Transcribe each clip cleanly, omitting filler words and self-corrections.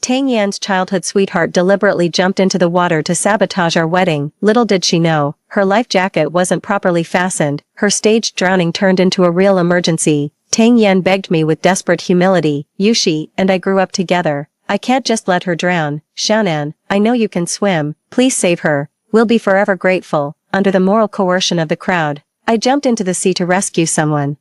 Tang Yan's childhood sweetheart deliberately jumped into the water to sabotage our wedding. Little did she know, her life jacket wasn't properly fastened. Her staged drowning turned into a real emergency. Tang Yan begged me with desperate humility. Yushi and I grew up together. I can't just let her drown. Xiaonan, I know you can swim. Please save her. We'll be forever grateful. Under the moral coercion of the crowd, I jumped into the sea to rescue someone.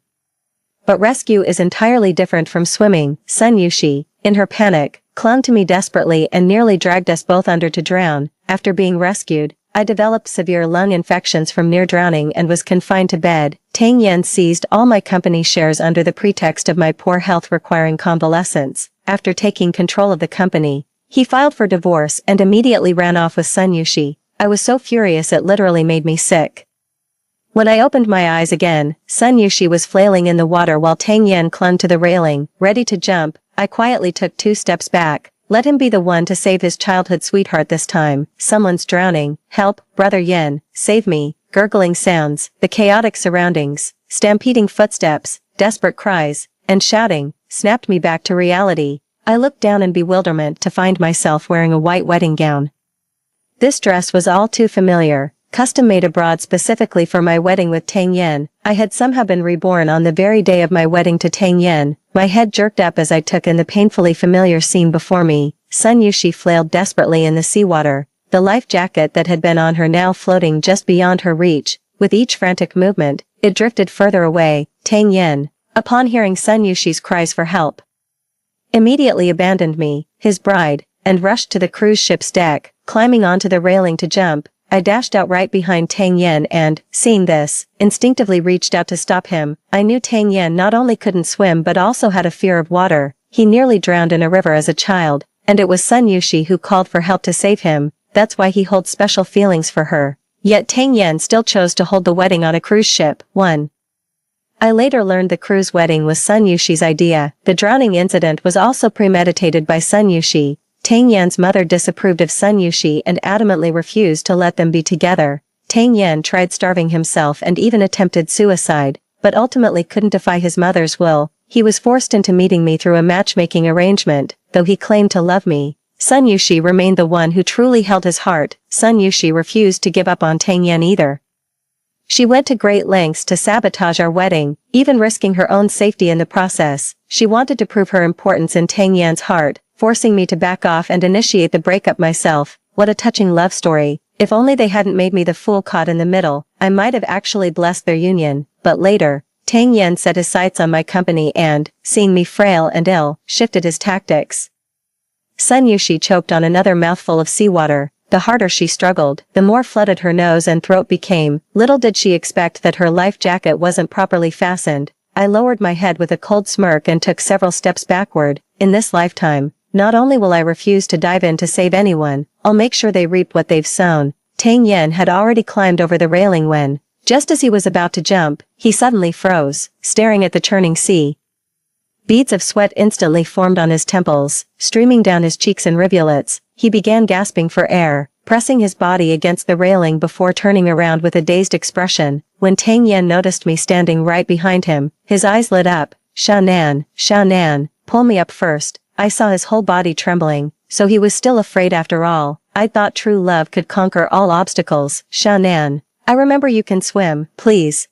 But rescue is entirely different from swimming. Sun Yushi, in her panic, clung to me desperately and nearly dragged us both under to drown. After being rescued, I developed severe lung infections from near drowning and was confined to bed. Tang Yan seized all my company shares under the pretext of my poor health requiring convalescence. After taking control of the company, he filed for divorce and immediately ran off with Sun Yushi. I was so furious it literally made me sick. When I opened my eyes again, Sun Yushi was flailing in the water while Tang Yan clung to the railing, ready to jump. I quietly took 2 steps back. Let him be the one to save his childhood sweetheart this time. Someone's drowning. Help, Brother Yen, save me. Gurgling sounds, the chaotic surroundings, stampeding footsteps, desperate cries, and shouting, snapped me back to reality. I looked down in bewilderment to find myself wearing a white wedding gown. This dress was all too familiar, custom-made abroad specifically for my wedding with Tang Yan. I had somehow been reborn on the very day of my wedding to Tang Yan. My head jerked up as I took in the painfully familiar scene before me. Sun Yushi flailed desperately in the seawater, the life jacket that had been on her now floating just beyond her reach. With each frantic movement, it drifted further away. Tang Yan, upon hearing Sun Yushi's cries for help, immediately abandoned me, his bride, and rushed to the cruise ship's deck. Climbing onto the railing to jump, I dashed out right behind Tang Yan and, seeing this, instinctively reached out to stop him. I knew Tang Yan not only couldn't swim but also had a fear of water. He nearly drowned in a river as a child, and it was Sun Yushi who called for help to save him. That's why he holds special feelings for her. Yet Tang Yan still chose to hold the wedding on a cruise ship. 1. I later learned the cruise wedding was Sun Yushi's idea. The drowning incident was also premeditated by Sun Yushi. Tang Yan's mother disapproved of Sun Yushi and adamantly refused to let them be together. Tang Yan tried starving himself and even attempted suicide, but ultimately couldn't defy his mother's will. He was forced into meeting me through a matchmaking arrangement, though he claimed to love me. Sun Yushi remained the one who truly held his heart. Sun Yushi refused to give up on Tang Yan either. She went to great lengths to sabotage our wedding, even risking her own safety in the process. She wanted to prove her importance in Tang Yan's heart, forcing me to back off and initiate the breakup myself. What a touching love story. If only they hadn't made me the fool caught in the middle, I might have actually blessed their union. But later, Tang Yan set his sights on my company and, seeing me frail and ill, shifted his tactics. Sun Yushi choked on another mouthful of seawater. The harder she struggled, the more flooded her nose and throat became. Little did she expect that her life jacket wasn't properly fastened. I lowered my head with a cold smirk and took several steps backward. In this lifetime, not only will I refuse to dive in to save anyone, I'll make sure they reap what they've sown. Tang Yan had already climbed over the railing when, just as he was about to jump, he suddenly froze, staring at the churning sea. Beads of sweat instantly formed on his temples, streaming down his cheeks in rivulets. He began gasping for air, pressing his body against the railing before turning around with a dazed expression. When Tang Yan noticed me standing right behind him, his eyes lit up. Xiaonan, pull me up first. I saw his whole body trembling, so he was still afraid after all. I thought true love could conquer all obstacles. Xiaonan, I remember you can swim, please.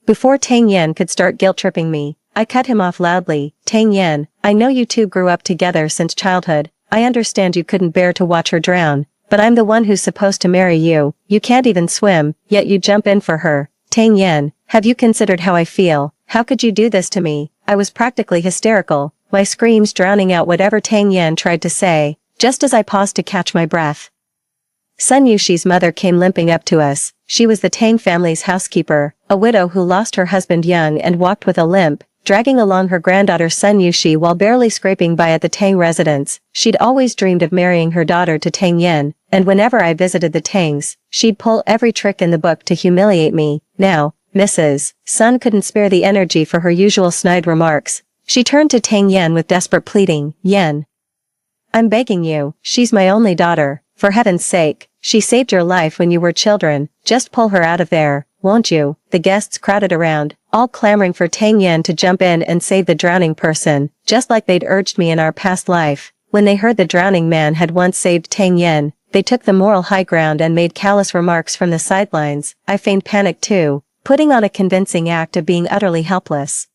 Before Tang Yan could start guilt-tripping me, I cut him off loudly. Tang Yan, I know you two grew up together since childhood. I understand you couldn't bear to watch her drown, but I'm the one who's supposed to marry you. You can't even swim, yet you jump in for her. Tang Yan, have you considered how I feel? How could you do this to me? I was practically hysterical, my screams drowning out whatever Tang Yan tried to say, just as I paused to catch my breath. Sun Yushi's mother came limping up to us. She was the Tang family's housekeeper, a widow who lost her husband young and walked with a limp, dragging along her granddaughter Sun Yushi while barely scraping by at the Tang residence. She'd always dreamed of marrying her daughter to Tang Yan, and whenever I visited the Tangs, she'd pull every trick in the book to humiliate me. Now, Mrs. Sun couldn't spare the energy for her usual snide remarks. She turned to Tang Yan with desperate pleading. Yan, I'm begging you, she's my only daughter. For heaven's sake, she saved your life when you were children. Just pull her out of there, won't you? The guests crowded around, all clamoring for Tang Yan to jump in and save the drowning person, just like they'd urged me in our past life. When they heard the drowning man had once saved Tang Yen, they took the moral high ground and made callous remarks from the sidelines. I feigned panic too, putting on a convincing act of being utterly helpless.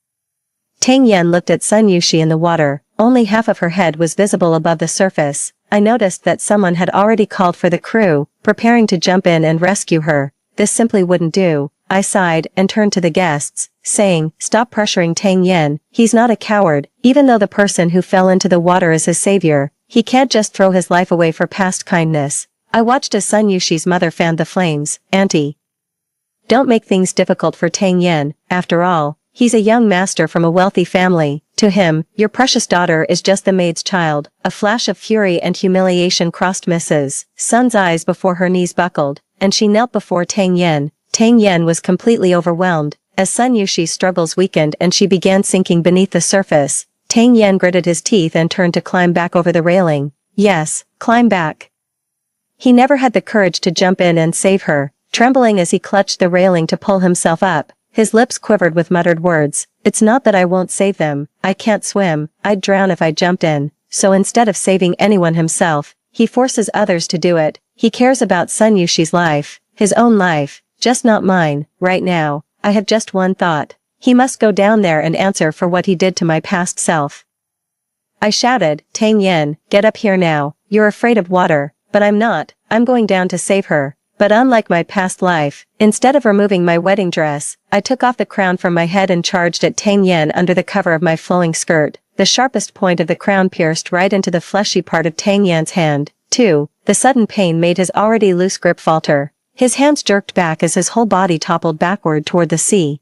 Tang Yen looked at Sun Yushi in the water. Only half of her head was visible above the surface. I noticed that someone had already called for the crew, preparing to jump in and rescue her. This simply wouldn't do. I sighed and turned to the guests, saying, "Stop pressuring Tang Yen. He's not a coward, even though the person who fell into the water is his savior. He can't just throw his life away for past kindness." I watched as Sun Yushi's mother fanned the flames. "Auntie, don't make things difficult for Tang Yen. After all, he's a young master from a wealthy family. To him, your precious daughter is just the maid's child." A flash of fury and humiliation crossed Mrs. Sun's eyes before her knees buckled, and she knelt before Tang Yen. Tang Yen was completely overwhelmed. As Sun Yushi's struggles weakened and she began sinking beneath the surface, Tang Yen gritted his teeth and turned to climb back over the railing. Yes, climb back. He never had the courage to jump in and save her, trembling as he clutched the railing to pull himself up. His lips quivered with muttered words. "It's not that I won't save them. I can't swim. I'd drown if I jumped in." So instead of saving anyone himself, he forces others to do it. He cares about Sun Yushi's life, his own life, just not mine. Right now, I have just one thought. He must go down there and answer for what he did to my past self. I shouted, "Tang Yen, get up here now. You're afraid of water, but I'm not. I'm going down to save her." But unlike my past life, instead of removing my wedding dress, I took off the crown from my head and charged at Tang Yen under the cover of my flowing skirt. The sharpest point of the crown pierced right into the fleshy part of Tang Yan's hand. Too, the sudden pain made his already loose grip falter. His hands jerked back as his whole body toppled backward toward the sea.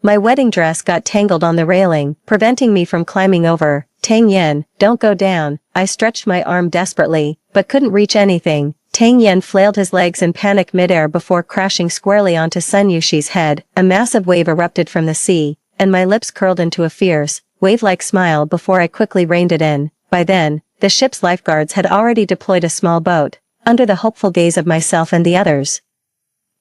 My wedding dress got tangled on the railing, preventing me from climbing over. "Tang Yen, don't go down." I stretched my arm desperately, but couldn't reach anything. Tang Yen flailed his legs in panic midair before crashing squarely onto Sun Yushi's head. A massive wave erupted from the sea, and my lips curled into a fierce, wave-like smile before I quickly reined it in. By then, the ship's lifeguards had already deployed a small boat, under the hopeful gaze of myself and the others.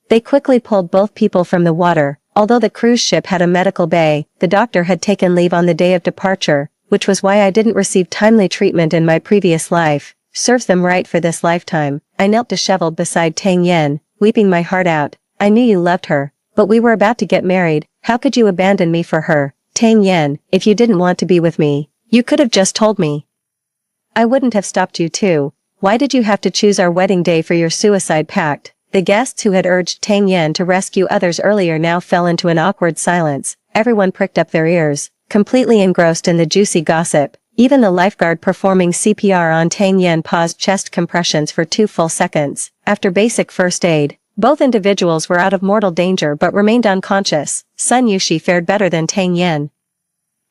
They quickly pulled both people from the water. Although the cruise ship had a medical bay, the doctor had taken leave on the day of departure, which was why I didn't receive timely treatment in my previous life. Serves them right for this lifetime. I knelt disheveled beside Tang Yen, weeping my heart out. "I knew you loved her, but we were about to get married. How could you abandon me for her? Tang Yen, if you didn't want to be with me, you could have just told me. I wouldn't have stopped you too. Why did you have to choose our wedding day for your suicide pact?" The guests who had urged Tang Yen to rescue others earlier now fell into an awkward silence. Everyone pricked up their ears, completely engrossed in the juicy gossip. Even the lifeguard performing CPR on Tang Yen paused chest compressions for 2 full seconds. After basic first aid, both individuals were out of mortal danger but remained unconscious. Sun Yushi fared better than Tang Yen.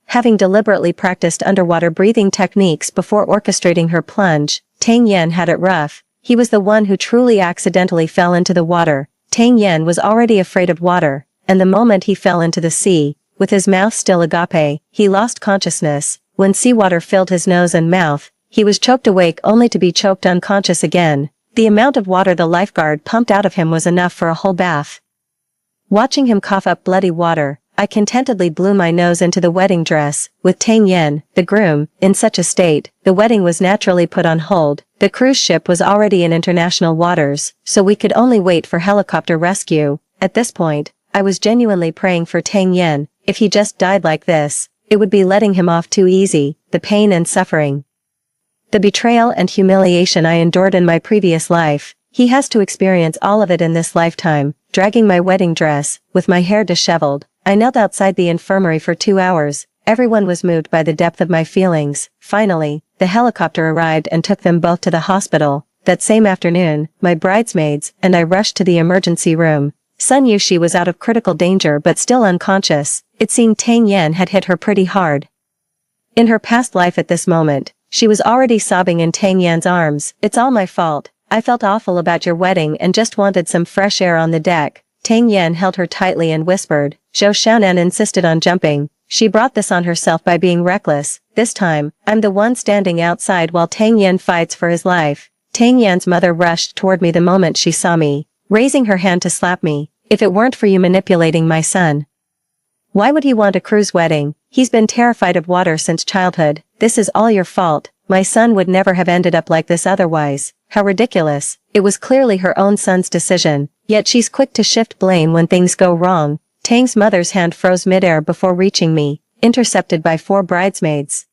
Having deliberately practiced underwater breathing techniques before orchestrating her plunge, Tang Yen had it rough. He was the one who truly accidentally fell into the water. Tang Yen was already afraid of water, and the moment he fell into the sea, with his mouth still agape, he lost consciousness. When seawater filled his nose and mouth, he was choked awake only to be choked unconscious again. The amount of water the lifeguard pumped out of him was enough for a whole bath. Watching him cough up bloody water, I contentedly blew my nose into the wedding dress. With Tang Yen, the groom, in such a state, the wedding was naturally put on hold. The cruise ship was already in international waters, so we could only wait for helicopter rescue. At this point, I was genuinely praying for Tang Yen. If he just died like this, it would be letting him off too easy. The pain and suffering, the betrayal and humiliation I endured in my previous life, he has to experience all of it in this lifetime. Dragging my wedding dress, with my hair disheveled, I knelt outside the infirmary for 2 hours. Everyone was moved by the depth of my feelings. Finally, the helicopter arrived and took them both to the hospital. That same afternoon, my bridesmaids and I rushed to the emergency room. Sun Yushi was out of critical danger but still unconscious. It seemed Tang Yen had hit her pretty hard. In her past life at this moment, she was already sobbing in Tang Yan's arms. "It's all my fault. I felt awful about your wedding and just wanted some fresh air on the deck." Tang Yen held her tightly and whispered. Zhou Xiaonan insisted on jumping. She brought this on herself by being reckless. This time, I'm the one standing outside while Tang Yen fights for his life. Tang Yan's mother rushed toward me the moment she saw me, raising her hand to slap me. "If it weren't for you manipulating my son, why would he want a cruise wedding? He's been terrified of water since childhood. This is all your fault." My son would never have ended up like this otherwise. How ridiculous. It was clearly her own son's decision, yet she's quick to shift blame when things go wrong. Tang's mother's hand froze midair before reaching me, intercepted by 4 bridesmaids.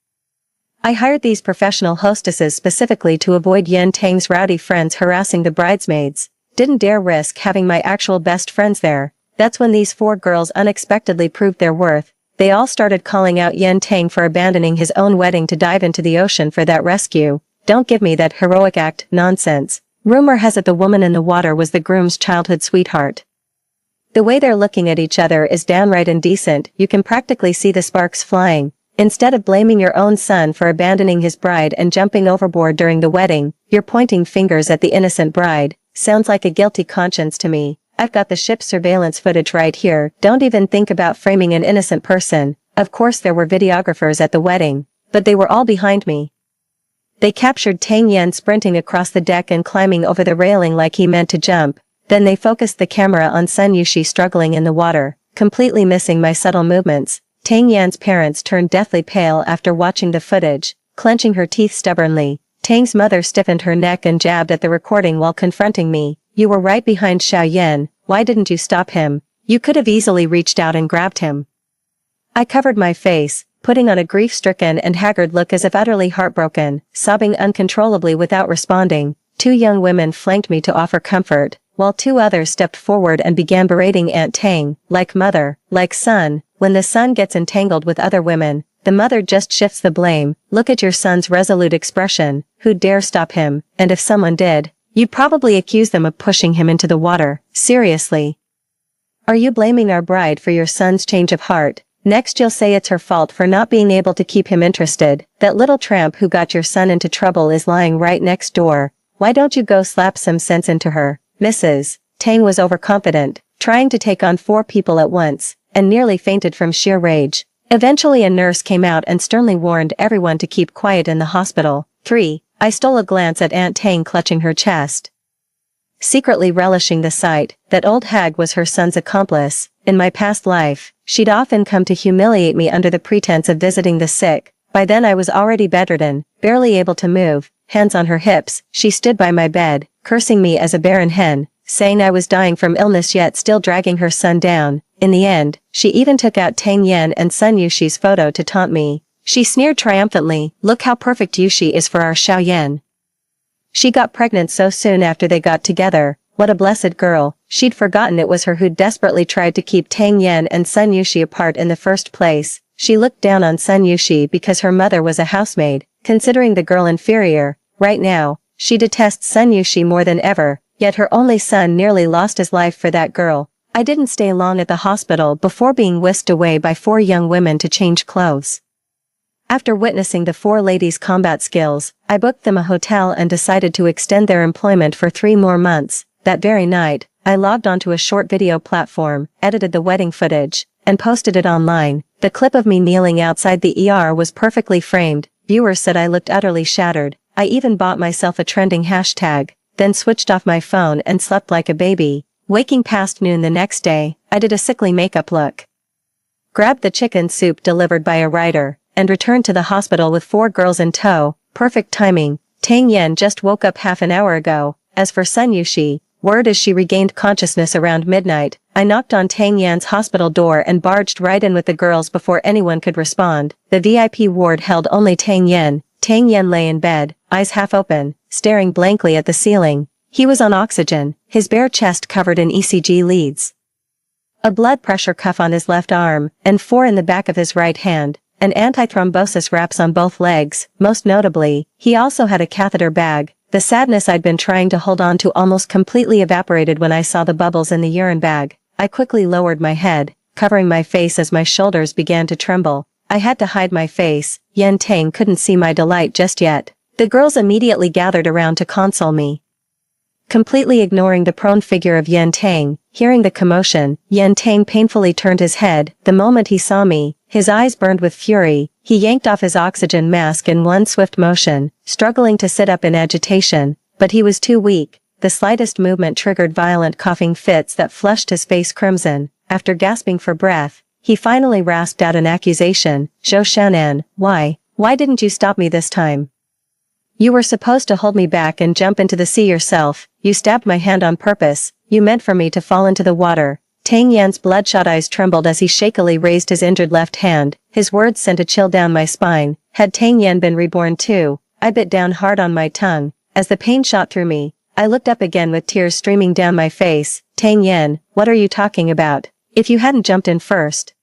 I hired these professional hostesses specifically to avoid Yen Tang's rowdy friends harassing the bridesmaids. Didn't dare risk having my actual best friends there. That's when these 4 girls unexpectedly proved their worth. They all started calling out Yen Tang for abandoning his own wedding to dive into the ocean for that rescue. Don't give me that heroic act nonsense. Rumor has it the woman in the water was the groom's childhood sweetheart. The way they're looking at each other is downright indecent. You can practically see the sparks flying. Instead of blaming your own son for abandoning his bride and jumping overboard during the wedding, you're pointing fingers at the innocent bride. Sounds like a guilty conscience to me. I've got the ship's surveillance footage right here. Don't even think about framing an innocent person. Of course there were videographers at the wedding, but they were all behind me. They captured Tang Yen sprinting across the deck and climbing over the railing like he meant to jump. Then they focused the camera on Sun Yushi struggling in the water, completely missing my subtle movements. Tang Yan's parents turned deathly pale after watching the footage, clenching her teeth stubbornly. Tang's mother stiffened her neck and jabbed at the recording while confronting me. You were right behind Xiao Yan. Why didn't you stop him? You could have easily reached out and grabbed him. I covered my face, putting on a grief-stricken and haggard look as if utterly heartbroken, sobbing uncontrollably without responding. 2 young women flanked me to offer comfort, while 2 others stepped forward and began berating Aunt Tang, like mother, like son. When the son gets entangled with other women, the mother just shifts the blame. Look at your son's resolute expression. Who'd dare stop him? And if someone did, you'd probably accuse them of pushing him into the water. Seriously. Are you blaming our bride for your son's change of heart? Next you'll say it's her fault for not being able to keep him interested. That little tramp who got your son into trouble is lying right next door. Why don't you go slap some sense into her? Mrs. Tang was overconfident, trying to take on 4 people at once, and nearly fainted from sheer rage. Eventually a nurse came out and sternly warned everyone to keep quiet in the hospital. 3. I stole a glance at Aunt Tang clutching her chest, secretly relishing the sight. That old hag was her son's accomplice. In my past life, she'd often come to humiliate me under the pretense of visiting the sick. By then I was already bedridden, barely able to move, hands on her hips. She stood by my bed, cursing me as a barren hen, saying I was dying from illness yet still dragging her son down. In the end, she even took out Tang Yen and Sun Yushi's photo to taunt me. She sneered triumphantly, look how perfect Yushi is for our Xiao Yan. She got pregnant so soon after they got together. What a blessed girl. She'd forgotten it was her who desperately tried to keep Tang Yen and Sun Yushi apart in the first place. She looked down on Sun Yushi because her mother was a housemaid, considering the girl inferior. Right now, she detests Sun Yushi more than ever, yet her only son nearly lost his life for that girl. I didn't stay long at the hospital before being whisked away by 4 young women to change clothes. After witnessing the 4 ladies' combat skills, I booked them a hotel and decided to extend their employment for 3 more months. That very night, I logged onto a short video platform, edited the wedding footage, and posted it online. The clip of me kneeling outside the ER was perfectly framed. Viewers said I looked utterly shattered. I even bought myself a trending hashtag, then switched off my phone and slept like a baby. Waking past noon the next day, I did a sickly makeup look, grabbed the chicken soup delivered by a rider, and returned to the hospital with 4 girls in tow. Perfect timing. Tang Yen just woke up half an hour ago. As for Sun Yushi, word is she regained consciousness around midnight. I knocked on Tang Yan's hospital door and barged right in with the girls before anyone could respond. The VIP ward held only Tang Yen. Tang Yen lay in bed, eyes half open, staring blankly at the ceiling. He was on oxygen, his bare chest covered in ECG leads, a blood pressure cuff on his left arm, and 4 in the back of his right hand, and antithrombosis wraps on both legs. Most notably, he also had a catheter bag. The sadness I'd been trying to hold on to almost completely evaporated when I saw the bubbles in the urine bag. I quickly lowered my head, covering my face as my shoulders began to tremble. I had to hide my face. Yen Tang couldn't see my delight just yet. The girls immediately gathered around to console me, completely ignoring the prone figure of Yen Tang. Hearing the commotion, Yen Tang painfully turned his head. The moment he saw me, his eyes burned with fury. He yanked off his oxygen mask in one swift motion, struggling to sit up in agitation, but he was too weak. The slightest movement triggered violent coughing fits that flushed his face crimson. After gasping for breath, he finally rasped out an accusation. Zhou Shan'an, why didn't you stop me this time? You were supposed to hold me back and jump into the sea yourself. You stabbed my hand on purpose. You meant for me to fall into the water. Tang Yan's bloodshot eyes trembled as he shakily raised his injured left hand. His words sent a chill down my spine. Had Tang Yan been reborn too? I bit down hard on my tongue. As the pain shot through me, I looked up again with tears streaming down my face. Tang Yan, what are you talking about? If you hadn't jumped in first,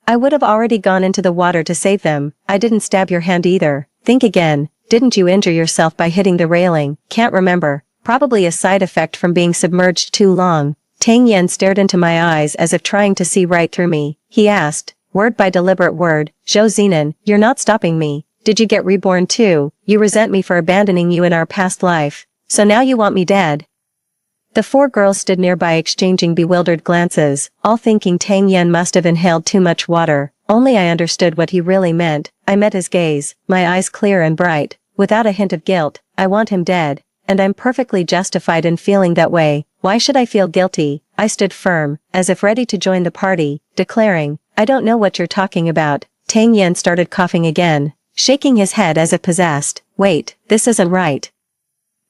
I would have already gone into the water to save them. I didn't stab your hand either. Think again. Didn't you injure yourself by hitting the railing? Can't remember. Probably a side effect from being submerged too long. Tang Yan stared into my eyes as if trying to see right through me. He asked, word by deliberate word, Zhou Zinan, you're not stopping me. Did you get reborn too? You resent me for abandoning you in our past life. So now you want me dead? The four girls stood nearby exchanging bewildered glances, all thinking Tang Yan must have inhaled too much water. Only I understood what he really meant. I met his gaze, my eyes clear and bright. Without a hint of guilt, I want him dead. And I'm perfectly justified in feeling that way. Why should I feel guilty? I stood firm, as if ready to join the party, declaring, I don't know what you're talking about. Tang Yan started coughing again, shaking his head as if possessed. Wait, this isn't right.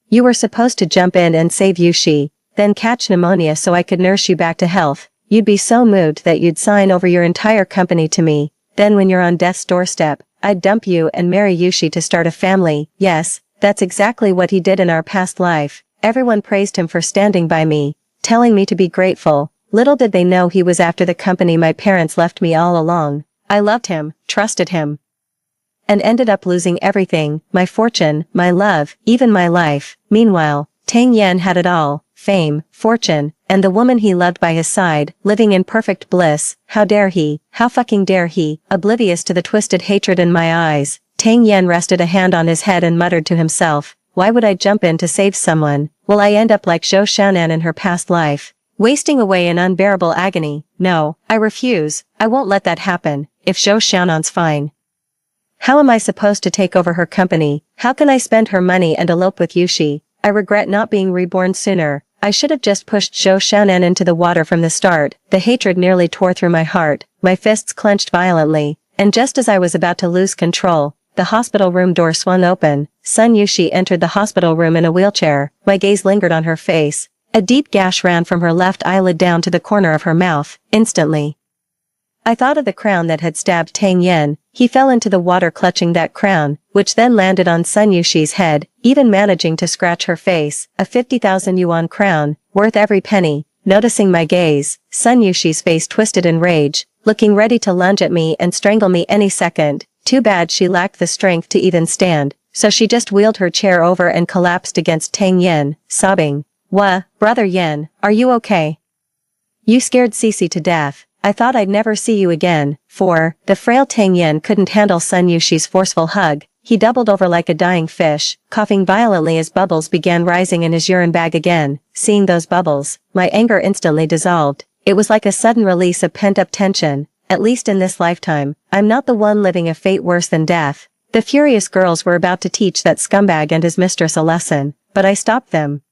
You were supposed to jump in and save Yushi, then catch pneumonia so I could nurse you back to health. You'd be so moved that you'd sign over your entire company to me. Then when you're on death's doorstep, I'd dump you and marry Yushi to start a family. Yes, that's exactly what he did in our past life. Everyone praised him for standing by me, telling me to be grateful. Little did they know he was after the company my parents left me all along. I loved him, trusted him, and ended up losing everything, my fortune, my love, even my life. Meanwhile, Tang Yan had it all, fame, fortune, and the woman he loved by his side, living in perfect bliss. How dare he? How fucking dare he? Oblivious to the twisted hatred in my eyes, Tang Yan rested a hand on his head and muttered to himself, why would I jump in to save someone? Will I end up like Zhou Xiaonan in her past life, wasting away in unbearable agony? No, I refuse. I won't let that happen. If Zhou Xiaonan's fine, how am I supposed to take over her company? How can I spend her money and elope with Yushi? I regret not being reborn sooner. I should have just pushed Zhou Xiaonan into the water from the start. The hatred nearly tore through my heart. My fists clenched violently, and just as I was about to lose control, the hospital room door swung open. Sun Yushi entered the hospital room in a wheelchair. My gaze lingered on her face. A deep gash ran from her left eyelid down to the corner of her mouth. Instantly, I thought of the crown that had stabbed Tang Yan. He fell into the water clutching that crown, which then landed on Sun Yushi's head, even managing to scratch her face. A 50,000 yuan crown, worth every penny. Noticing my gaze, Sun Yushi's face twisted in rage, looking ready to lunge at me and strangle me any second. Too bad she lacked the strength to even stand, so she just wheeled her chair over and collapsed against Tang Yan, sobbing. Wha, brother Yan, are you okay? You scared Cece to death. I thought I'd never see you again. The frail Tang Yan couldn't handle Sun Yushi's forceful hug. He doubled over like a dying fish, coughing violently as bubbles began rising in his urine bag again. Seeing those bubbles, my anger instantly dissolved. It was like a sudden release of pent-up tension. At least in this lifetime, I'm not the one living a fate worse than death. The furious girls were about to teach that scumbag and his mistress a lesson, but I stopped them.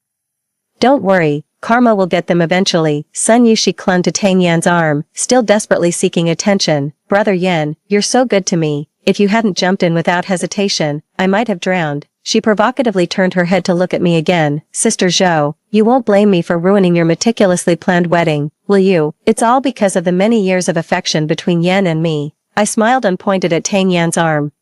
Don't worry, karma will get them eventually. Sun Yushi clung to Tang Yan's arm, still desperately seeking attention. Brother Yan, you're so good to me. If you hadn't jumped in without hesitation, I might have drowned. She provocatively turned her head to look at me again. Sister Zhou, you won't blame me for ruining your meticulously planned wedding, will you? It's all because of the many years of affection between Yan and me. I smiled and pointed at Tang Yan's arm.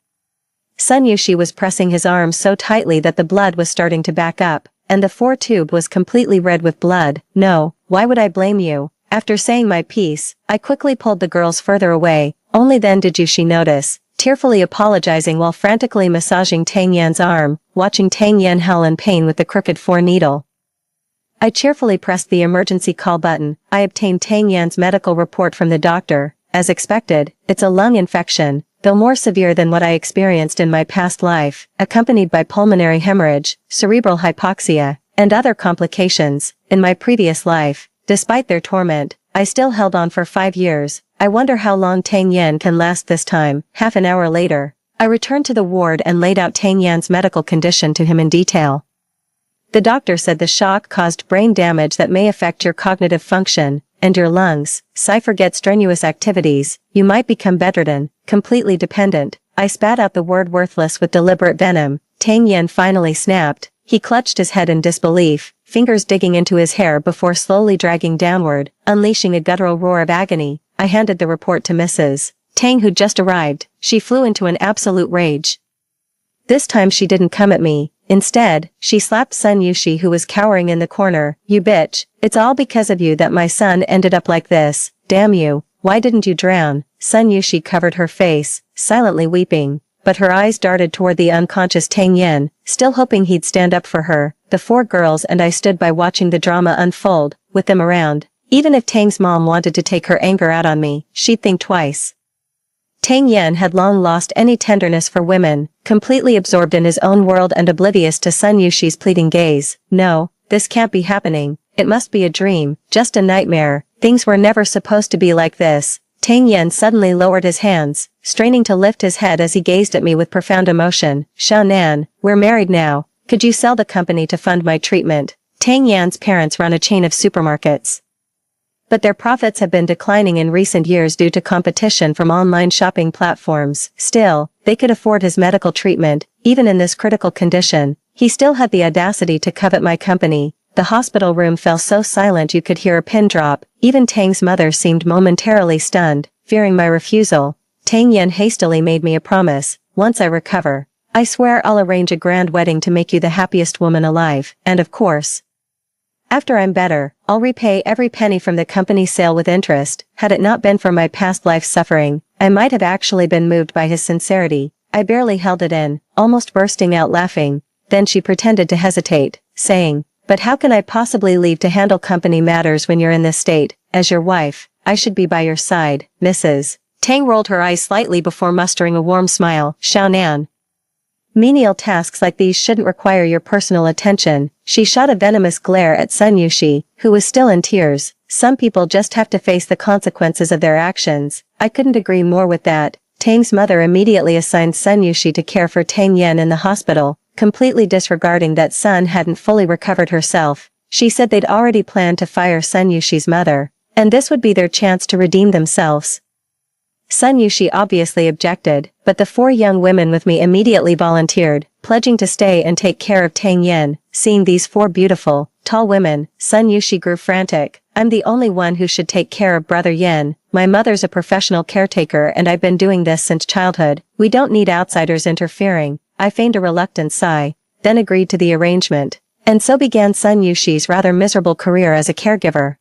Sun Yushi was pressing his arm so tightly that the blood was starting to back up, and the foretube was completely red with blood. No, why would I blame you? After saying my piece, I quickly pulled the girls further away. Only then did Yushi notice, tearfully apologizing while frantically massaging Tang Yan's arm, watching Tang Yan howl in pain with the crooked foreneedle. I cheerfully pressed the emergency call button. I obtained Tang Yan's medical report from the doctor. As expected, it's a lung infection, though more severe than what I experienced in my past life, accompanied by pulmonary hemorrhage, cerebral hypoxia, and other complications. In my previous life, despite their torment, I still held on for 5 years. I wonder how long Tang Yan can last this time. Half an hour later, I returned to the ward and laid out Tang Yan's medical condition to him in detail. The doctor said the shock caused brain damage that may affect your cognitive function, and your lungs. Forget strenuous activities, you might become bedridden, completely dependent. I spat out the word worthless with deliberate venom. Tang Yen finally snapped. He clutched his head in disbelief, fingers digging into his hair before slowly dragging downward, unleashing a guttural roar of agony. I handed the report to Mrs. Tang, who'd just arrived. She flew into an absolute rage. This time she didn't come at me. Instead, she slapped Sun Yushi, who was cowering in the corner. "You bitch, it's all because of you that my son ended up like this. Damn you, why didn't you drown?" Sun Yushi covered her face, silently weeping, but her eyes darted toward the unconscious Tang Yen, still hoping he'd stand up for her. The 4 girls and I stood by watching the drama unfold, with them around. Even if Tang's mom wanted to take her anger out on me, she'd think twice. Tang Yen had long lost any tenderness for women, completely absorbed in his own world and oblivious to Sun Yushi's pleading gaze. "No, this can't be happening. It must be a dream, just a nightmare. Things were never supposed to be like this." Tang Yen suddenly lowered his hands, straining to lift his head as he gazed at me with profound emotion. "Xiao Nan, we're married now. Could you sell the company to fund my treatment?" Tang Yan's parents run a chain of supermarkets, but their profits have been declining in recent years due to competition from online shopping platforms. Still, they could afford his medical treatment. Even in this critical condition, he still had the audacity to covet my company. The hospital room fell so silent you could hear a pin drop. Even Tang's mother seemed momentarily stunned, fearing my refusal. Tang Yen hastily made me a promise. "Once I recover, I swear I'll arrange a grand wedding to make you the happiest woman alive, and of course, after I'm better, I'll repay every penny from the company's sale with interest." Had it not been for my past life suffering, I might have actually been moved by his sincerity. I barely held it in, almost bursting out laughing. Then she pretended to hesitate, saying, "But how can I possibly leave to handle company matters when you're in this state? As your wife, I should be by your side, Mrs. Tang." Rolled her eyes slightly before mustering a warm smile. "Xiao Nan, menial tasks like these shouldn't require your personal attention." She shot a venomous glare at Sun Yushi, who was still in tears. "Some people just have to face the consequences of their actions." I couldn't agree more with that. Tang's mother immediately assigned Sun Yushi to care for Tang Yen in the hospital, completely disregarding that Sun hadn't fully recovered herself. She said they'd already planned to fire Sun Yushi's mother, and this would be their chance to redeem themselves. Sun Yushi obviously objected, but the 4 young women with me immediately volunteered, pledging to stay and take care of Tang Yen. Seeing these 4 beautiful, tall women, Sun Yushi grew frantic. "I'm the only one who should take care of Brother Yen. My mother's a professional caretaker and I've been doing this since childhood. We don't need outsiders interfering." I feigned a reluctant sigh, then agreed to the arrangement. And so began Sun Yushi's rather miserable career as a caregiver.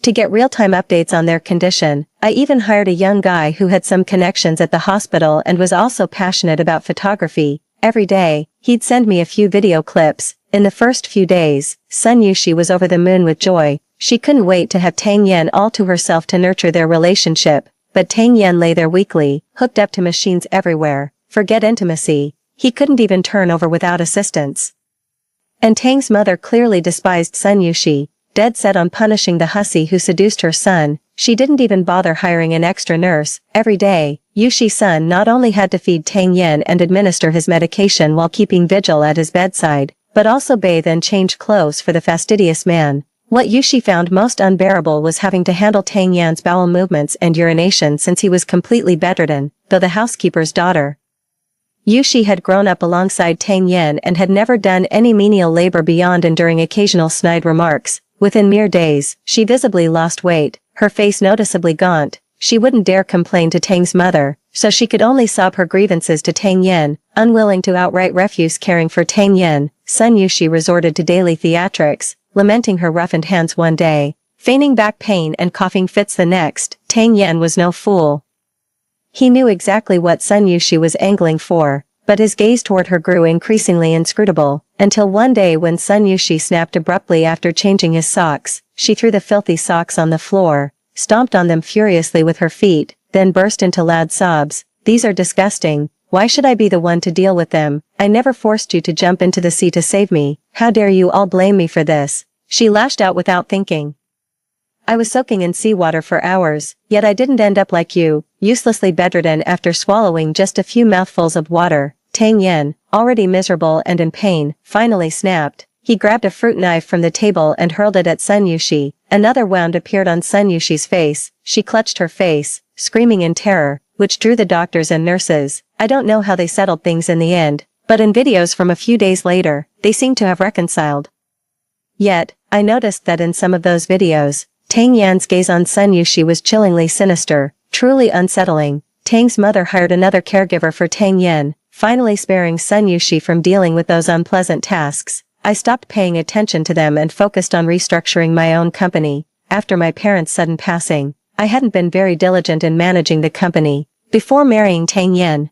To get real-time updates on their condition, I even hired a young guy who had some connections at the hospital and was also passionate about photography. Every day, he'd send me a few video clips. In the first few days, Sun Yushi was over the moon with joy. She couldn't wait to have Tang Yen all to herself to nurture their relationship. But Tang Yen lay there weakly, hooked up to machines everywhere. Forget intimacy. He couldn't even turn over without assistance. And Tang's mother clearly despised Sun Yushi, dead set on punishing the hussy who seduced her son. She didn't even bother hiring an extra nurse. Every day, Yushi-san not only had to feed Tang Yen and administer his medication while keeping vigil at his bedside, but also bathe and change clothes for the fastidious man. What Yushi found most unbearable was having to handle Tang Yan's bowel movements and urination since he was completely bedridden, though the housekeeper's daughter Yushi had grown up alongside Tang Yen and had never done any menial labor beyond enduring occasional snide remarks. Within mere days, she visibly lost weight, her face noticeably gaunt. She wouldn't dare complain to Tang's mother, so she could only sob her grievances to Tang Yen. Unwilling to outright refuse caring for Tang Yen, Sun Yushi resorted to daily theatrics, lamenting her roughened hands one day, feigning back pain and coughing fits the next. Tang Yen was no fool. He knew exactly what Sun Yushi was angling for, but his gaze toward her grew increasingly inscrutable, until one day when Sun Yushi snapped abruptly after changing his socks. She threw the filthy socks on the floor, stomped on them furiously with her feet, then burst into loud sobs. "These are disgusting. Why should I be the one to deal with them? I never forced you to jump into the sea to save me. How dare you all blame me for this?" She lashed out without thinking. "I was soaking in seawater for hours, yet I didn't end up like you, uselessly bedridden after swallowing just a few mouthfuls of water." Tang Yen, already miserable and in pain, finally snapped. He grabbed a fruit knife from the table and hurled it at Sun Yushi. Another wound appeared on Sun Yushi's face. She clutched her face, screaming in terror, which drew the doctors and nurses. I don't know how they settled things in the end, But in videos from a few days later, they seem to have reconciled. Yet, I noticed that in some of those videos, Tang Yan's gaze on Sun Yushi was chillingly sinister, truly unsettling. Tang's mother hired another caregiver for Tang Yan, finally sparing Sun Yushi from dealing with those unpleasant tasks. I stopped paying attention to them and focused on restructuring my own company. After my parents' sudden passing, I hadn't been very diligent in managing the company. Before marrying Tang Yan,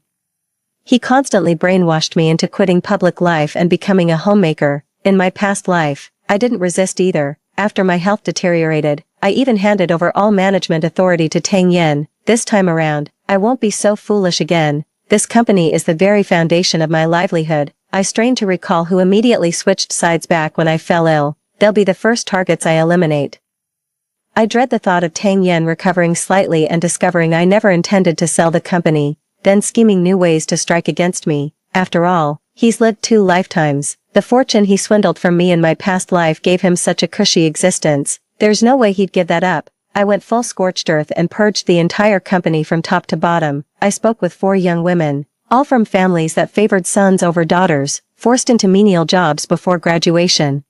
he constantly brainwashed me into quitting public life and becoming a homemaker. In my past life, I didn't resist either. After my health deteriorated, I even handed over all management authority to Tang Yan. This time around, I won't be so foolish again. This company is the very foundation of my livelihood. I strained to recall who immediately switched sides back when I fell ill. They'll be the first targets I eliminate. I dread the thought of Tang Yan recovering slightly and discovering I never intended to sell the company, then scheming new ways to strike against me. After all, he's lived 2 lifetimes. The fortune he swindled from me in my past life gave him such a cushy existence. There's no way he'd give that up. I went full scorched earth and purged the entire company from top to bottom. I spoke with 4 young women, all from families that favored sons over daughters, forced into menial jobs before graduation.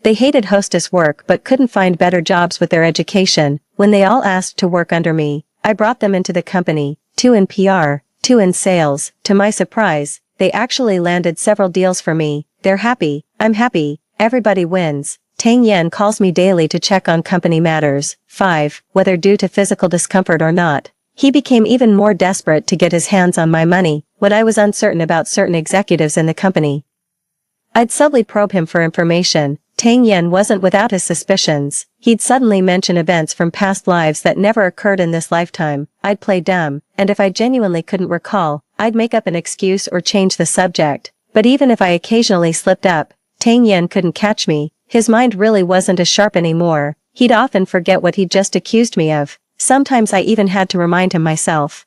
They hated hostess work but couldn't find better jobs with their education. When they all asked to work under me, I brought them into the company, 2 in PR, 2 in sales. To my surprise, they actually landed several deals for me. They're happy, I'm happy, everybody wins. Tang Yan calls me daily to check on company matters. 5. Whether due to physical discomfort or not, he became even more desperate to get his hands on my money. When I was uncertain about certain executives in the company, I'd subtly probe him for information. Tang Yan wasn't without his suspicions. He'd suddenly mention events from past lives that never occurred in this lifetime. I'd play dumb, and if I genuinely couldn't recall, I'd make up an excuse or change the subject. But even if I occasionally slipped up, Tang Yan couldn't catch me. His mind really wasn't as sharp anymore. He'd often forget what he'd just accused me of. Sometimes I even had to remind him myself.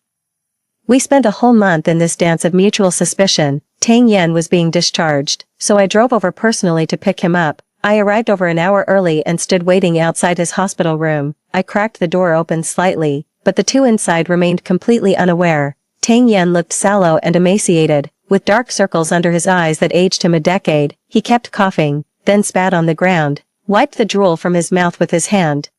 We spent a whole month in this dance of mutual suspicion. Tang Yan was being discharged, so I drove over personally to pick him up. I arrived over an hour early and stood waiting outside his hospital room. I cracked the door open slightly, but the 2 inside remained completely unaware. Tang Yan looked sallow and emaciated, with dark circles under his eyes that aged him a decade. He kept coughing, then spat on the ground, wiped the drool from his mouth with his hand,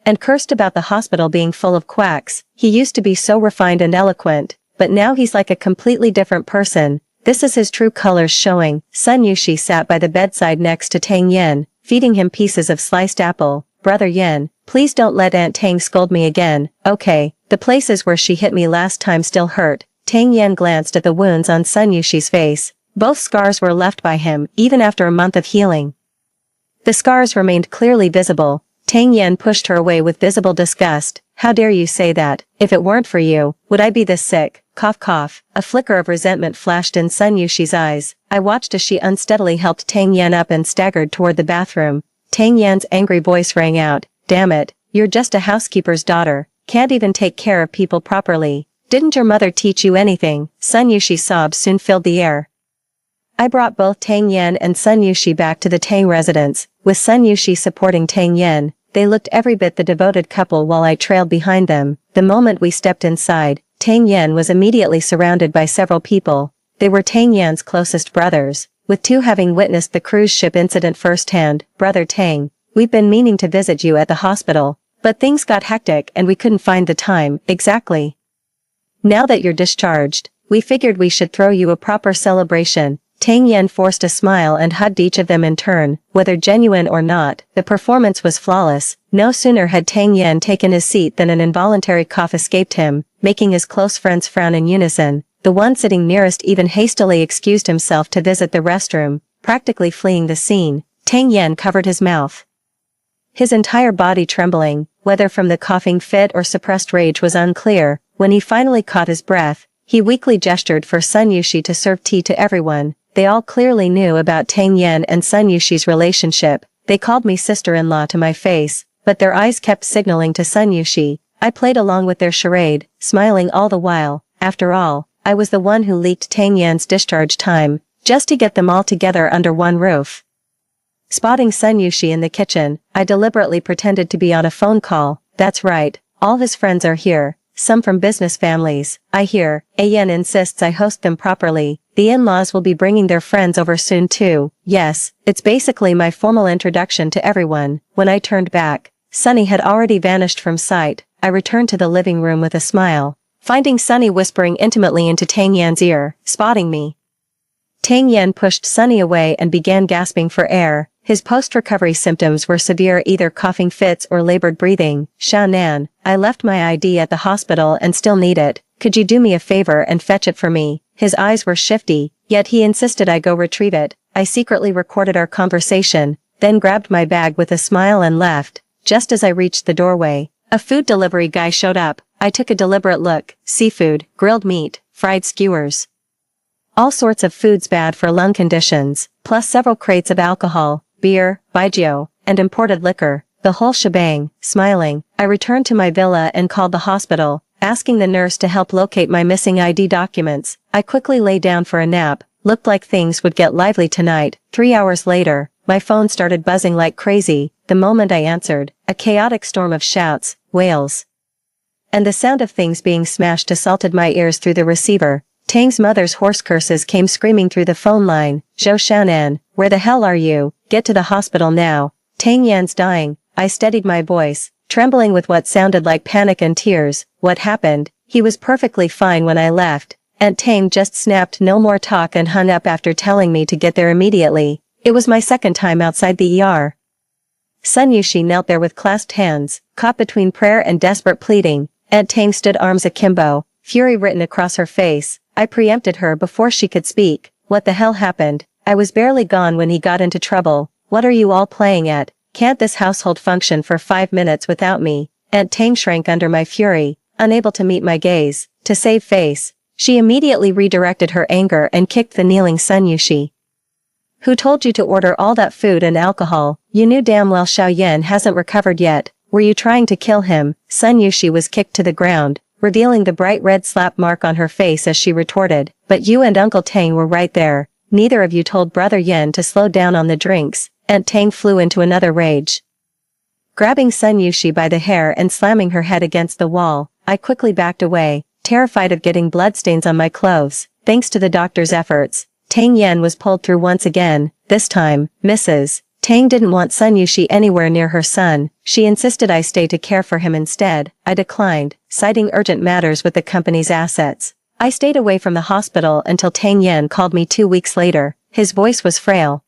and cursed about the hospital being full of quacks. He used to be so refined and eloquent, but now he's like a completely different person. This is his true colors showing. Sun Yushi sat by the bedside next to Tang Yan, feeding him pieces of sliced apple. Brother Yan, please don't let Aunt Tang scold me again, okay? The places where she hit me last time still hurt. Tang Yan glanced at the wounds on Sun Yushi's face. Both scars were left by him, even after a month of healing. The scars remained clearly visible. Tang Yan pushed her away with visible disgust. How dare you say that? If it weren't for you, would I be this sick? Cough cough. A flicker of resentment flashed in Sun Yushi's eyes. I watched as she unsteadily helped Tang Yan up and staggered toward the bathroom. Tang Yan's angry voice rang out. Damn it, you're just a housekeeper's daughter. Can't even take care of people properly. Didn't your mother teach you anything? Sun Yushi's sobs soon filled the air. I brought both Tang Yan and Sun Yushi back to the Tang residence, with Sun Yushi supporting Tang Yan. They looked every bit the devoted couple while I trailed behind them. The moment we stepped inside, Tang Yan was immediately surrounded by several people. They were Tang Yan's closest brothers, with 2 having witnessed the cruise ship incident firsthand. Brother Tang, we've been meaning to visit you at the hospital, but things got hectic and we couldn't find the time. Exactly. Now that you're discharged, we figured we should throw you a proper celebration. Tang Yan forced a smile and hugged each of them in turn. Whether genuine or not, the performance was flawless. No sooner had Tang Yan taken his seat than an involuntary cough escaped him, making his close friends frown in unison. The one sitting nearest even hastily excused himself to visit the restroom, practically fleeing the scene. Tang Yan covered his mouth, his entire body trembling. Whether from the coughing fit or suppressed rage was unclear. When he finally caught his breath, he weakly gestured for Sun Yushi to serve tea to everyone. They all clearly knew about Tang Yan and Sun Yushi's relationship. They called me sister-in-law to my face, but their eyes kept signaling to Sun Yushi. I played along with their charade, smiling all the while. After all, I was the one who leaked Tang Yan's discharge time, just to get them all together under one roof. Spotting Sun Yushi in the kitchen, I deliberately pretended to be on a phone call. That's right, all his friends are here. some from business families. I hear, Ayen insists I host them properly. The in-laws will be bringing their friends over soon too. Yes, it's basically my formal introduction to everyone. When I turned back, Sunny had already vanished from sight. I returned to the living room with a smile, finding Sunny whispering intimately into Tang Yan's ear, spotting me. Tang Yan pushed Sunny away and began gasping for air. His post-recovery symptoms were severe, either coughing fits or labored breathing. Shannan, I left my ID at the hospital and still need it. Could you do me a favor and fetch it for me? His eyes were shifty, yet he insisted I go retrieve it. I secretly recorded our conversation, then grabbed my bag with a smile and left. Just as I reached the doorway, a food delivery guy showed up. I took a deliberate look. Seafood, grilled meat, fried skewers. All sorts of foods bad for lung conditions, plus several crates of alcohol, beer, baijiu, and imported liquor. The whole shebang. Smiling, I returned to my villa and called the hospital, asking the nurse to help locate my missing ID documents. I quickly lay down for a nap. Looked like things would get lively tonight. 3 hours later, my phone started buzzing like crazy. The moment I answered, a chaotic storm of shouts, wails, and the sound of things being smashed assaulted my ears through the receiver. Tang's mother's hoarse curses came screaming through the phone line. Zhou Shannan, where the hell are you? Get to the hospital now. Tang Yan's dying. I steadied my voice, trembling with what sounded like panic and tears. What happened? He was perfectly fine when I left. Aunt Tang just snapped no more talk and hung up after telling me to get there immediately. It was my second time outside the ER. Sun Yushi knelt there with clasped hands, caught between prayer and desperate pleading. Aunt Tang stood arms akimbo, fury written across her face. I preempted her before she could speak. What the hell happened? I was barely gone when he got into trouble. What are you all playing at? Can't this household function for 5 minutes without me? Aunt Tang shrank under my fury, unable to meet my gaze. To save face, she immediately redirected her anger and kicked the kneeling Sun Yushi. Who told you to order all that food and alcohol? You knew damn well Xiao Yan hasn't recovered yet. Were you trying to kill him? Sun Yushi was kicked to the ground, revealing the bright red slap mark on her face as she retorted, but you and Uncle Tang were right there. Neither of you told Brother Yen to slow down on the drinks. Aunt Tang flew into another rage. Grabbing Sun Yushi by the hair and slamming her head against the wall, I quickly backed away, terrified of getting bloodstains on my clothes. Thanks to the doctor's efforts, Tang Yan was pulled through once again. This time, Mrs. Tang didn't want Sun Yushi anywhere near her son. She insisted I stay to care for him instead. I declined, citing urgent matters with the company's assets. I stayed away from the hospital until Tang Yan called me 2 weeks later. His voice was frail,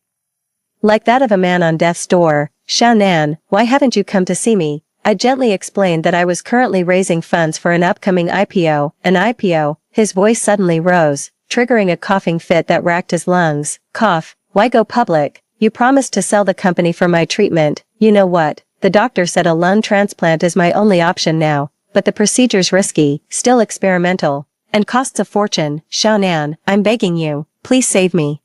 like that of a man on death's door. Shannan, why haven't you come to see me? I gently explained that I was currently raising funds for an upcoming IPO. An IPO? His voice suddenly rose, triggering a coughing fit that racked his lungs. Cough. Why go public? You promised to sell the company for my treatment. You know what? The doctor said a lung transplant is my only option now, but the procedure's risky, still experimental, and costs a fortune. Shannan, I'm begging you, please save me.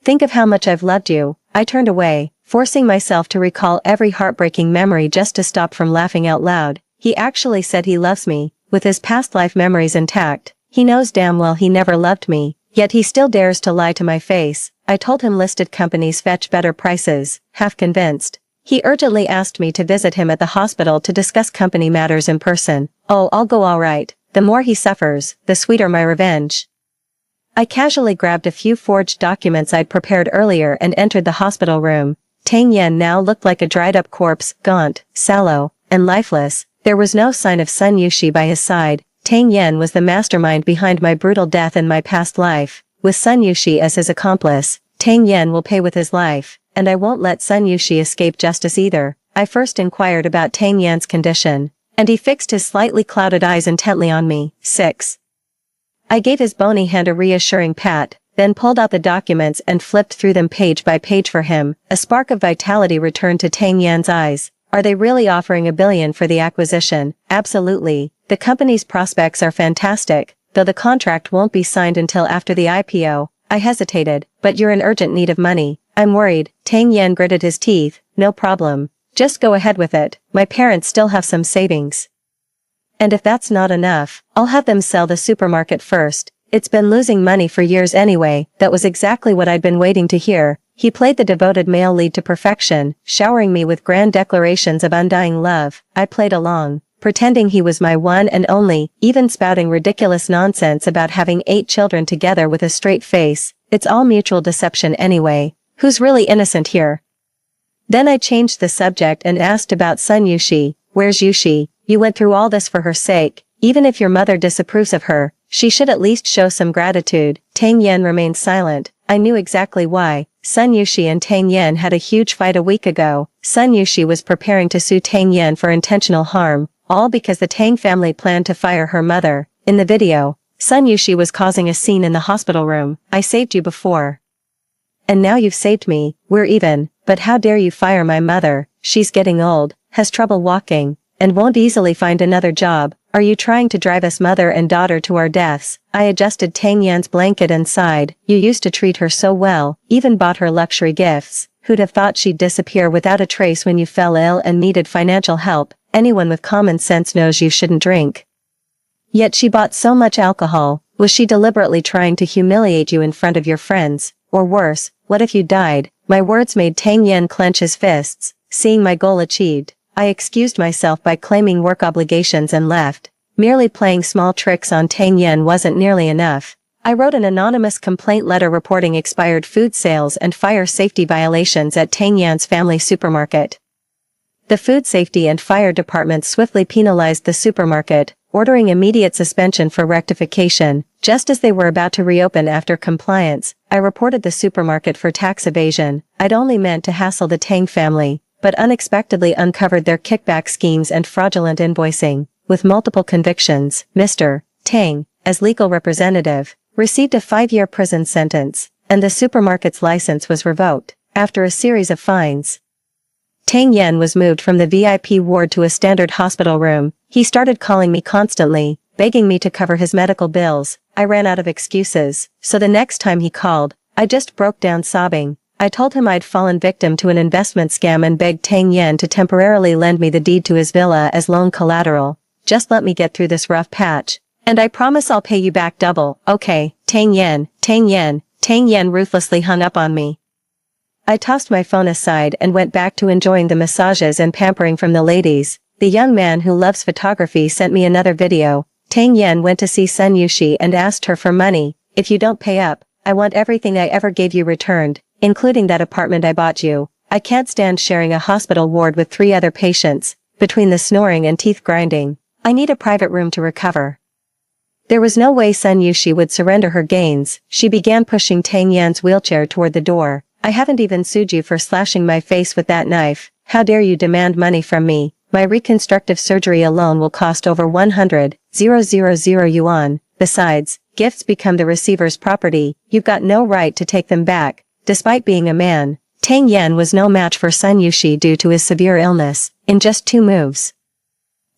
Think of how much I've loved you. I turned away, forcing myself to recall every heartbreaking memory just to stop from laughing out loud. He actually said he loves me, with his past life memories intact. He knows damn well he never loved me, yet he still dares to lie to my face. I told him listed companies fetch better prices, half convinced. He urgently asked me to visit him at the hospital to discuss company matters in person. Oh, I'll go all right. The more he suffers, the sweeter my revenge. I casually grabbed a few forged documents I'd prepared earlier and entered the hospital room. Tang Yan now looked like a dried-up corpse, gaunt, sallow, and lifeless. There was no sign of Sun Yushi by his side. Tang Yan was the mastermind behind my brutal death in my past life. With Sun Yushi as his accomplice, Tang Yan will pay with his life, and I won't let Sun Yushi escape justice either. I first inquired about Tang Yan's condition, and he fixed his slightly clouded eyes intently on me. 6. I gave his bony hand a reassuring pat, then pulled out the documents and flipped through them page by page for him. A spark of vitality returned to Tang Yan's eyes. Are they really offering $1 billion for the acquisition? Absolutely. The company's prospects are fantastic, though the contract won't be signed until after the IPO. I hesitated, but you're in urgent need of money. I'm worried. Tang Yan gritted his teeth. No problem. Just go ahead with it. My parents still have some savings. And if that's not enough, I'll have them sell the supermarket first. It's been losing money for years anyway. That was exactly what I'd been waiting to hear. He played the devoted male lead to perfection, showering me with grand declarations of undying love. I played along, pretending he was my one and only, even spouting ridiculous nonsense about having 8 children together with a straight face. It's all mutual deception anyway. Who's really innocent here? Then I changed the subject and asked about Sun Yushi. Where's Yushi? You went through all this for her sake. Even if your mother disapproves of her, she should at least show some gratitude. Tang Yan remained silent. I knew exactly why. Sun Yushi and Tang Yan had a huge fight a week ago. Sun Yushi was preparing to sue Tang Yan for intentional harm, all because the Tang family planned to fire her mother. In the video, Sun Yushi was causing a scene in the hospital room. I saved you before. And now you've saved me. We're even. But how dare you fire my mother? She's getting old, has trouble walking, and won't easily find another job. Are you trying to drive us mother and daughter to our deaths? I adjusted Tang Yan's blanket and sighed. You used to treat her so well, even bought her luxury gifts. Who'd have thought she'd disappear without a trace when you fell ill and needed financial help? Anyone with common sense knows you shouldn't drink. Yet she bought so much alcohol. Was she deliberately trying to humiliate you in front of your friends? Or worse, what if you died? My words made Tang Yan clench his fists. Seeing my goal achieved, I excused myself by claiming work obligations and left. Merely playing small tricks on Tang Yan wasn't nearly enough. I wrote an anonymous complaint letter reporting expired food sales and fire safety violations at Tang Yan's family supermarket. The food safety and fire departments swiftly penalized the supermarket, ordering immediate suspension for rectification. Just as they were about to reopen after compliance, I reported the supermarket for tax evasion. I'd only meant to hassle the Tang family, but unexpectedly uncovered their kickback schemes and fraudulent invoicing. With multiple convictions, Mr. Tang, as legal representative, received a 5-year prison sentence, and the supermarket's license was revoked. After a series of fines, Tang Yan was moved from the VIP ward to a standard hospital room. He started calling me constantly, begging me to cover his medical bills. I ran out of excuses, so the next time he called, I just broke down sobbing. I told him I'd fallen victim to an investment scam and begged Tang Yan to temporarily lend me the deed to his villa as loan collateral. Just let me get through this rough patch, and I promise I'll pay you back double. Okay, Tang Yan, Tang Yan. Tang Yan ruthlessly hung up on me. I tossed my phone aside and went back to enjoying the massages and pampering from the ladies. The young man who loves photography sent me another video. Tang Yan went to see Sun Yushi and asked her for money. If you don't pay up, I want everything I ever gave you returned, including that apartment I bought you. I can't stand sharing a hospital ward with 3 other patients. Between the snoring and teeth grinding, I need a private room to recover. There was no way Sun Yushi would surrender her gains. She began pushing Tang Yan's wheelchair toward the door. I haven't even sued you for slashing my face with that knife. How dare you demand money from me? My reconstructive surgery alone will cost over 100,000 yuan. Besides, gifts become the receiver's property. You've got no right to take them back. Despite being a man, Tang Yan was no match for Sun Yushi due to his severe illness. In just 2 moves,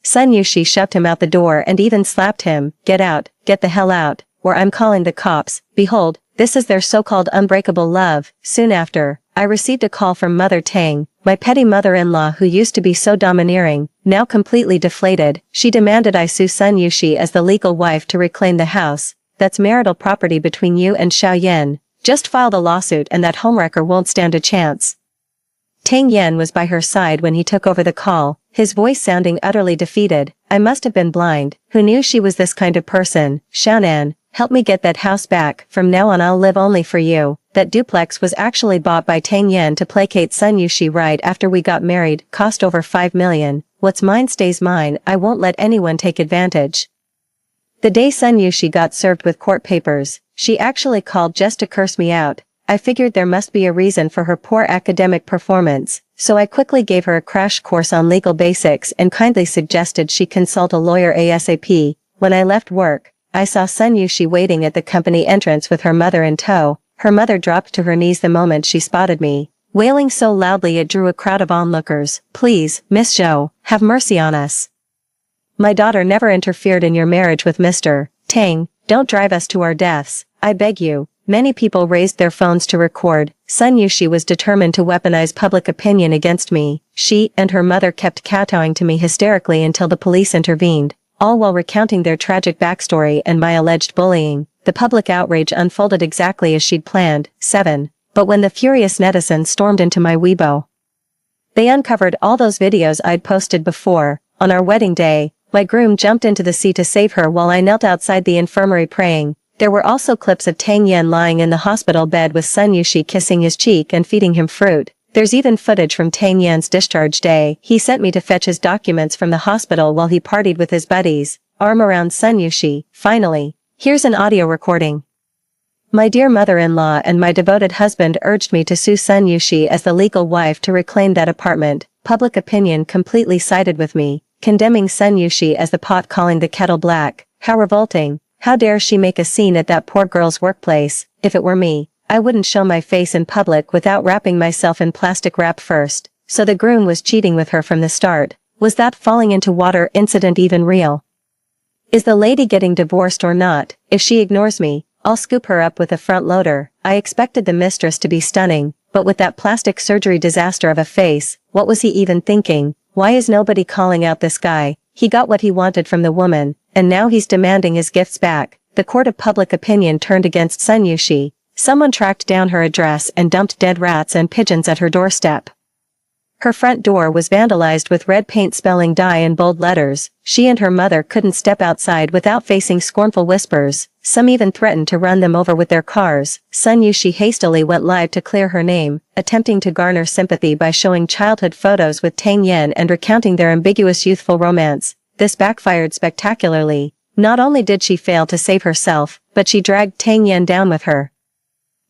Sun Yushi shoved him out the door and even slapped him. Get out, get the hell out, or I'm calling the cops. Behold, this is their so-called unbreakable love. Soon after, I received a call from Mother Tang, my petty mother-in-law who used to be so domineering, now completely deflated. She demanded I sue Sun Yushi as the legal wife to reclaim the house. That's marital property between you and Xiao Yan. Just file the lawsuit and that homewrecker won't stand a chance. Tang Yan was by her side when he took over the call, his voice sounding utterly defeated. I must have been blind. Who knew she was this kind of person? Xiaonan, help me get that house back. From now on I'll live only for you. That duplex was actually bought by Tang Yan to placate Sun Yushi right after we got married. Cost over 5 million. What's mine stays mine. I won't let anyone take advantage. The day Sun Yushi got served with court papers, she actually called just to curse me out. I figured there must be a reason for her poor academic performance, so I quickly gave her a crash course on legal basics and kindly suggested she consult a lawyer ASAP. When I left work, I saw Sun Yushi waiting at the company entrance with her mother in tow. Her mother dropped to her knees the moment she spotted me, wailing so loudly it drew a crowd of onlookers. Please, Miss Zhou, have mercy on us. My daughter never interfered in your marriage with Mr. Tang. Don't drive us to our deaths, I beg you. Many people raised their phones to record. Sun Yushi was determined to weaponize public opinion against me. She and her mother kept kowtowing to me hysterically until the police intervened, all while recounting their tragic backstory and my alleged bullying. The public outrage unfolded exactly as she'd planned. 7. But when the furious netizens stormed into my Weibo, they uncovered all those videos I'd posted before. On our wedding day, My groom jumped into the sea to save her while I knelt outside the infirmary praying. There were also clips of Tang Yan lying in the hospital bed with Sun Yushi kissing his cheek and feeding him fruit. There's even footage from Tang Yan's discharge day. He sent me to fetch his documents from the hospital while he partied with his buddies. Arm around Sun Yushi. Finally. Here's an audio recording. My dear mother-in-law and my devoted husband urged me to sue Sun Yushi as the legal wife to reclaim that apartment. Public opinion completely sided with me, condemning Sun Yushi as the pot calling the kettle black. How revolting. How dare she make a scene at that poor girl's workplace. If it were me, I wouldn't show my face in public without wrapping myself in plastic wrap first. So the groom was cheating with her from the start. Was that falling into water incident even real? Is the lady getting divorced or not? If she ignores me, I'll scoop her up with a front loader. I expected the mistress to be stunning, but with that plastic surgery disaster of a face, what was he even thinking? Why is nobody calling out this guy? He got what he wanted from the woman, and now he's demanding his gifts back. The court of public opinion turned against Sun Yushi. Someone tracked down her address and dumped dead rats and pigeons at her doorstep. Her front door was vandalized with red paint spelling die in bold letters. She and her mother couldn't step outside without facing scornful whispers. Some even threatened to run them over with their cars. Sun Yushi hastily went live to clear her name, attempting to garner sympathy by showing childhood photos with Tang Yan and recounting their ambiguous youthful romance. This backfired spectacularly. Not only did she fail to save herself, but she dragged Tang Yan down with her.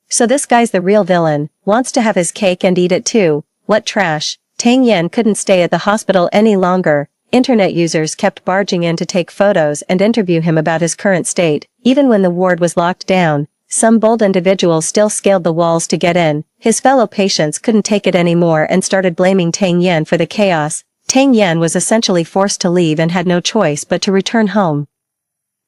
So this guy's the real villain, wants to have his cake and eat it too. What trash. Tang Yan couldn't stay at the hospital any longer. Internet users kept barging in to take photos and interview him about his current state. Even when the ward was locked down, some bold individuals still scaled the walls to get in. His fellow patients couldn't take it anymore and started blaming Tang Yan for the chaos. Tang Yan was essentially forced to leave and had no choice but to return home.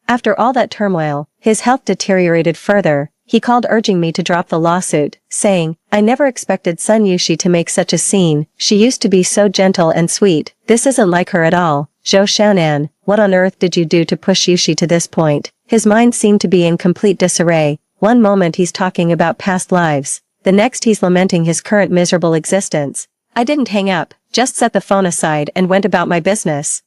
After all that turmoil, his health deteriorated further. He called urging me to drop the lawsuit, saying, I never expected Sun Yushi to make such a scene. She used to be so gentle and sweet. This isn't like her at all. Zhou Xiaonan, what on earth did you do to push Yushi to this point? His mind seemed to be in complete disarray. One moment he's talking about past lives. The next he's lamenting his current miserable existence. I didn't hang up, just set the phone aside and went about my business.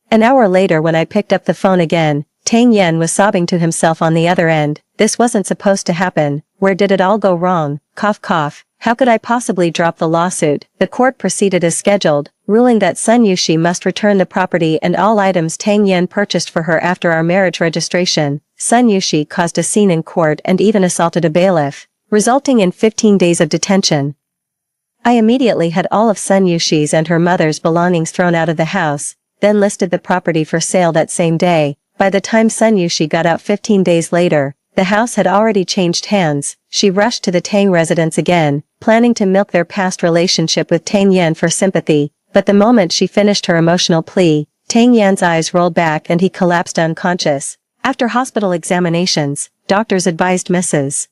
An hour later when I picked up the phone again, Tang Yan was sobbing to himself on the other end. This wasn't supposed to happen. Where did it all go wrong? Cough cough. How could I possibly drop the lawsuit? The court proceeded as scheduled, ruling that Sun Yushi must return the property and all items Tang Yan purchased for her after our marriage registration. Sun Yushi caused a scene in court and even assaulted a bailiff, resulting in 15 days of detention. I immediately had all of Sun Yushi's and her mother's belongings thrown out of the house, then listed the property for sale that same day. By the time Sun Yushi got out 15 days later, the house had already changed hands. She rushed to the Tang residence again, planning to milk their past relationship with Tang Yan for sympathy, but the moment she finished her emotional plea, Tang Yan's eyes rolled back and he collapsed unconscious. After hospital examinations, doctors advised Mrs.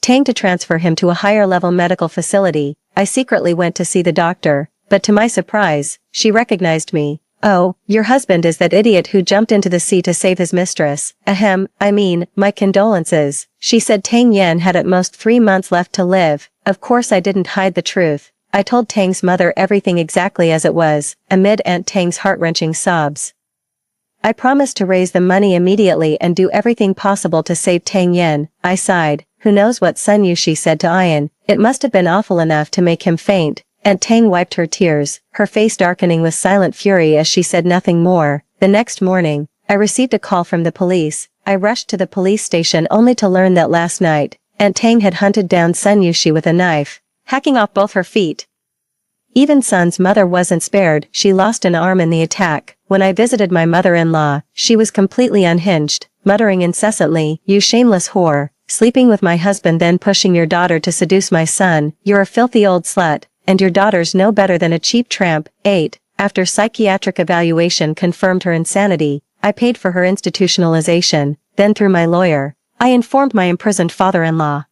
Tang to transfer him to a higher-level medical facility. I secretly went to see the doctor, but to my surprise, she recognized me. Oh, your husband is that idiot who jumped into the sea to save his mistress. Ahem, I mean, my condolences. She said Tang Yan had at most 3 months left to live. Of course I didn't hide the truth. I told Tang's mother everything exactly as it was, amid Aunt Tang's heart-wrenching sobs. I promised to raise the money immediately and do everything possible to save Tang Yan. I sighed. Who knows what Sun Yushi said to Ian. It must have been awful enough to make him faint. Aunt Tang wiped her tears, her face darkening with silent fury as she said nothing more. The next morning, I received a call from the police. I rushed to the police station only to learn that last night, Aunt Tang had hunted down Sun Yushi with a knife, hacking off both her feet. Even Sun's mother wasn't spared. She lost an arm in the attack. When I visited my mother-in-law, she was completely unhinged, muttering incessantly, "You shameless whore, sleeping with my husband then pushing your daughter to seduce my son. You're a filthy old slut. And your daughter's no better than a cheap tramp." 8. After psychiatric evaluation confirmed her insanity, I paid for her institutionalization, then through my lawyer, I informed my imprisoned father-in-law.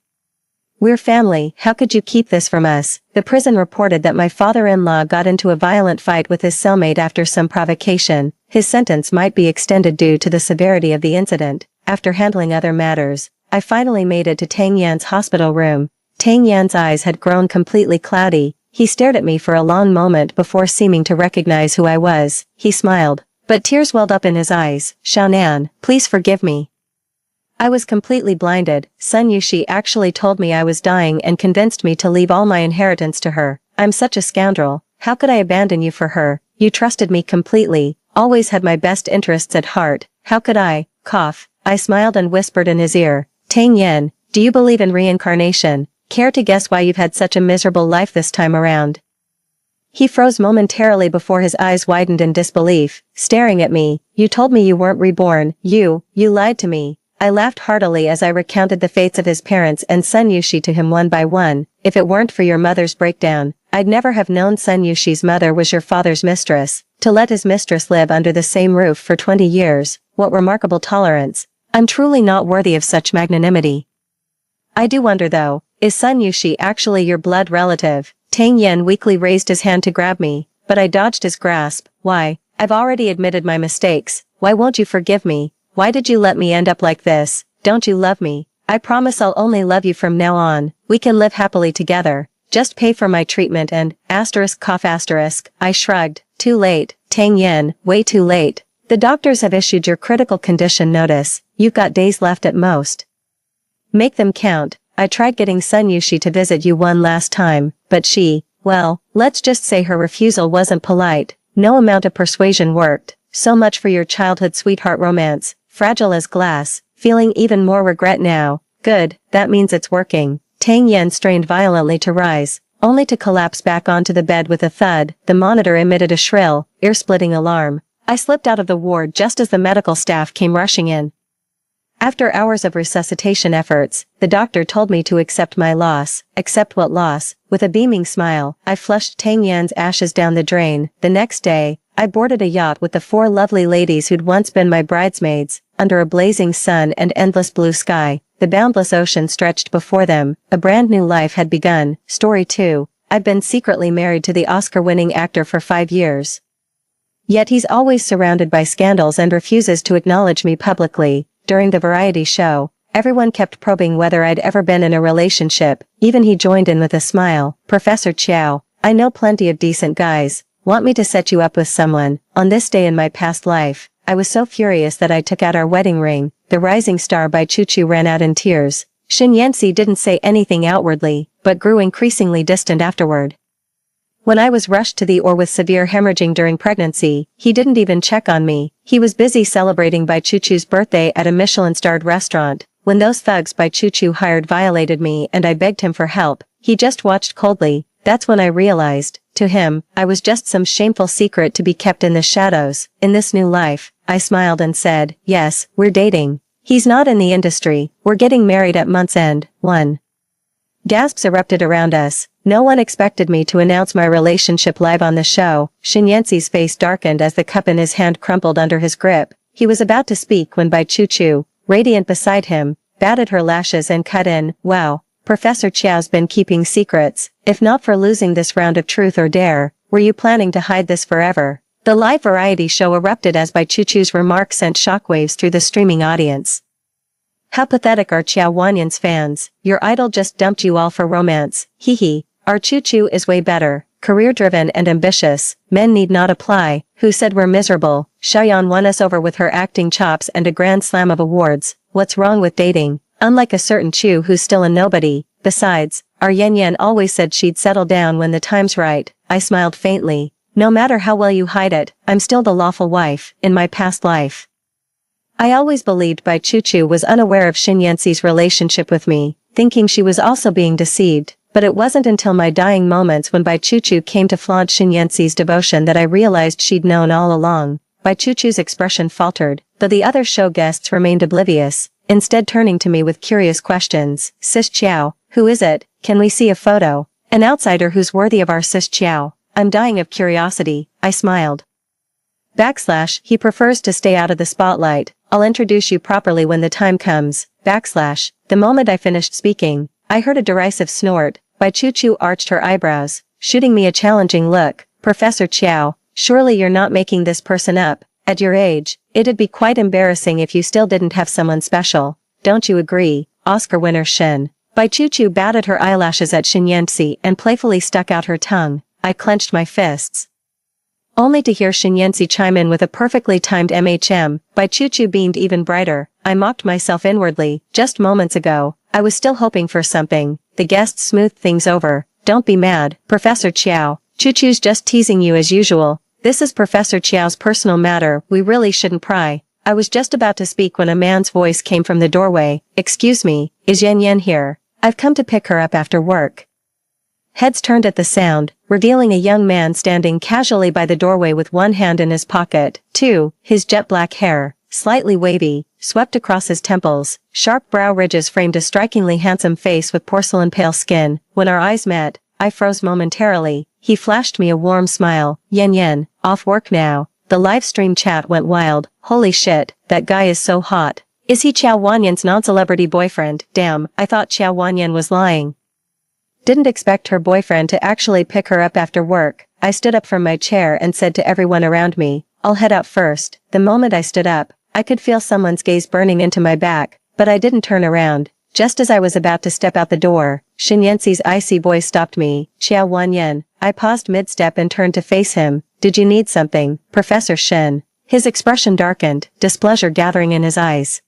"We're family, how could you keep this from us?" The prison reported that my father-in-law got into a violent fight with his cellmate after some provocation. His sentence might be extended due to the severity of the incident. After handling other matters, I finally made it to Tang Yan's hospital room. Tang Yan's eyes had grown completely cloudy. He stared at me for a long moment before seeming to recognize who I was. He smiled, But tears welled up in his eyes. Xiaonan, please forgive me. I was completely blinded. Sun Yushi actually told me I was dying and convinced me to leave all my inheritance to her. I'm such a scoundrel. How could I abandon you for her? You trusted me completely, always had my best interests at heart. How could I? Cough. I smiled and whispered in his ear. Tang Yen, do you believe in reincarnation? Care to guess why you've had such a miserable life this time around? He froze momentarily before his eyes widened in disbelief, staring at me. You told me you weren't reborn. You lied to me. I laughed heartily as I recounted the fates of his parents and Sun Yushi to him one by one. If it weren't for your mother's breakdown, I'd never have known Sun Yushi's mother was your father's mistress. To let his mistress live under the same roof for 20 years, what remarkable tolerance. I'm truly not worthy of such magnanimity. I do wonder though, is Sun Yushi actually your blood relative? Tang Yen weakly raised his hand to grab me, but I dodged his grasp. Why? I've already admitted my mistakes. Why won't you forgive me? Why did you let me end up like this? Don't you love me? I promise I'll only love you from now on. We can live happily together. Just pay for my treatment and, cough. I shrugged. Too late, Tang Yen, way too late. The doctors have issued your critical condition notice. You've got days left at most. Make them count. I tried getting Sun Yushi to visit you one last time, but she, well, let's just say her refusal wasn't polite. No amount of persuasion worked. So much for your childhood sweetheart romance. Fragile as glass, feeling even more regret now. Good, that means it's working. Tang Yen strained violently to rise, only to collapse back onto the bed with a thud. The monitor emitted a shrill, ear-splitting alarm. I slipped out of the ward just as the medical staff came rushing in. After hours of resuscitation efforts, the doctor told me to accept my loss. Accept what loss? With a beaming smile, I flushed Tang Yan's ashes down the drain. The next day, I boarded a yacht with the 4 lovely ladies who'd once been my bridesmaids. Under a blazing sun and endless blue sky, the boundless ocean stretched before them. A brand new life had begun. Story 2. I'd been secretly married to the Oscar-winning actor for 5 years. Yet he's always surrounded by scandals and refuses to acknowledge me publicly. During the variety show, everyone kept probing whether I'd ever been in a relationship. Even he joined in with a smile. Professor Chiao, I know plenty of decent guys. Want me to set you up with someone? On this day in my past life, I was so furious that I took out our wedding ring. The rising star by Choo-Choo ran out in tears. Shin Yanxi didn't say anything outwardly, but grew increasingly distant afterward. When I was rushed to the OR with severe hemorrhaging during pregnancy, he didn't even check on me. He was busy celebrating Bai Choo-Choo's birthday at a Michelin-starred restaurant. When those thugs Bai Choo-Choo hired violated me and I begged him for help, he just watched coldly. That's when I realized, to him, I was just some shameful secret to be kept in the shadows. In this new life, I smiled and said, yes, we're dating. He's not in the industry. We're getting married at month's end. 1. Gasps erupted around us. No one expected me to announce my relationship live on the show. Shin Yanxi's face darkened as the cup in his hand crumpled under his grip. He was about to speak when Bai Choo-Choo, radiant beside him, batted her lashes and cut in. Wow, Professor Chiao's been keeping secrets. If not for losing this round of truth or dare, were you planning to hide this forever? The live variety show erupted as Bai Choo-Choo's remark sent shockwaves through the streaming audience. How pathetic are Chiao Wanyan's fans. Your idol just dumped you all for romance. Hee hee. Our Choo-Choo is way better, career-driven and ambitious. Men need not apply. Who said we're miserable? Xiaoyan won us over with her acting chops and a grand slam of awards. What's wrong with dating? Unlike a certain Chu who's still a nobody. Besides, our Yan always said she'd settle down when the time's right. I smiled faintly. No matter how well you hide it, I'm still the lawful wife, in my past life. I always believed Bai Choo-Choo was unaware of Shin Yanxi's relationship with me, thinking she was also being deceived. But it wasn't until my dying moments when Bai Choo-Choo came to flaunt Shin Yanxi's devotion that I realized she'd known all along. Bai Choo-Choo's expression faltered, though the other show guests remained oblivious, instead turning to me with curious questions. Sis Chiao, who is it? Can we see a photo? An outsider who's worthy of our Sis Chiao. I'm dying of curiosity. I smiled. He prefers to stay out of the spotlight. I'll introduce you properly when the time comes. The moment I finished speaking, I heard a derisive snort. Bai Choo-Choo arched her eyebrows, shooting me a challenging look. Professor Chiao, surely you're not making this person up. At your age, it'd be quite embarrassing if you still didn't have someone special. Don't you agree, Oscar winner Shin? Bai Choo-Choo batted her eyelashes at Shin Yanxi and playfully stuck out her tongue. I clenched my fists. Only to hear Shin Yancy chime in with a perfectly timed By Choo Choo beamed even brighter. I mocked myself inwardly. Just moments ago, I was still hoping for something. The guest smoothed things over. Don't be mad, Professor Chiao. Choo Choo's just teasing you as usual. This is Professor Chiao's personal matter, we really shouldn't pry. I was just about to speak when a man's voice came from the doorway. Excuse me, is Yan Yan here? I've come to pick her up after work. Heads turned at the sound, revealing a young man standing casually by the doorway with one hand in his pocket. 2. His jet black hair, slightly wavy, swept across his temples. Sharp brow ridges framed a strikingly handsome face with porcelain pale skin. When our eyes met, I froze momentarily. He flashed me a warm smile. Yan Yan, off work now. The live stream chat went wild. Holy shit, that guy is so hot. Is he Qiao Wanyan's non-celebrity boyfriend? Damn, I thought Qiao Wanyan was lying. Didn't expect her boyfriend to actually pick her up after work. I stood up from my chair and said to everyone around me, I'll head out first. The moment I stood up, I could feel someone's gaze burning into my back, but I didn't turn around. Just as I was about to step out the door, Shin Yancy's icy voice stopped me. Qiao Wanyan. I paused mid-step and turned to face him. Did you need something, Professor Shin? His expression darkened, displeasure gathering in his eyes.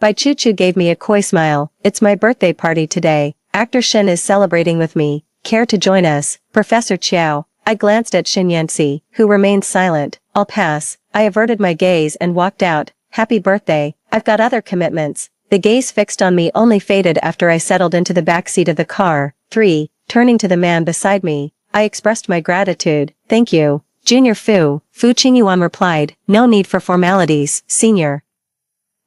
Bai Choo Choo gave me a coy smile. It's my birthday party today. Actor Shin is celebrating with me. Care to join us, Professor Chiao? I glanced at Shin Yancy, who remained silent. I'll pass. I averted my gaze and walked out. Happy birthday. I've got other commitments. The gaze fixed on me only faded after I settled into the back seat of the car. 3. Turning to the man beside me, I expressed my gratitude. Thank you. Junior Fu Qingyuan replied. No need for formalities, senior.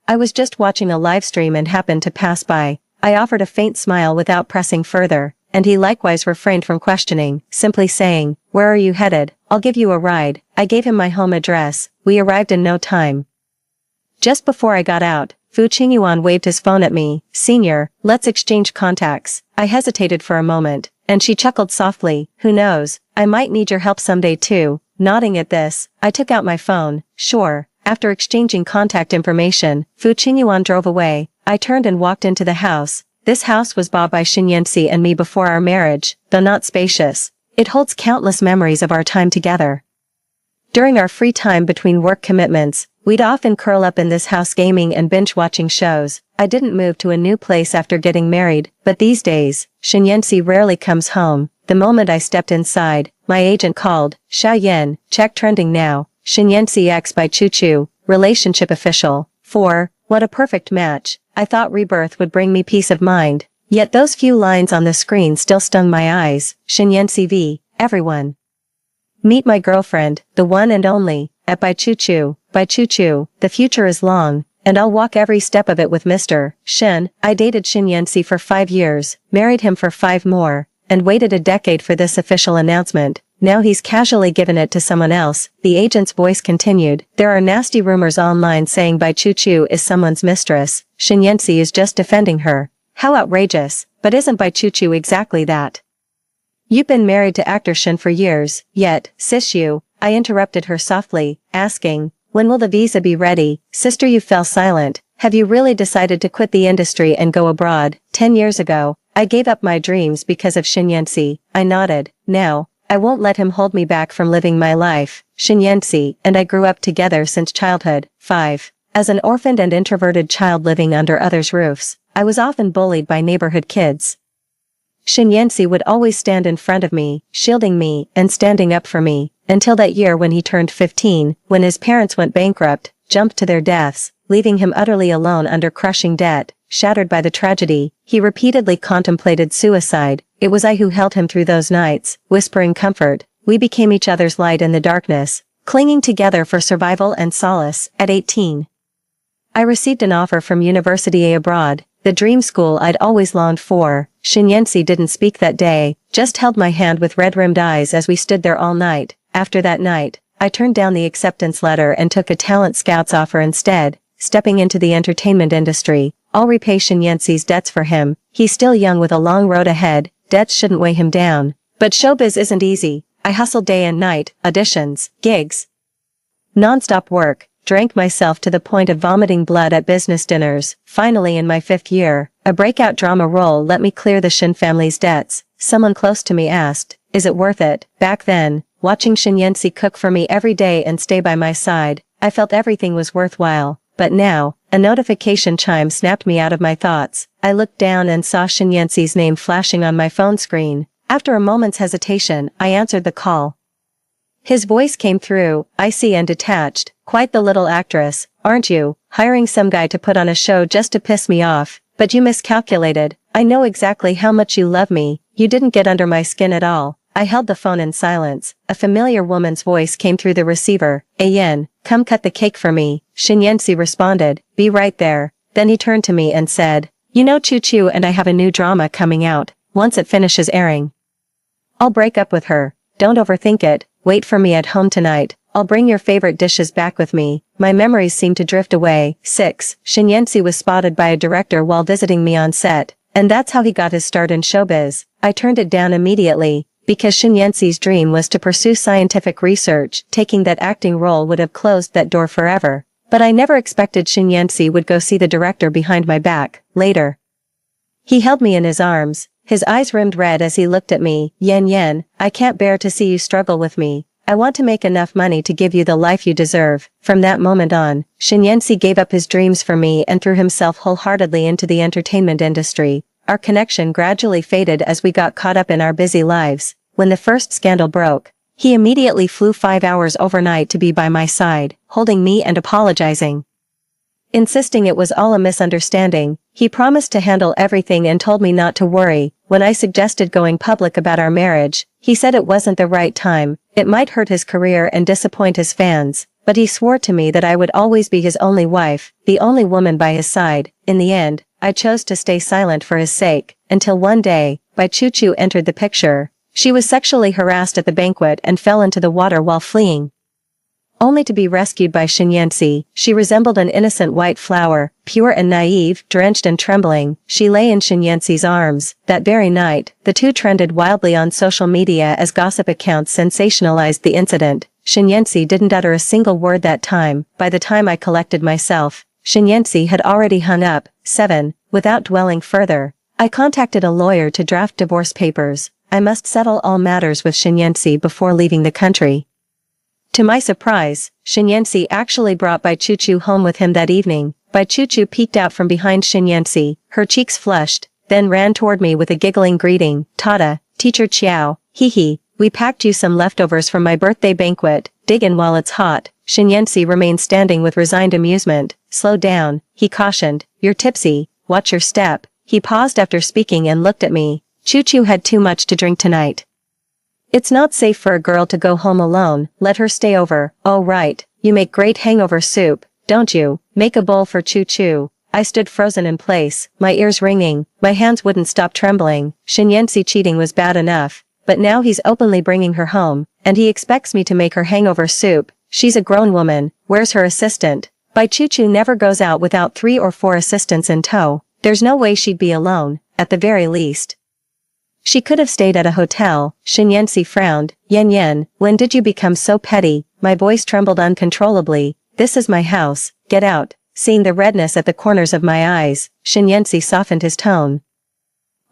I was just watching a live stream and happened to pass by. I offered a faint smile without pressing further, and he likewise refrained from questioning, simply saying, Where are you headed? I'll give you a ride. I gave him my home address. We arrived in no time. Just before I got out, Fu Qingyuan waved his phone at me. Senior, let's exchange contacts. I hesitated for a moment, and she chuckled softly. Who knows, I might need your help someday too. Nodding at this, I took out my phone. Sure. After exchanging contact information, Fu Qingyuan drove away. I turned and walked into the house. This house was bought by Shin Yancy and me before our marriage, though not spacious. It holds countless memories of our time together. During our free time between work commitments, we'd often curl up in this house gaming and binge-watching shows. I didn't move to a new place after getting married, but these days, Shin Yancy rarely comes home. The moment I stepped inside, my agent called. Xiao Yin, check trending now. Shin Yancy X by Choo Choo, relationship official. 4. What a perfect match. I thought Rebirth would bring me peace of mind. Yet those few lines on the screen still stung my eyes. Shin Yancy V. Everyone. Meet my girlfriend, the one and only, at Bai Choo Choo. Bai Choo Choo, the future is long, and I'll walk every step of it with Mr. Shin. I dated Shin Yancy for 5 years, married him for 5 more, and waited a decade for this official announcement. Now he's casually given it to someone else. The agent's voice continued. There are nasty rumors online saying Bai Choo Choo is someone's mistress. Shin Yancy is just defending her. How outrageous, but isn't Bai Choo Choo exactly that? You've been married to actor Shin for years, yet, sis you, I interrupted her softly, asking, when will the visa be ready? Sister, you fell silent. Have you really decided to quit the industry and go abroad? 10 years ago, I gave up my dreams because of Shin Yancy. I nodded. Now, I won't let him hold me back from living my life. Shin Yancy and I grew up together since childhood. 5. As an orphaned and introverted child living under others' roofs, I was often bullied by neighborhood kids. Shin Yancy would always stand in front of me, shielding me and standing up for me, until that year when he turned 15, when his parents went bankrupt, jumped to their deaths, leaving him utterly alone under crushing debt. Shattered by the tragedy, he repeatedly contemplated suicide. It was I who held him through those nights, whispering comfort. We became each other's light in the darkness, clinging together for survival and solace. At 18, I received an offer from University A abroad, the dream school I'd always longed for. Shin Yancy didn't speak that day, just held my hand with red-rimmed eyes as we stood there all night. After that night, I turned down the acceptance letter and took a talent scout's offer instead, stepping into the entertainment industry. I'll repay Shin Yancy's debts for him. He's still young with a long road ahead. Debts shouldn't weigh him down. But showbiz isn't easy. I hustled day and night, auditions, gigs, non-stop work, drank myself to the point of vomiting blood at business dinners. Finally, in my 5th year, a breakout drama role let me clear the Shin family's debts. Someone close to me asked, is it worth it? Back then, watching Shinyensi cook for me every day and stay by my side, I felt everything was worthwhile. But now, a notification chime snapped me out of my thoughts. I looked down and saw Shinyensi's name flashing on my phone screen. After a moment's hesitation, I answered the call. His voice came through, icy and detached. "Quite the little actress, aren't you? Hiring some guy to put on a show just to piss me off. But you miscalculated. I know exactly how much you love me. You didn't get under my skin at all." I held the phone in silence. A familiar woman's voice came through the receiver. "Ayen, come cut the cake for me." Shinyensi responded, "Be right there." Then he turned to me and said, "You know Choo Choo and I have a new drama coming out. Once it finishes airing, I'll break up with her. Don't overthink it. Wait for me at home tonight. I'll bring your favorite dishes back with me." My memories seemed to drift away. 6. Shinyensi was spotted by a director while visiting me on set, and that's how he got his start in showbiz. I turned it down immediately, because Shinyensi's dream was to pursue scientific research. Taking that acting role would have closed that door forever. But I never expected Shinyensi would go see the director behind my back. Later, he held me in his arms. His eyes rimmed red as he looked at me. Yen, I can't bear to see you struggle with me. I want to make enough money to give you the life you deserve." From that moment on, Shinyensi gave up his dreams for me and threw himself wholeheartedly into the entertainment industry. Our connection gradually faded as we got caught up in our busy lives. When the first scandal broke, he immediately flew 5 hours overnight to be by my side, holding me and apologizing, insisting it was all a misunderstanding. He promised to handle everything and told me not to worry. When I suggested going public about our marriage, he said it wasn't the right time. It might hurt his career and disappoint his fans, but he swore to me that I would always be his only wife, the only woman by his side. In the end, I chose to stay silent for his sake, until one day, Bai Choo Choo entered the picture. She was sexually harassed at the banquet and fell into the water while fleeing, only to be rescued by Shinyensi. She resembled an innocent white flower, pure and naive, drenched and trembling. She lay in Shinyensi's arms. That very night, the two trended wildly on social media as gossip accounts sensationalized the incident. Shinyensi didn't utter a single word that time. By the time I collected myself, Shinyensi had already hung up. 7. Without dwelling further, I contacted a lawyer to draft divorce papers. I must settle all matters with Shinyensi before leaving the country. To my surprise, Shinyensi actually brought Bai Choo Choo home with him that evening. Bai Choo Choo peeked out from behind Shinyensi, her cheeks flushed, then ran toward me with a giggling greeting. "Tada, Teacher Chiao, hee, we packed you some leftovers from my birthday banquet, dig in while it's hot." Shinyensi remained standing with resigned amusement. "Slow down," he cautioned, "you're tipsy, watch your step." He paused after speaking and looked at me. "Choo Choo had too much to drink tonight. It's not safe for a girl to go home alone. Let her stay over." "Oh right, you make great hangover soup, don't you? Make a bowl for Choo Choo." I stood frozen in place, my ears ringing, my hands wouldn't stop trembling. Shinyensi cheating was bad enough, but now he's openly bringing her home, and he expects me to make her hangover soup. She's a grown woman, where's her assistant? Bai Choo Choo never goes out without 3 or 4 assistants in tow. There's no way she'd be alone, at the very least. She could have stayed at a hotel. Shinyensi frowned. Yen, when did you become so petty?" My voice trembled uncontrollably. "This is my house, get out." Seeing the redness at the corners of my eyes, Shinyensi softened his tone.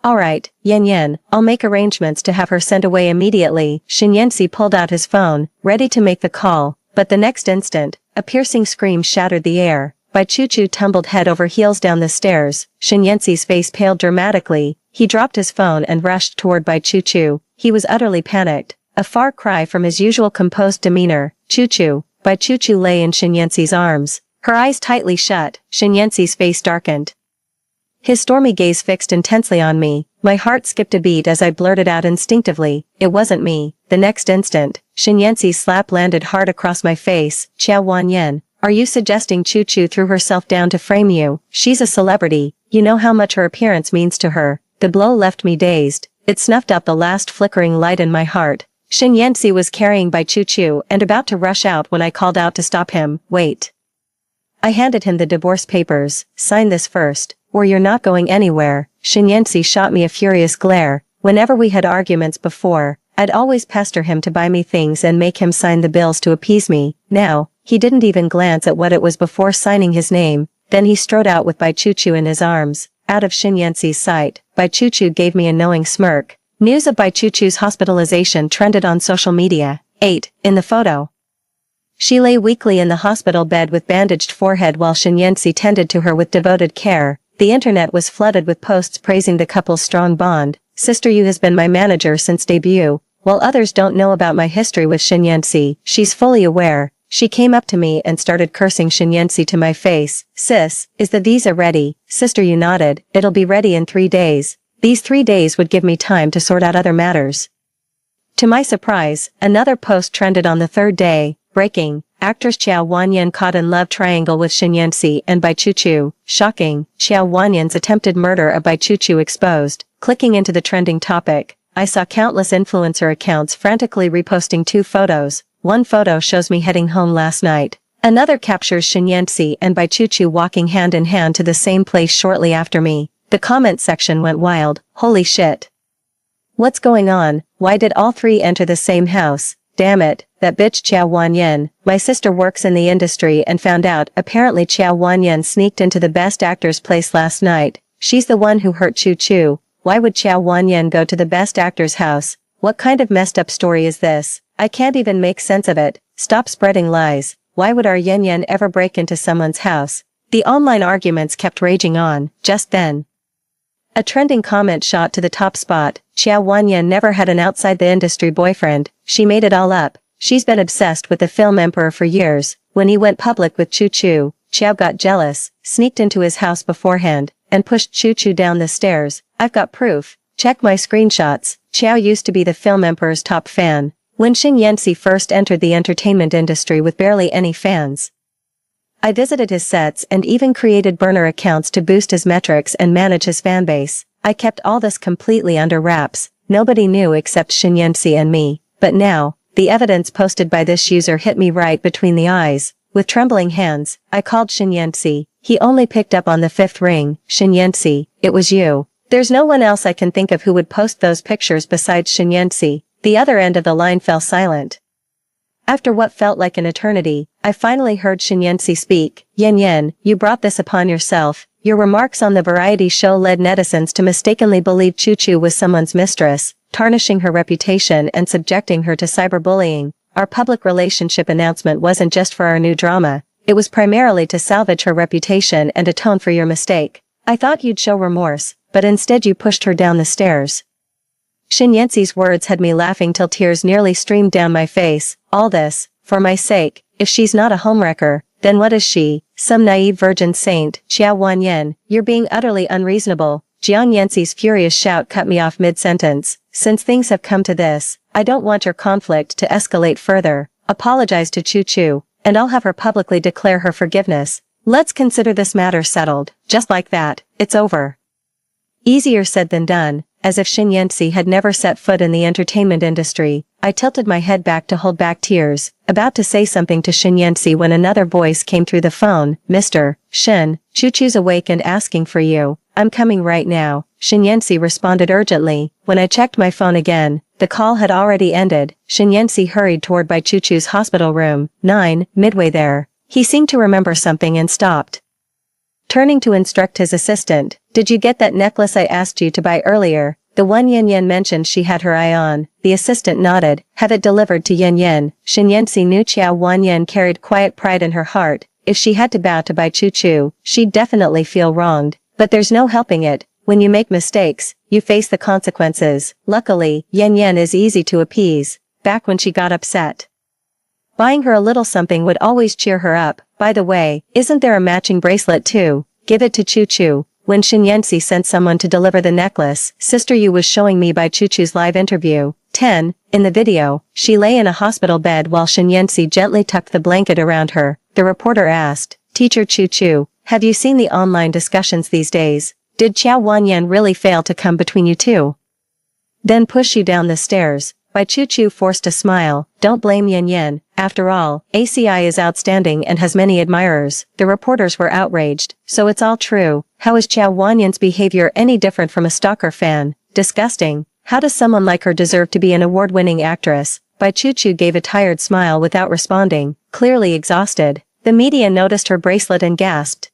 "Alright, Yen, I'll make arrangements to have her sent away immediately." Shinyensi pulled out his phone, ready to make the call, but the next instant, a piercing scream shattered the air. Bai Choo Choo tumbled head over heels down the stairs. Shinyensi's face paled dramatically. He dropped his phone and rushed toward Bai Choo Choo. He was utterly panicked, a far cry from his usual composed demeanor. "Choo Choo." Bai Choo Choo lay in Shinyensi's arms, her eyes tightly shut. Shinyensi's face darkened, his stormy gaze fixed intensely on me. My heart skipped a beat as I blurted out instinctively, "It wasn't me." The next instant, Shinyensi's slap landed hard across my face. "Chiao Wan Yen, are you suggesting Choo Choo threw herself down to frame you? She's a celebrity, you know how much her appearance means to her." The blow left me dazed. It snuffed out the last flickering light in my heart. Shinyensi was carrying Bai Choo Choo and about to rush out when I called out to stop him. "Wait." I handed him the divorce papers. "Sign this first, or you're not going anywhere." Shinyensi shot me a furious glare. Whenever we had arguments before, I'd always pester him to buy me things and make him sign the bills to appease me. Now, he didn't even glance at what it was before signing his name. Then he strode out with Bai Choo Choo in his arms, out of Shinyensi's sight. Bai Choo Choo gave me a knowing smirk. News of Bai Choo Choo's hospitalization trended on social media. 8. In the photo. She lay weakly in the hospital bed with bandaged forehead while Shin Yancy tended to her with devoted care. The internet was flooded with posts praising the couple's strong bond. Sister Yu has been my manager since debut. While others don't know about my history with Shin Yancy, she's fully aware. She came up to me and started cursing Shin Yancy to my face. Sis, is the visa ready? Sister Yu nodded. It'll be ready in 3 days. These 3 days would give me time to sort out other matters. To my surprise, another post trended on the 3rd day. Breaking. Actress Xiao Wanyan caught in love triangle with Shin Yancy and Bai Chuchu. Shocking. Xiao Wanyan's attempted murder of Bai Chuchu exposed. Clicking into the trending topic, I saw countless influencer accounts frantically reposting 2 photos. One photo shows me heading home last night. Another captures Shin Yancy and Bai Chuchu walking hand in hand to the same place shortly after me. The comment section went wild. Holy shit. What's going on? Why did all 3 enter the same house? Damn it, that bitch Xiao Wanyan. My sister works in the industry and found out apparently Xiao Wanyan sneaked into the best actor's place last night. She's the one who hurt Chu Chu. Why would Xiao Wanyan go to the best actor's house? What kind of messed up story is this? I can't even make sense of it. Stop spreading lies. Why would our Yen Yen ever break into someone's house? The online arguments kept raging on. Just then, a trending comment shot to the top spot. Xiao Wanyan never had an outside-the-industry boyfriend. She made it all up. She's been obsessed with the film emperor for years. When he went public with Chu Chu, Xiao got jealous, sneaked into his house beforehand, and pushed Chu Chu down the stairs. I've got proof. Check my screenshots. Xiao used to be the film emperor's top fan. When Shin Yancy first entered the entertainment industry with barely any fans, I visited his sets and even created burner accounts to boost his metrics and manage his fanbase. I kept all this completely under wraps. Nobody knew except Shin Yancy and me. But now, the evidence posted by this user hit me right between the eyes. With trembling hands, I called Shin Yancy. He only picked up on the 5th ring. Shin Yancy, it was you. There's no one else I can think of who would post those pictures besides Shin Yancy. The other end of the line fell silent. After what felt like an eternity, I finally heard Shin Yancy speak. Yen Yen, you brought this upon yourself. Your remarks on the variety show led netizens to mistakenly believe Chu Chu was someone's mistress, tarnishing her reputation and subjecting her to cyberbullying. Our public relationship announcement wasn't just for our new drama. It was primarily to salvage her reputation and atone for your mistake. I thought you'd show remorse, but instead you pushed her down the stairs. Shin Yancy's words had me laughing till tears nearly streamed down my face. All this, for my sake. If she's not a homewrecker, then what is she? Some naive virgin saint. Xiao Wanyan, you're being utterly unreasonable. Jiang Yancy's furious shout cut me off mid-sentence. Since things have come to this, I don't want your conflict to escalate further. Apologize to Chu Chu, and I'll have her publicly declare her forgiveness. Let's consider this matter settled. Just like that, it's over. Easier said than done. As if Shin Yancy had never set foot in the entertainment industry, I tilted my head back to hold back tears, about to say something to Shin Yancy when another voice came through the phone. Mr. Shin, Chu Chu's awake and asking for you. I'm coming right now. Shin Yancy responded urgently. When I checked my phone again, the call had already ended. Shin Yancy hurried toward Bai Chu Chu's hospital room. 9, midway there, he seemed to remember something and stopped. Turning to instruct his assistant, did you get that necklace I asked you to buy earlier? The one Yen Yen mentioned she had her eye on. The assistant nodded. Have it delivered to Yen Yen. Shin Yancy knew Xiao Wanyan carried quiet pride in her heart. If she had to bow to Bai Chu Chu, she'd definitely feel wronged. But there's no helping it. When you make mistakes, you face the consequences. Luckily, Yen Yen is easy to appease. Back when she got upset, buying her a little something would always cheer her up. By the way, isn't there a matching bracelet too? Give it to Chu Chu. When Shin Yancy sent someone to deliver the necklace, Sister Yu was showing me Bai Chu Chu's live interview. 10. In the video, she lay in a hospital bed while Shin Yancy gently tucked the blanket around her. The reporter asked, Teacher Chu Chu, have you seen the online discussions these days? Did Xiao Wanyan really fail to come between you two? Then push you down the stairs? Bai Chu Chu forced a smile. Don't blame Yen Yen. After all, ACI is outstanding and has many admirers. The reporters were outraged. So it's all true. How is Xiao Wanyan's behavior any different from a stalker fan? Disgusting. How does someone like her deserve to be an award-winning actress? Bai Chu Chu gave a tired smile without responding, clearly exhausted. The media noticed her bracelet and gasped.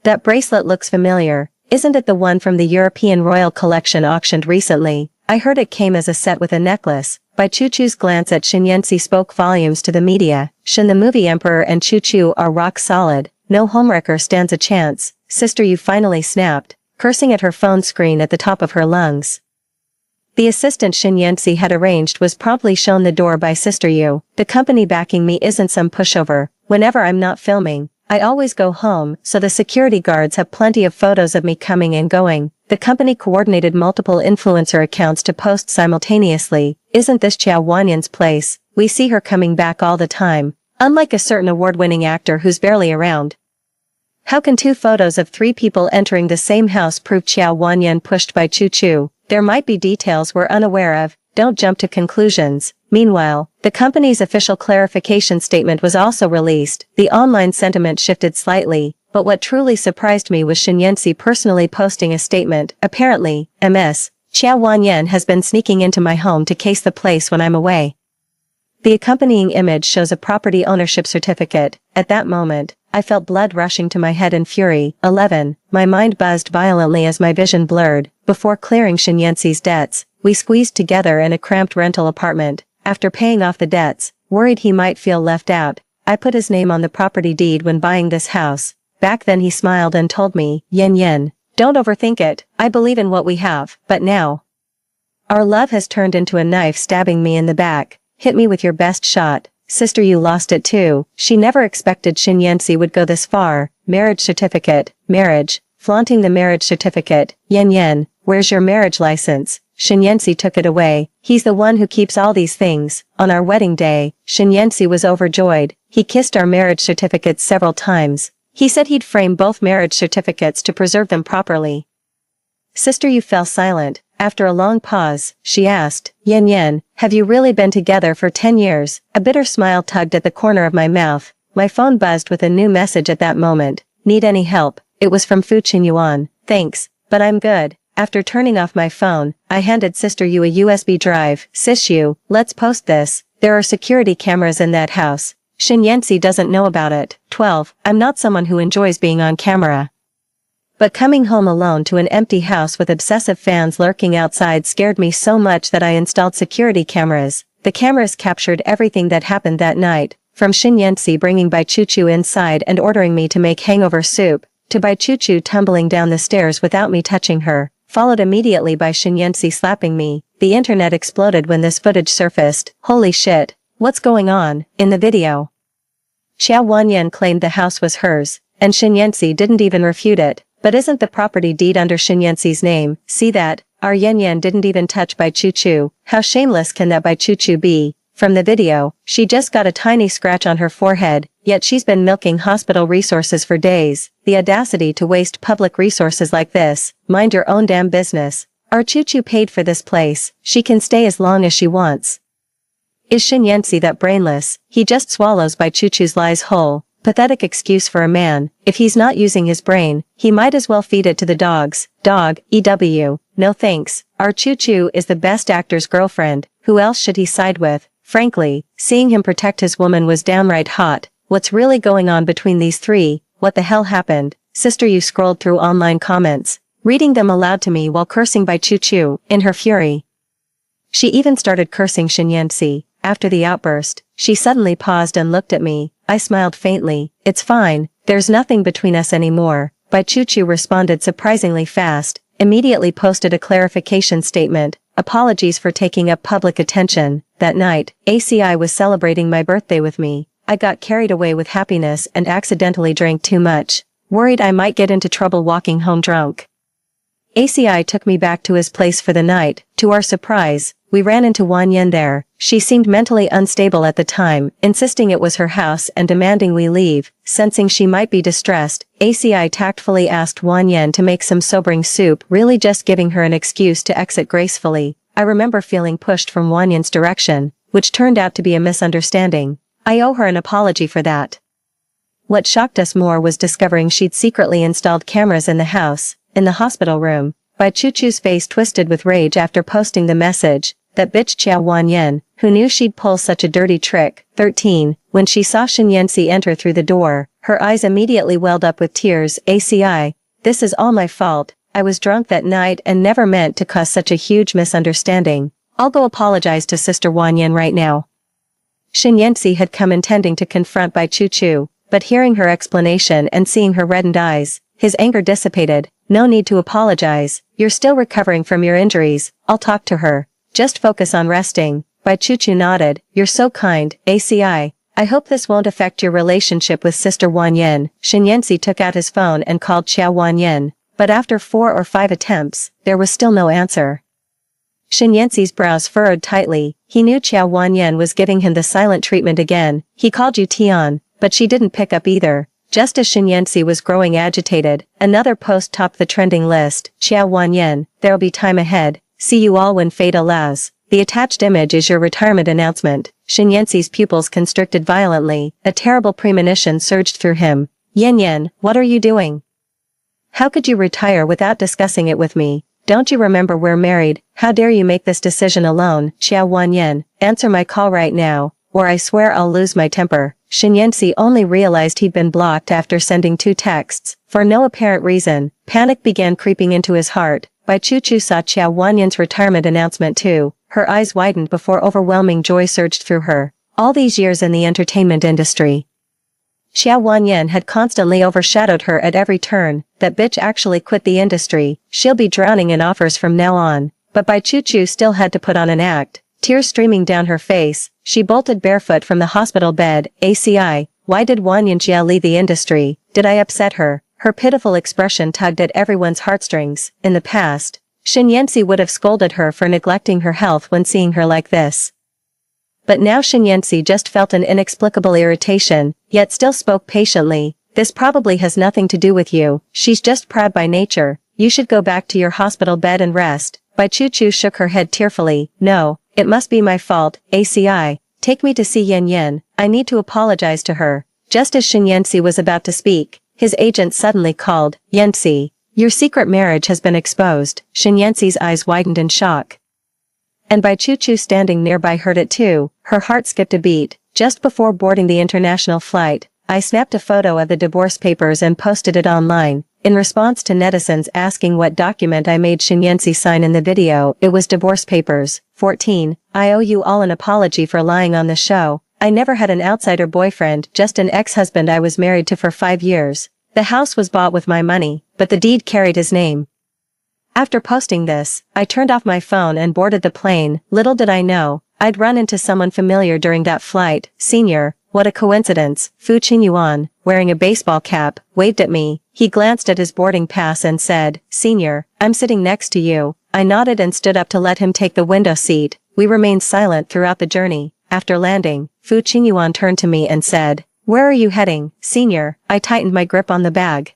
That bracelet looks familiar. Isn't it the one from the European Royal Collection auctioned recently? I heard it came as a set with a necklace. Bai Chuchu's glance at Shin Yanxi spoke volumes to the media. Shin the movie Emperor and Chuchu are rock solid. No homewrecker stands a chance. Sister, you finally snapped, cursing at her phone screen at the top of her lungs. The assistant Shin Yanxi had arranged was promptly shown the door by Sister Yu. The company backing me isn't some pushover. Whenever I'm not filming, I always go home, so the security guards have plenty of photos of me coming and going. The company coordinated multiple influencer accounts to post simultaneously. Isn't this Qiao Wanyan's place? We see her coming back all the time. Unlike a certain award-winning actor who's barely around. How can 2 photos of 3 people entering the same house prove Qiao Wanyan pushed by Chuchu? There might be details we're unaware of. Don't jump to conclusions. Meanwhile, the company's official clarification statement was also released. The online sentiment shifted slightly, but what truly surprised me was Shin Yanxi personally posting a statement. Apparently, Ms. Qiao Wanyan has been sneaking into my home to case the place when I'm away. The accompanying image shows a property ownership certificate. At that moment, I felt blood rushing to my head in fury. 11. My mind buzzed violently as my vision blurred. Before clearing Shin Yanxi's debts, we squeezed together in a cramped rental apartment. After paying off the debts, worried he might feel left out, I put his name on the property deed when buying this house. Back then he smiled and told me, Yen, don't overthink it, I believe in what we have. But now, our love has turned into a knife stabbing me in the back. Hit me with your best shot. Sister, you lost it too. She never expected Shin Yanxi would go this far. Marriage certificate. Marriage. Flaunting the marriage certificate. Yen, where's your marriage license? Shin Yanxi took it away. He's the one who keeps all these things. On our wedding day, Shin Yanxi was overjoyed. He kissed our marriage certificates several times. He said he'd frame both marriage certificates to preserve them properly. Sister, you fell silent. After a long pause, she asked, Yen, have you really been together for 10 years? A bitter smile tugged at the corner of my mouth. My phone buzzed with a new message at that moment. Need any help? It was from Fu Qinyuan. Thanks, but I'm good. After turning off my phone, I handed Sister Yu a USB drive. Sis Yu, let's post this. There are security cameras in that house. Shin Yanxi doesn't know about it. 12. I'm not someone who enjoys being on camera. But coming home alone to an empty house with obsessive fans lurking outside scared me so much that I installed security cameras. The cameras captured everything that happened that night, from Shin Yanxi bringing Bai Chuchu inside and ordering me to make hangover soup, to Bai Chuchu tumbling down the stairs without me touching her, followed immediately by Shin Yanxi slapping me. The internet exploded when this footage surfaced. Holy shit, what's going on? In the video, Qiao Wanyan claimed the house was hers, and Shin Yanxi didn't even refute it. But isn't the property deed under Shin Yanxi's name? See that? Our Yen didn't even touch Bai Chuchu. How shameless can that Bai Chuchu be? From the video, she just got a tiny scratch on her forehead, yet she's been milking hospital resources for days. The audacity to waste public resources like this. Mind your own damn business. Our Chuchu paid for this place. She can stay as long as she wants. Is Shin Yanxi that brainless? He just swallows Bai Chuchu's lies whole. Pathetic excuse for a man. If he's not using his brain, he might as well feed it to the dogs. Dog, EW. No thanks. Our Chuchu is the best actor's girlfriend. Who else should he side with? Frankly, seeing him protect his woman was downright hot. What's really going on between these 3? What the hell happened? Sister Yu scrolled through online comments, reading them aloud to me while cursing Bai Chuchu, in her fury. She even started cursing Shin Yanxi. After the outburst, she suddenly paused and looked at me. I smiled faintly. It's fine, there's nothing between us anymore. Bai Chuchu responded surprisingly fast, immediately posted a clarification statement. Apologies for taking up public attention. That night, ACI was celebrating my birthday with me. I got carried away with happiness and accidentally drank too much. Worried I might get into trouble walking home drunk. ACI took me back to his place for the night. To our surprise, we ran into Wanyan there. She seemed mentally unstable at the time, insisting it was her house and demanding we leave. Sensing she might be distressed, ACI tactfully asked Wanyan to make some sobering soup, really just giving her an excuse to exit gracefully. I remember feeling pushed from Wanyan's direction, which turned out to be a misunderstanding. I owe her an apology for that. What shocked us more was discovering she'd secretly installed cameras in the house, in the hospital room. Bai Chuchu's face twisted with rage after posting the message. That bitch Qiao Wanyan, who knew she'd pull such a dirty trick. 13. When she saw Shin Yanxi enter through the door, her eyes immediately welled up with tears. ACI, this is all my fault. I was drunk that night and never meant to cause such a huge misunderstanding. I'll go apologize to Sister Wanyan right now. Shin Yancy had come intending to confront Bai Chu, but hearing her explanation and seeing her reddened eyes, his anger dissipated. No need to apologize, you're still recovering from your injuries, I'll talk to her. Just focus on resting. Bai Chu nodded, you're so kind, ACI. I hope this won't affect your relationship with Sister Wanyan. Shin Yancy took out his phone and called Xiao Wanyan, but after 4 or 5 attempts, there was still no answer. Shin Yancy's brows furrowed tightly. He knew Xiao Wanyan was giving him the silent treatment again. He called Yu Tian, but she didn't pick up either. Just as Shin Yancy was growing agitated, another post topped the trending list. Xiao Wanyan, there'll be time ahead. See you all when fate allows. The attached image is your retirement announcement. Shin Yancy's pupils constricted violently. A terrible premonition surged through him. Yan, what are you doing? How could you retire without discussing it with me? Don't you remember we're married? How dare you make this decision alone? Xiao Wanyan, answer my call right now, or I swear I'll lose my temper. Shin Yancy only realized he'd been blocked after sending 2 texts. For no apparent reason, panic began creeping into his heart. Bai Chu saw Xiao Wanyan's retirement announcement too. Her eyes widened before overwhelming joy surged through her. All these years in the entertainment industry, Xiao Wanyan had constantly overshadowed her at every turn. That bitch actually quit the industry. She'll be drowning in offers from now on. But Bai Chu still had to put on an act. Tears streaming down her face, she bolted barefoot from the hospital bed. ACI, why did Wanyan Jia leave the industry? Did I upset her? Her pitiful expression tugged at everyone's heartstrings. In the past, Shin Yancy would have scolded her for neglecting her health when seeing her like this. But now Shin Yancy just felt an inexplicable irritation, yet still spoke patiently. This probably has nothing to do with you. She's just proud by nature. You should go back to your hospital bed and rest. Bai Chu shook her head tearfully. No, it must be my fault. ACI, take me to see Yan. I need to apologize to her. Just as Shin Yancy was about to speak, his agent suddenly called. Yancy, your secret marriage has been exposed. Shin Yancy's eyes widened in shock. And Bai Chu standing nearby heard it too. Her heart skipped a beat. Just before boarding the international flight, I snapped a photo of the divorce papers and posted it online. In response to netizens asking what document I made Shin Yancy sign in the video, it was divorce papers. 14. I owe you all an apology for lying on the show. I never had an outsider boyfriend, just an ex-husband I was married to for 5 years. The house was bought with my money, but the deed carried his name. After posting this, I turned off my phone and boarded the plane. Little did I know, I'd run into someone familiar during that flight. Senior, what a coincidence. Fu Qingyuan, wearing a baseball cap, waved at me. He glanced at his boarding pass and said, Senior, I'm sitting next to you. I nodded and stood up to let him take the window seat. We remained silent throughout the journey. After landing, Fu Qingyuan turned to me and said, Where are you heading, Senior? I tightened my grip on the bag.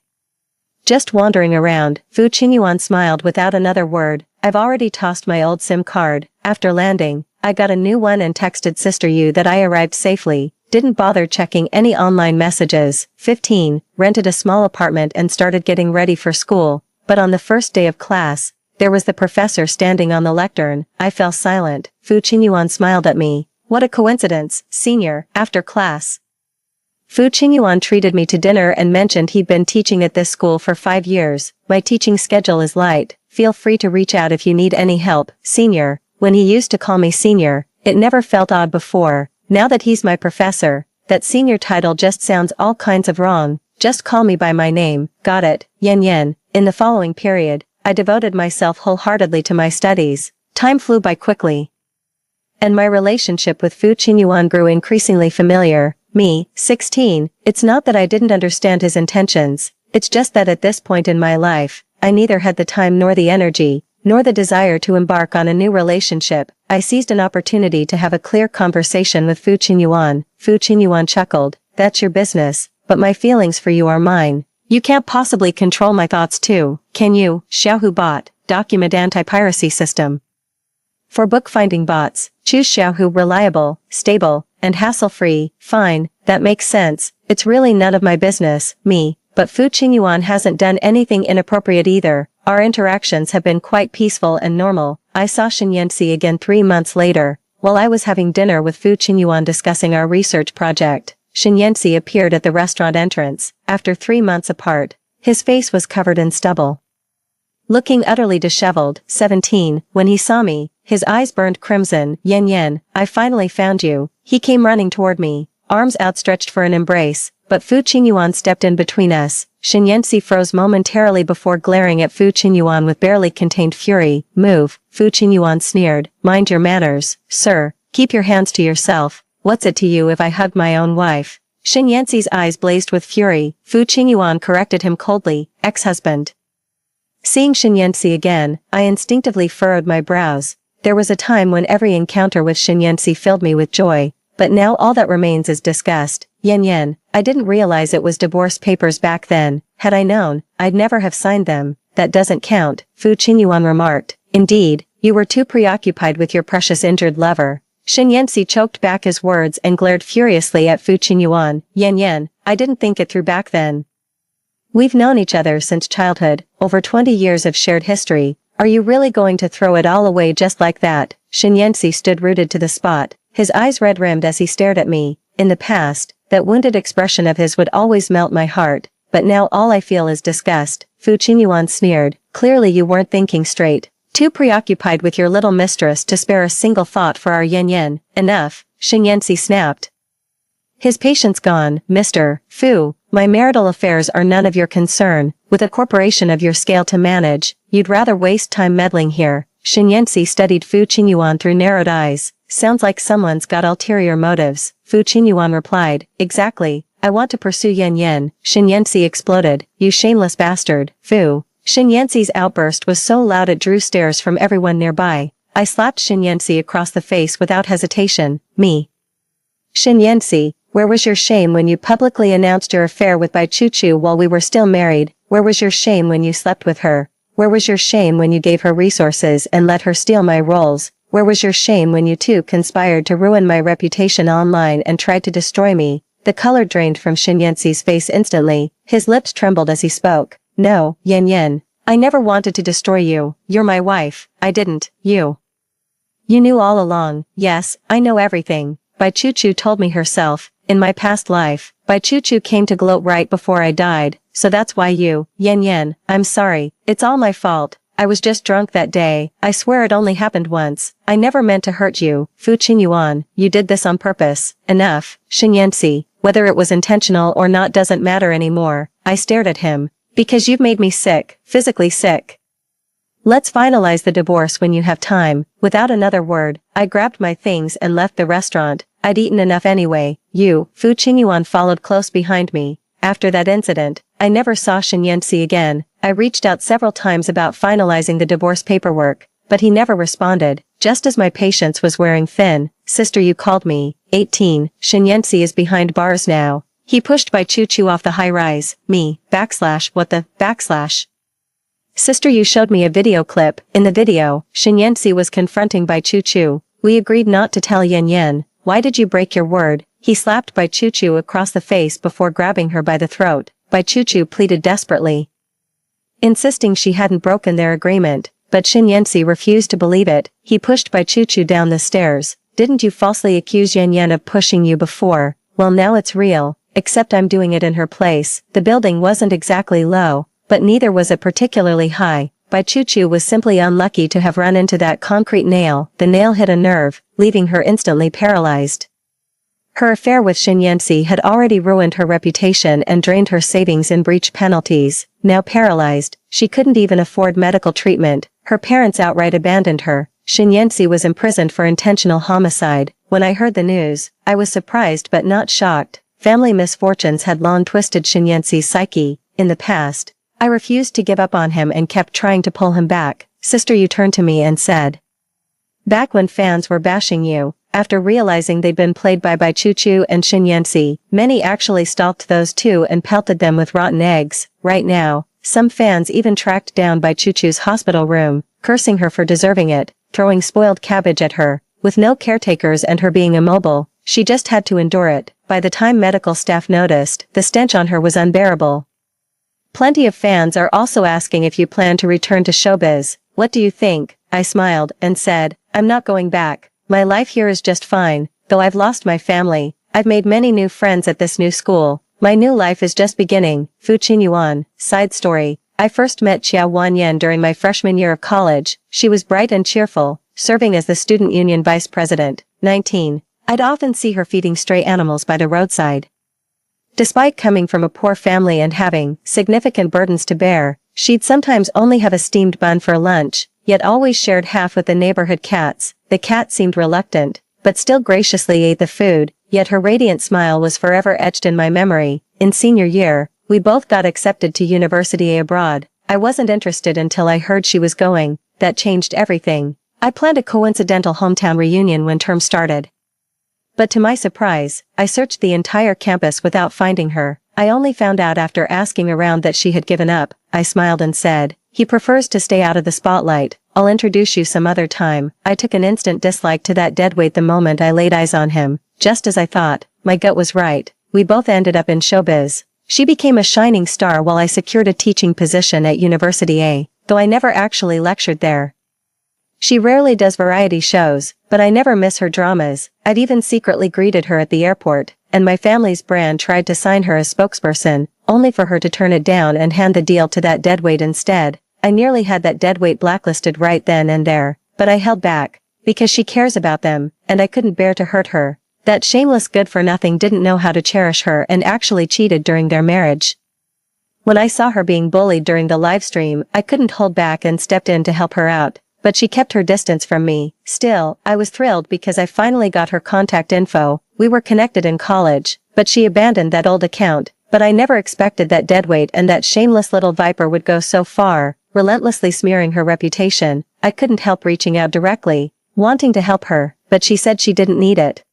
Just wandering around. Fu Qingyuan smiled without another word. I've already tossed my old SIM card. After landing, I got a new one and texted Sister Yu that I arrived safely. Didn't bother checking any online messages. 15. Rented a small apartment and started getting ready for school. But on the first day of class, there was the professor standing on the lectern. I fell silent. Fu Qingyuan smiled at me. What a coincidence, Senior. After class, Fu Qingyuan treated me to dinner and mentioned he'd been teaching at this school for 5 years. My teaching schedule is light. Feel free to reach out if you need any help, Senior. When he used to call me Senior, it never felt odd before. Now that he's my professor, that Senior title just sounds all kinds of wrong. Just call me by my name. Got it, Yan. In the following period, I devoted myself wholeheartedly to my studies. Time flew by quickly, and my relationship with Fu Qingyuan grew increasingly familiar. Me, 16, it's not that I didn't understand his intentions, it's just that at this point in my life, I neither had the time nor the energy, nor the desire to embark on a new relationship. I seized an opportunity to have a clear conversation with Fu Qingyuan. Fu Qingyuan chuckled, that's your business, but my feelings for you are mine. You can't possibly control my thoughts too, can you? Xiaohu bot, document anti-piracy system. For bookfinding bots, choose Xiaohu reliable, stable, and hassle-free. Fine, that makes sense. It's really none of my business, me, but Fu Qingyuan hasn't done anything inappropriate either. Our interactions have been quite peaceful and normal. I saw Shin Yancy again 3 months later, while I was having dinner with Fu Qingyuan discussing our research project. Shin Yancy appeared at the restaurant entrance. After 3 months apart, his face was covered in stubble. looking utterly disheveled. 17, when he saw me, his eyes burned crimson. Yan Yan, I finally found you. He came running toward me, arms outstretched for an embrace, but Fu Qingyuan stepped in between us. Shen Yanxi froze momentarily before glaring at Fu Qingyuan with barely contained fury. Move, Fu Qingyuan sneered. Mind your manners, sir. Keep your hands to yourself. What's it to you if I hug my own wife? Shen Yanxi's eyes blazed with fury. Fu Qingyuan corrected him coldly. Ex-husband. Seeing Shen Yanxi again, I instinctively furrowed my brows. There was a time when every encounter with Shen Yanxi filled me with joy, but now all that remains is disgust. Yan Yan, I didn't realize it was divorce papers back then. Had I known, I'd never have signed them. That doesn't count, Fu Qingyuan remarked. Indeed, you were too preoccupied with your precious injured lover. Shen Yanxi choked back his words and glared furiously at Fu Qingyuan. Yan Yan, I didn't think it through back then. We've known each other since childhood, over 20 years of shared history. Are you really going to throw it all away just like that? Shen Yanxi stood rooted to the spot, his eyes red-rimmed as he stared at me. In the past, that wounded expression of his would always melt my heart, but now all I feel is disgust. Fu Qingyuan sneered. Clearly you weren't thinking straight. Too preoccupied with your little mistress to spare a single thought for our Yan Yan. Enough, Shen Yanxi snapped. His patience gone. Mr. Fu, my marital affairs are none of your concern. With a corporation of your scale to manage, you'd rather waste time meddling here. Shen Yanxi studied Fu Qingyuan through narrowed eyes. Sounds like someone's got ulterior motives. Fu Qingyuan replied. Exactly. I want to pursue Yan Yan. Shen Yanxi exploded. You shameless bastard. Fu. Shen Yanxi's outburst was so loud it drew stares from everyone nearby. I slapped Shen Yanxi across the face without hesitation. Me. Shen Yanxi, where was your shame when you publicly announced your affair with Bai Chuchu while we were still married? Where was your shame when you slept with her? Where was your shame when you gave her resources and let her steal my roles? Where was your shame when you two conspired to ruin my reputation online and tried to destroy me? The color drained from Shen Yanxi's face instantly. His lips trembled as he spoke. No, Yan Yan. I never wanted to destroy you. You're my wife. I didn't. You. You knew all along. Yes, I know everything. Bai Chuchu told me herself. In my past life, Bai Chuchu came to gloat right before I died, so that's why you. Yan Yan, I'm sorry. It's all my fault. I was just drunk that day. I swear it only happened once. I never meant to hurt you. Fu Qingyuan, you did this on purpose. Enough. Shen Yanxi, whether it was intentional or not doesn't matter anymore. I stared at him. Because you've made me sick, physically sick. Let's finalize the divorce when you have time. Without another word, I grabbed my things and left the restaurant. I'd eaten enough anyway. Fu Qingyuan followed close behind me. After that incident, I never saw Shen Yanxi again. I reached out several times about finalizing the divorce paperwork, but he never responded. Just as my patience was wearing thin. Sister, you called me. 18. Shen Yanxi is behind bars now. He pushed Bai Chuchu off the high-rise. Me. What the. Sister, you showed me a video clip. In the video, Shen Yanxi was confronting Bai Chuchu. We agreed not to tell Yan Yan. Why did you break your word? He slapped Bai Chuchu across the face before grabbing her by the throat. Bai Chuchu pleaded desperately, insisting she hadn't broken their agreement, but Shen Yanxi refused to believe it. He pushed Bai Chuchu down the stairs. Didn't you falsely accuse Yan Yan of pushing you before? Well, now it's real, except I'm doing it in her place. The building wasn't exactly low, but neither was it particularly high. Bai Chuchu was simply unlucky to have run into that concrete nail. The nail hit a nerve, leaving her instantly paralyzed. Her affair with Shen Yanxi had already ruined her reputation and drained her savings in breach penalties. Now paralyzed, she couldn't even afford medical treatment. Her parents outright abandoned her. Shen Yanxi was imprisoned for intentional homicide. When I heard the news, I was surprised but not shocked. Family misfortunes had long twisted Shen Yanxi's psyche. In the past, I refused to give up on him and kept trying to pull him back. Sister, you turned to me and said, back when fans were bashing you, after realizing they'd been played by Bai Chuchu and Shen Yanxi, many actually stalked those two and pelted them with rotten eggs. Right now, some fans even tracked down Bai Chuchu's hospital room, cursing her for deserving it, throwing spoiled cabbage at her. With no caretakers and her being immobile, she just had to endure it. By the time medical staff noticed, the stench on her was unbearable. Plenty of fans are also asking if you plan to return to showbiz. What do you think? I smiled and said, I'm not going back. My life here is just fine, though I've lost my family. I've made many new friends at this new school. My new life is just beginning. Fu Qingyuan. Side story. I first met Xia Wanyan during my freshman year of college. She was bright and cheerful, serving as the student union vice president. 19. I'd often see her feeding stray animals by the roadside. Despite coming from a poor family and having significant burdens to bear, she'd sometimes only have a steamed bun for lunch, yet always shared half with the neighborhood cats. The cat seemed reluctant, but still graciously ate the food, yet her radiant smile was forever etched in my memory. In senior year, we both got accepted to university abroad. I wasn't interested until I heard she was going. That changed everything. I planned a coincidental hometown reunion when term started. But to my surprise, I searched the entire campus without finding her. I only found out after asking around that she had given up. I smiled and said, "He prefers to stay out of the spotlight. I'll introduce you some other time." I took an instant dislike to that deadweight the moment I laid eyes on him. Just as I thought, my gut was right. We both ended up in showbiz. She became a shining star while I secured a teaching position at University A, though I never actually lectured there. She rarely does variety shows, but I never miss her dramas. I'd even secretly greeted her at the airport, and my family's brand tried to sign her as spokesperson, only for her to turn it down and hand the deal to that deadweight instead. I nearly had that deadweight blacklisted right then and there, but I held back, because she cares about them, and I couldn't bear to hurt her. That shameless good-for-nothing didn't know how to cherish her and actually cheated during their marriage. When I saw her being bullied during the livestream, I couldn't hold back and stepped in to help her out. But she kept her distance from me. Still, I was thrilled because I finally got her contact info. We were connected in college, but she abandoned that old account. But I never expected that deadweight and that shameless little viper would go so far, relentlessly smearing her reputation. I couldn't help reaching out directly, wanting to help her, but she said she didn't need it.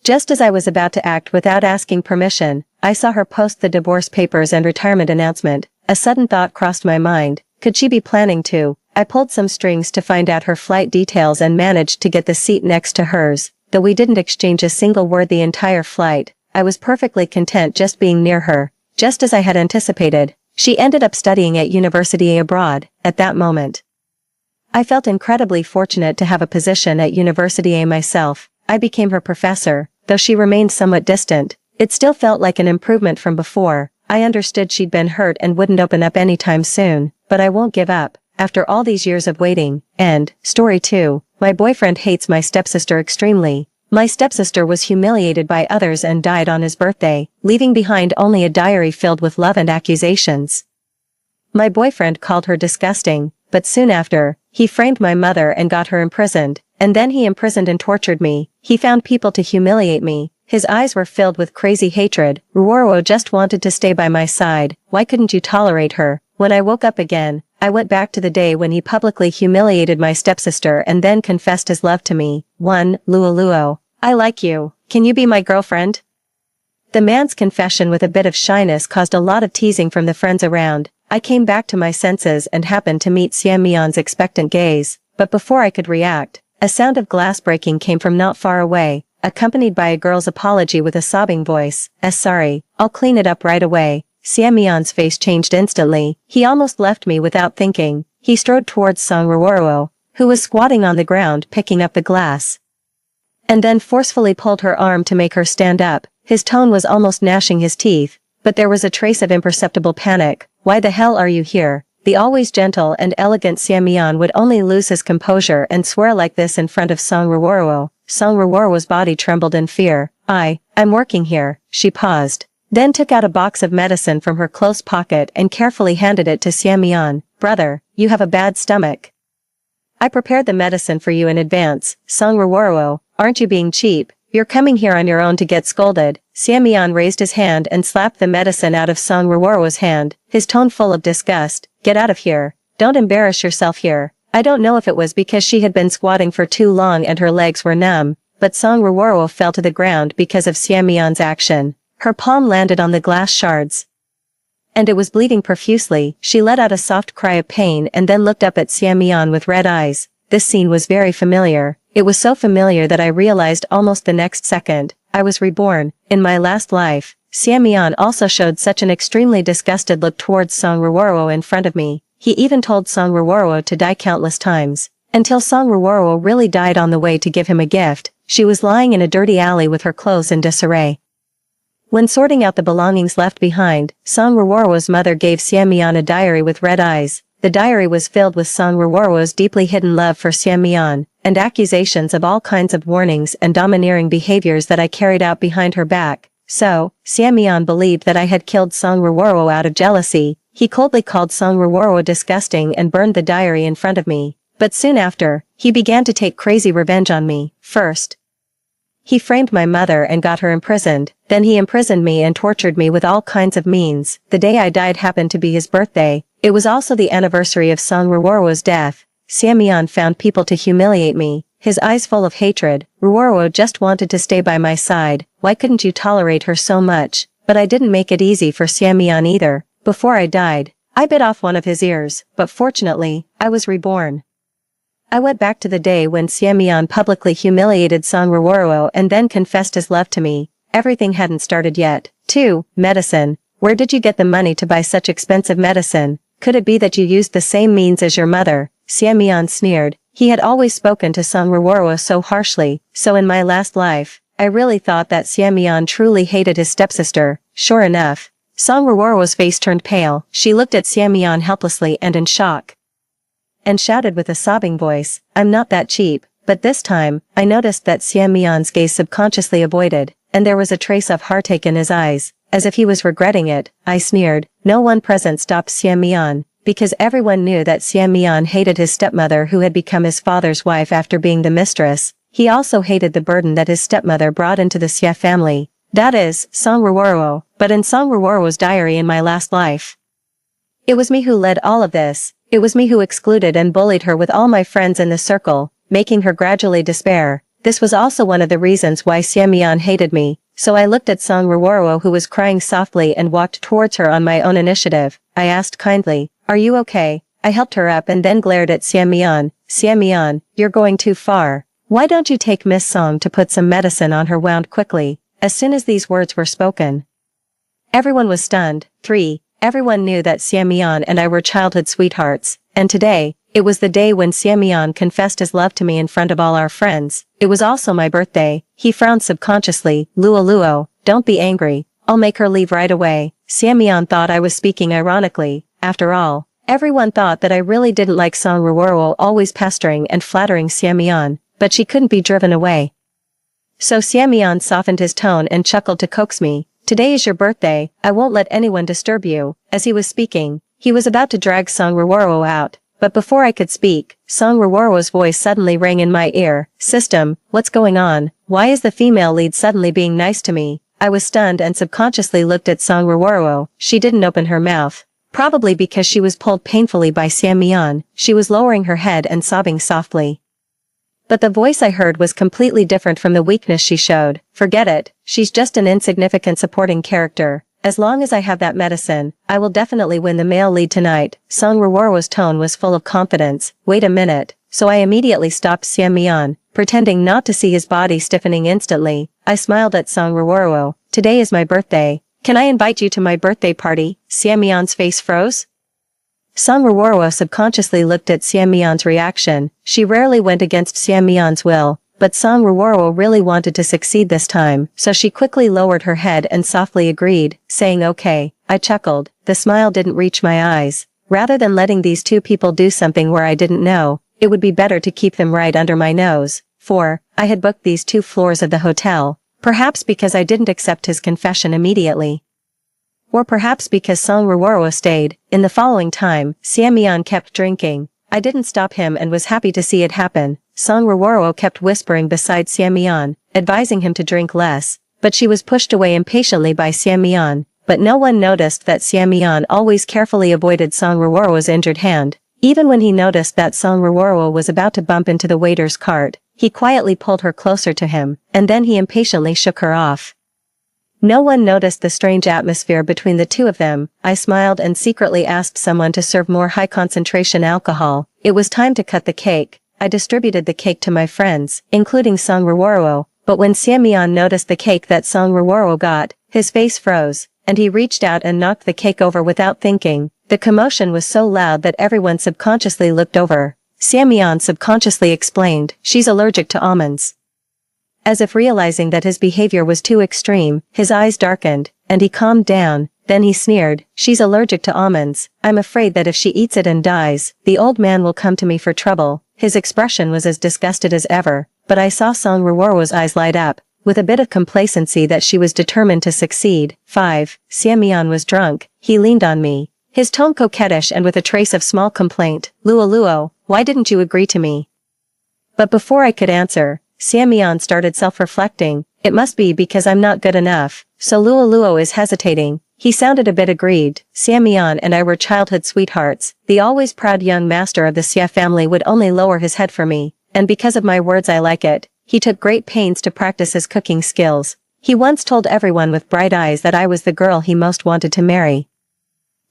Just as I was about to act without asking permission, I saw her post the divorce papers and retirement announcement. A sudden thought crossed my mind. Could she be planning to? I pulled some strings to find out her flight details and managed to get the seat next to hers. Though we didn't exchange a single word the entire flight, I was perfectly content just being near her. Just as I had anticipated, she ended up studying at University abroad. At that moment, I felt incredibly fortunate to have a position at University A myself. I became her professor, though she remained somewhat distant. It still felt like an improvement from before. I understood she'd been hurt and wouldn't open up anytime soon, but I won't give up. After all these years of waiting, and, story 2, my boyfriend hates my stepsister extremely. My stepsister was humiliated by others and died on his birthday, leaving behind only a diary filled with love and accusations. My boyfriend called her disgusting, but soon after, he framed my mother and got her imprisoned, and then he imprisoned and tortured me. He found people to humiliate me. His eyes were filled with crazy hatred. Ruoro just wanted to stay by my side. Why couldn't you tolerate her? When I woke up again, I went back to the day when he publicly humiliated my stepsister and then confessed his love to me. 1. Luoluo. I like you. Can you be my girlfriend? The man's confession with a bit of shyness caused a lot of teasing from the friends around. I came back to my senses and happened to meet Xianmian's expectant gaze. But before I could react, a sound of glass breaking came from not far away, accompanied by a girl's apology with a sobbing voice. Sorry, I'll clean it up right away. Xianmian's face changed instantly. He almost left me without thinking. He strode towards Song Ruoro, who was squatting on the ground picking up the glass, and then forcefully pulled her arm to make her stand up. His tone was almost gnashing his teeth, but there was a trace of imperceptible panic. Why the hell are you here? The always gentle and elegant Xianmian would only lose his composure and swear like this in front of Song Ruoro. Song Ruoro's body trembled in fear. I'm working here. She paused, then took out a box of medicine from her close pocket and carefully handed it to Xianmian. Brother, you have a bad stomach. I prepared the medicine for you in advance. Song Ruoro, aren't you being cheap? You're coming here on your own to get scolded. Xianmian raised his hand and slapped the medicine out of Song Ruoro's hand, his tone full of disgust. Get out of here. Don't embarrass yourself here. I don't know if it was because she had been squatting for too long and her legs were numb, but Song Ruoro fell to the ground because of Xianmian's action. Her palm landed on the glass shards, and it was bleeding profusely. She let out a soft cry of pain and then looked up at Xianmian with red eyes. This scene was very familiar. It was so familiar that I realized almost the next second, I was reborn. In my last life. Xianmian also showed such an extremely disgusted look towards Song Ruoro in front of me. He even told Song Ruoro to die countless times, until Song Ruoro really died on the way to give him a gift. She was lying in a dirty alley with her clothes in disarray. When sorting out the belongings left behind, Song Ruorwo's mother gave Xianmian a diary with red eyes. The diary was filled with Song Ruorwo's deeply hidden love for Xianmian, and accusations of all kinds of warnings and domineering behaviors that I carried out behind her back. So, Xianmian believed that I had killed Song Ruorwo out of jealousy. He coldly called Song Ruorwo disgusting and burned the diary in front of me. But soon after, he began to take crazy revenge on me. First, he framed my mother and got her imprisoned. Then he imprisoned me and tortured me with all kinds of means. The day I died happened to be his birthday. It was also the anniversary of Song Ruorwo's death. Xianmian found people to humiliate me, his eyes full of hatred. Ruorwo just wanted to stay by my side. Why couldn't you tolerate her so much? But I didn't make it easy for Xianmian either. Before I died, I bit off one of his ears, but fortunately, I was reborn. I went back to the day when Xianmian publicly humiliated Song Ruorwo and then confessed his love to me. Everything hadn't started yet. 2. Medicine. Where did you get the money to buy such expensive medicine? Could it be that you used the same means as your mother? Xianmian sneered. He had always spoken to Song Ruorwo so harshly, so in my last life, I really thought that Xianmian truly hated his stepsister. Sure enough, Song Ruorwo's face turned pale. She looked at Xianmian helplessly and in shock, and shouted with a sobbing voice, "I'm not that cheap." But this time, I noticed that Xianmian's gaze subconsciously avoided, and there was a trace of heartache in his eyes, as if he was regretting it. I sneered. No one present stopped Xianmian, because everyone knew that Xianmian hated his stepmother who had become his father's wife after being the mistress. He also hated the burden that his stepmother brought into the Xie family. That is, Song Ruorwo, but in Song Ruorwo's diary in my last life. It was me who led all of this. It was me who excluded and bullied her with all my friends in the circle, making her gradually despair. This was also one of the reasons why Xianmian hated me, so I looked at Song Ruorwo who was crying softly and walked towards her on my own initiative. I asked kindly, "Are you okay?" I helped her up and then glared at Xianmian. "Xianmian, you're going too far. Why don't you take Miss Song to put some medicine on her wound quickly?" As soon as these words were spoken, everyone was stunned. 3. Everyone knew that Xianmian and I were childhood sweethearts, and today, it was the day when Xianmian confessed his love to me in front of all our friends. It was also my birthday. He frowned subconsciously. Luo, don't be angry. I'll make her leave right away. Xianmian thought I was speaking ironically. After all, everyone thought that I really didn't like Song Ruorwo always pestering and flattering Xianmian, but she couldn't be driven away. So Xianmian softened his tone and chuckled to coax me. "Today is your birthday, I won't let anyone disturb you." As he was speaking, he was about to drag Song Ruorwo out, but before I could speak, Song Ruorwo's voice suddenly rang in my ear. "System, what's going on? Why is the female lead suddenly being nice to me?" I was stunned and subconsciously looked at Song Ruorwo. She didn't open her mouth. Probably because she was pulled painfully by Xianmian, she was lowering her head and sobbing softly. But the voice I heard was completely different from the weakness she showed. "Forget it, she's just an insignificant supporting character. As long as I have that medicine, I will definitely win the male lead tonight." Song Ruorwo's tone was full of confidence. Wait a minute. So I immediately stopped Xianmian, pretending not to see his body stiffening instantly. I smiled at Song Ruorwo. "Today is my birthday. Can I invite you to my birthday party?" Xianmian's face froze. Song Ruorwo subconsciously looked at Xianmian's reaction. She rarely went against Xianmian's will, but Song Ruorwo really wanted to succeed this time, so she quickly lowered her head and softly agreed, saying okay. I chuckled. The smile didn't reach my eyes. Rather than letting these two people do something where I didn't know, it would be better to keep them right under my nose. 4. I had booked these 2 floors of the hotel, perhaps because I didn't accept his confession immediately. Or perhaps because Song Ruorwo stayed. In the following time, Xianmian kept drinking. I didn't stop him and was happy to see it happen. Song Ruorwo kept whispering beside Xianmian, advising him to drink less, but she was pushed away impatiently by Xianmian. But no one noticed that Xianmian always carefully avoided Song Ruorwo's injured hand. Even when he noticed that Song Ruorwo was about to bump into the waiter's cart, he quietly pulled her closer to him, and then he impatiently shook her off. No one noticed the strange atmosphere between the two of them. I smiled and secretly asked someone to serve more high-concentration alcohol. It was time to cut the cake. I distributed the cake to my friends, including Song Ruorwo, but when Xianmian noticed the cake that Song Ruorwo got, his face froze, and he reached out and knocked the cake over without thinking. The commotion was so loud that everyone subconsciously looked over. Xianmian subconsciously explained, "She's allergic to almonds." As if realizing that his behavior was too extreme, his eyes darkened, and he calmed down. Then he sneered, "She's allergic to almonds. I'm afraid that if she eats it and dies, the old man will come to me for trouble." His expression was as disgusted as ever, but I saw Song Ruoro's eyes light up, with a bit of complacency that she was determined to succeed. 5. Xiamian was drunk. He leaned on me, his tone coquettish and with a trace of small complaint. "Luo, why didn't you agree to me?" But before I could answer, Xiamian started self-reflecting. "It must be because I'm not good enough, so Luo is hesitating." He sounded a bit aggrieved. Xiamian and I were childhood sweethearts. The always proud young master of the Xia family would only lower his head for me, and because of my words "I like it," he took great pains to practice his cooking skills. He once told everyone with bright eyes that I was the girl he most wanted to marry.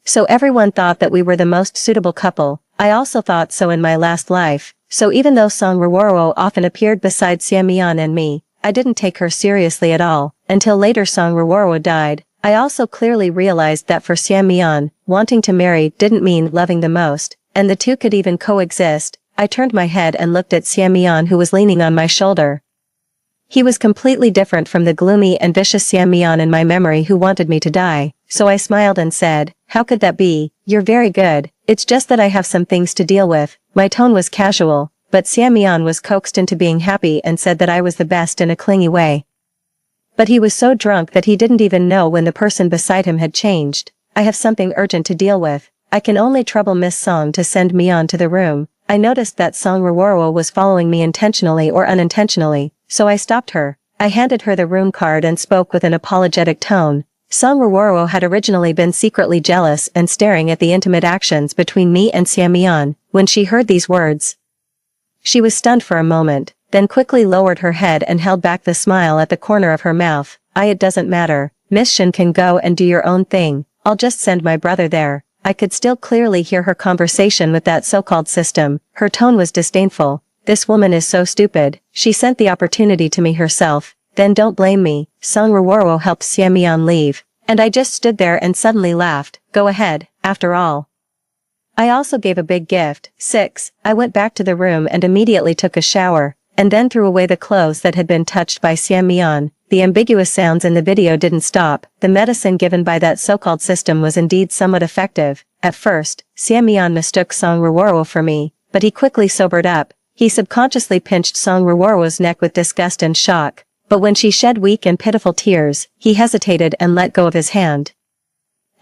So everyone thought that we were the most suitable couple. I also thought so in my last life, so even though Song Ruoro often appeared beside Xiamian and me, I didn't take her seriously at all, until later Song Ruoro died. I also clearly realized that for Xiamian, wanting to marry didn't mean loving the most, and the two could even coexist. I turned my head and looked at Xiamian, who was leaning on my shoulder. He was completely different from the gloomy and vicious Xiamian in my memory who wanted me to die, so I smiled and said, "How could that be? You're very good. It's just that I have some things to deal with." My tone was casual, but Xiamian was coaxed into being happy and said that I was the best in a clingy way. But he was so drunk that he didn't even know when the person beside him had changed. "I have something urgent to deal with. I can only trouble Miss Song to send me on to the room." I noticed that Song Ruoro was following me intentionally or unintentionally, so I stopped her. I handed her the room card and spoke with an apologetic tone. Song Ruoro had originally been secretly jealous and staring at the intimate actions between me and Xiamian. When she heard these words, she was stunned for a moment, then quickly lowered her head and held back the smile at the corner of her mouth. "It doesn't matter. Miss Shin can go and do your own thing. I'll just send my brother there." I could still clearly hear her conversation with that so-called system. Her tone was disdainful. "This woman is so stupid. She sent the opportunity to me herself." "Then don't blame me." Song Ruoro helped Xiamian leave, and I just stood there and suddenly laughed. "Go ahead, after all." I also gave a big gift. 6. I went back to the room and immediately took a shower, and then threw away the clothes that had been touched by Xiamian. The ambiguous sounds in the video didn't stop. The medicine given by that so-called system was indeed somewhat effective. At first, Xiamian mistook Song Ruoro for me, but he quickly sobered up. He subconsciously pinched Song Ruoro's neck with disgust and shock, but when she shed weak and pitiful tears, he hesitated and let go of his hand,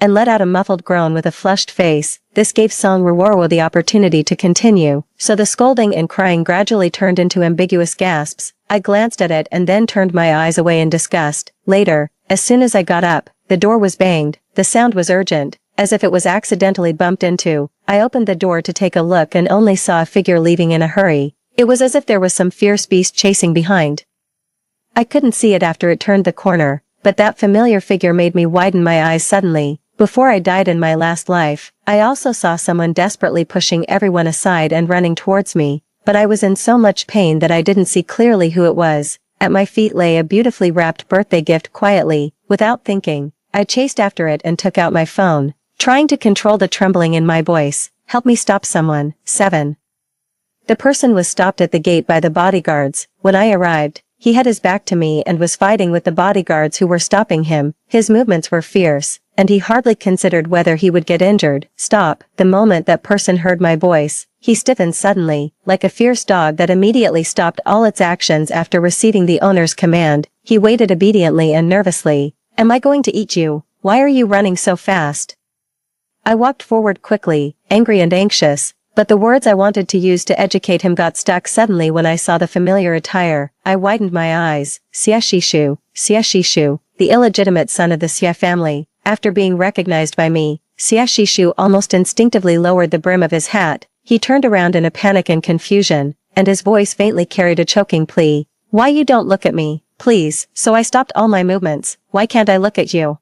and let out a muffled groan with a flushed face. This gave Song Ruoro the opportunity to continue, so the scolding and crying gradually turned into ambiguous gasps. I glanced at it and then turned my eyes away in disgust. Later, as soon as I got up, the door was banged. The sound was urgent, as if it was accidentally bumped into. I opened the door to take a look and only saw a figure leaving in a hurry. It was as if there was some fierce beast chasing behind. I couldn't see it after it turned the corner, but that familiar figure made me widen my eyes suddenly. Before I died in my last life, I also saw someone desperately pushing everyone aside and running towards me, but I was in so much pain that I didn't see clearly who it was. At my feet lay a beautifully wrapped birthday gift. Quietly, without thinking, I chased after it and took out my phone, trying to control the trembling in my voice. "Help me stop someone." 7. The person was stopped at the gate by the bodyguards. When I arrived, he had his back to me and was fighting with the bodyguards who were stopping him. His movements were fierce, and he hardly considered whether he would get injured. "Stop." The moment that person heard my voice, he stiffened suddenly, like a fierce dog that immediately stopped all its actions after receiving the owner's command. He waited obediently and nervously. "Am I going to eat you? Why are you running so fast?" I walked forward quickly, angry and anxious, but the words I wanted to use to educate him got stuck suddenly when I saw the familiar attire. I widened my eyes. Xie Shishu, the illegitimate son of the Xie family. After being recognized by me, Xie Shishu almost instinctively lowered the brim of his hat. He turned around in a panic and confusion, and his voice faintly carried a choking plea. "Why you don't look at me, please?" So I stopped all my movements. "Why can't I look at you?"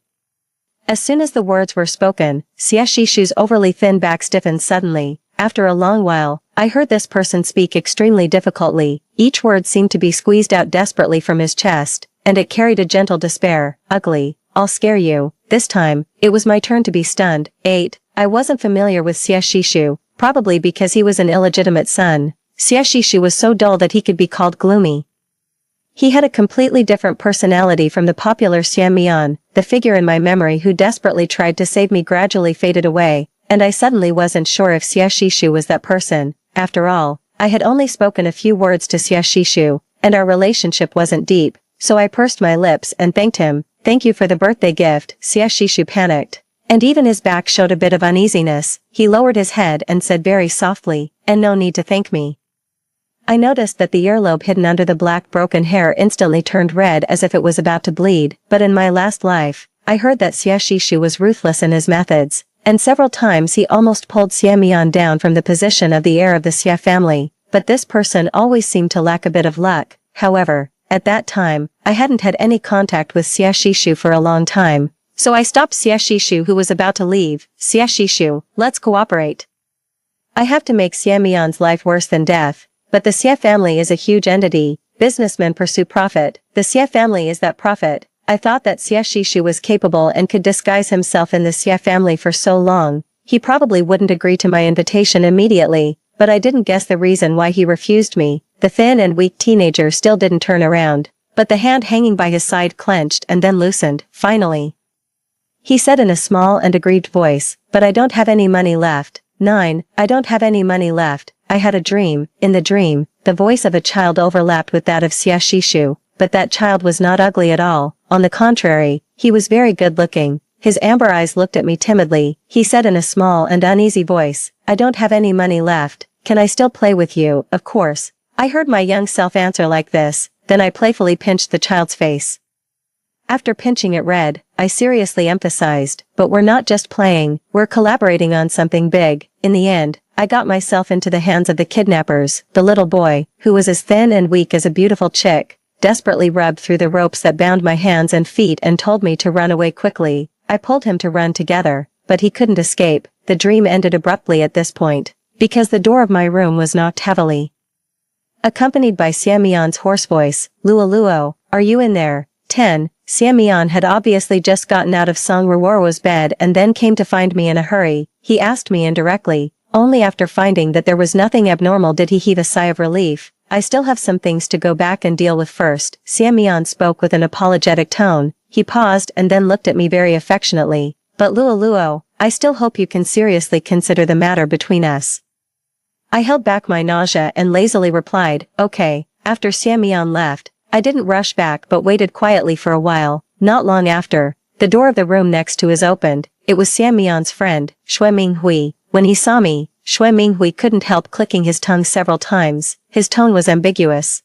As soon as the words were spoken, Xie Shishu's overly thin back stiffened suddenly. After a long while, I heard this person speak extremely difficultly. Each word seemed to be squeezed out desperately from his chest, and it carried a gentle despair. "Ugly. I'll scare you." This time, it was my turn to be stunned. 8. I wasn't familiar with Xie Shishu, probably because he was an illegitimate son. Xie Shishu was so dull that he could be called gloomy. He had a completely different personality from the popular Xian Mian, the figure in my memory who desperately tried to save me gradually faded away, and I suddenly wasn't sure if Xie Shishu was that person. After all, I had only spoken a few words to Xie Shishu, and our relationship wasn't deep, so I pursed my lips and thanked him. Thank you for the birthday gift. Xie Shishu panicked, and even his back showed a bit of uneasiness. He lowered his head and said very softly, and no need to thank me. I noticed that the earlobe hidden under the black broken hair instantly turned red as if it was about to bleed, but in my last life, I heard that Xie Shishu was ruthless in his methods, and several times he almost pulled Xie Mian down from the position of the heir of the Xie family, but this person always seemed to lack a bit of luck. However, at that time, I hadn't had any contact with Xie Shishu for a long time, so I stopped Xie Shishu who was about to leave. Xie Shishu, let's cooperate. I have to make Xie Mian's life worse than death. But the Xie family is a huge entity. Businessmen pursue profit. The Xie family is that profit. I thought that Xie Shishu was capable and could disguise himself in the Xie family for so long. He probably wouldn't agree to my invitation immediately, but I didn't guess the reason why he refused me. The thin and weak teenager still didn't turn around, but the hand hanging by his side clenched and then loosened. Finally, he said in a small and aggrieved voice, but I don't have any money left. 9. I don't have any money left. I had a dream. In the dream, the voice of a child overlapped with that of Xie Shishu, but that child was not ugly at all. On the contrary, he was very good-looking. His amber eyes looked at me timidly. He said in a small and uneasy voice, I don't have any money left. Can I still play with you? Of course. I heard my young self answer like this, then I playfully pinched the child's face. After pinching it red, I seriously emphasized, but we're not just playing, we're collaborating on something big. In the end, I got myself into the hands of the kidnappers. The little boy, who was as thin and weak as a beautiful chick, desperately rubbed through the ropes that bound my hands and feet and told me to run away quickly. I pulled him to run together, but he couldn't escape. The dream ended abruptly at this point, because the door of my room was knocked heavily. Accompanied by Xie Mian's hoarse voice, Luo Luo, are you in there? 10. Xie Mian had obviously just gotten out of Song Ruoro's bed and then came to find me in a hurry. He asked me indirectly. Only after finding that there was nothing abnormal did he heave a sigh of relief. I still have some things to go back and deal with first. Xie Mian spoke with an apologetic tone. He paused and then looked at me very affectionately. But Luo Luo, I still hope you can seriously consider the matter between us. I held back my nausea and lazily replied, okay. After Xie Mian left, I didn't rush back but waited quietly for a while. Not long after, the door of the room next to his opened. It was Xie Mian's friend, Xue Minghui. When he saw me, Xue Minghui couldn't help clicking his tongue several times. His tone was ambiguous.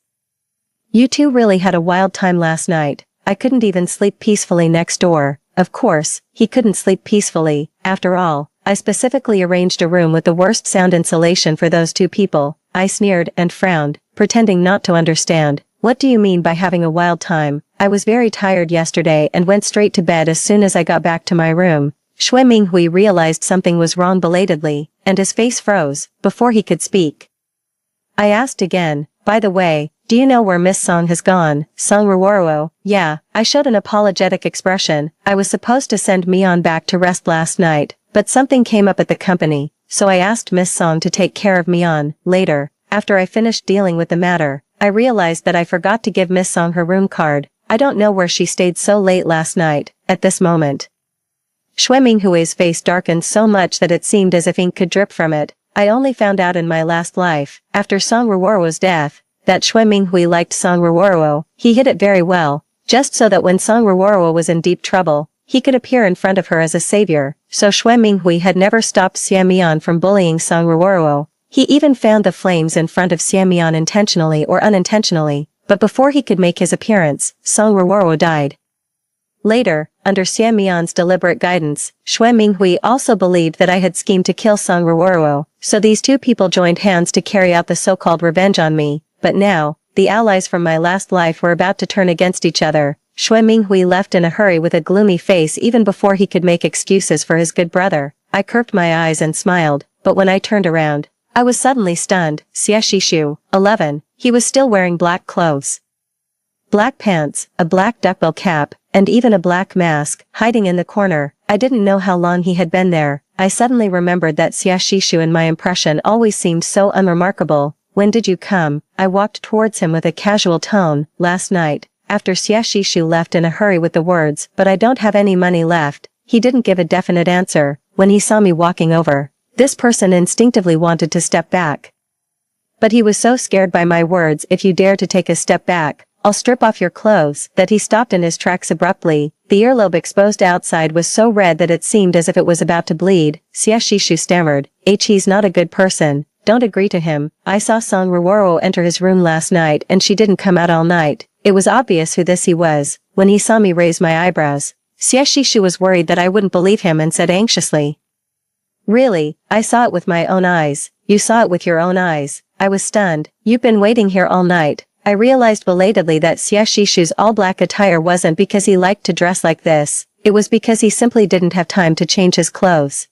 You two really had a wild time last night. I couldn't even sleep peacefully next door. Of course, he couldn't sleep peacefully. After all, I specifically arranged a room with the worst sound insulation for those two people. I sneered and frowned, pretending not to understand. What do you mean by having a wild time? I was very tired yesterday and went straight to bed as soon as I got back to my room. Xue Minghui realized something was wrong belatedly, and his face froze, before he could speak. I asked again, by the way, do you know where Miss Song has gone? Song Ruoro? Yeah, I showed an apologetic expression. I was supposed to send Mian back to rest last night, but something came up at the company, so I asked Miss Song to take care of Mian. Later, after I finished dealing with the matter, I realized that I forgot to give Miss Song her room card. I don't know where she stayed so late last night. At this moment, Xue Minghui's face darkened so much that it seemed as if ink could drip from it. I only found out in my last life, after Song Ruoro's death, that Xue Minghui liked Song Ruoro. He hid it very well, just so that when Song Ruoro was in deep trouble, he could appear in front of her as a savior. So Xue Minghui had never stopped Xie Mian from bullying Song Ruoro. He even fanned the flames in front of Xie Mian intentionally or unintentionally, but before he could make his appearance, Song Ruoro died. Later, under Xie Mian's deliberate guidance, Xue Minghui also believed that I had schemed to kill Song Ruoro, so these two people joined hands to carry out the so-called revenge on me. But now, the allies from my last life were about to turn against each other. Xue Minghui left in a hurry with a gloomy face even before he could make excuses for his good brother. I curved my eyes and smiled, but when I turned around, I was suddenly stunned. Xie Shishu, 11, he was still wearing black clothes, black pants, a black duckbill cap, and even a black mask, hiding in the corner. I didn't know how long he had been there. I suddenly remembered that Xie Shishu in my impression always seemed so unremarkable. when did you come? I walked towards him with a casual tone. Last night, after Xie Shishu left in a hurry with the words, but I don't have any money left. He didn't give a definite answer. When he saw me walking over, this person instinctively wanted to step back. But he was so scared by my words, if you dare to take a step back, I'll strip off your clothes, that he stopped in his tracks abruptly. The earlobe exposed outside was so red that it seemed as if it was about to bleed. Xie Shishu stammered, he's not a good person. Don't agree to him. I saw Song Ruoro enter his room last night and she didn't come out all night. It was obvious who he was. When he saw me raise my eyebrows, Xie Shishu was worried that I wouldn't believe him and said anxiously, really, I saw it with my own eyes. You saw it with your own eyes. I was stunned. You've been waiting here all night. I realized belatedly that Xie Shishu's all-black attire wasn't because he liked to dress like this. It was because he simply didn't have time to change his clothes.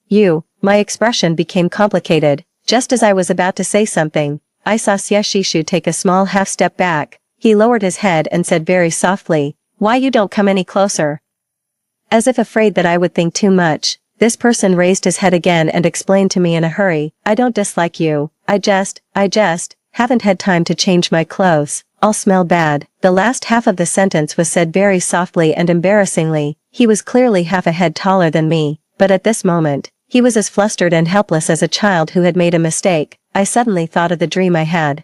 My expression became complicated. Just as I was about to say something, I saw Xie Shishu take a small half-step back. He lowered his head and said very softly, why you don't come any closer? As if afraid that I would think too much, this person raised his head again and explained to me in a hurry, I don't dislike you. I just haven't had time to change my clothes. I'll smell bad. The last half of the sentence was said very softly and embarrassingly. He was clearly half a head taller than me, but at this moment, he was as flustered and helpless as a child who had made a mistake. I suddenly thought of the dream I had.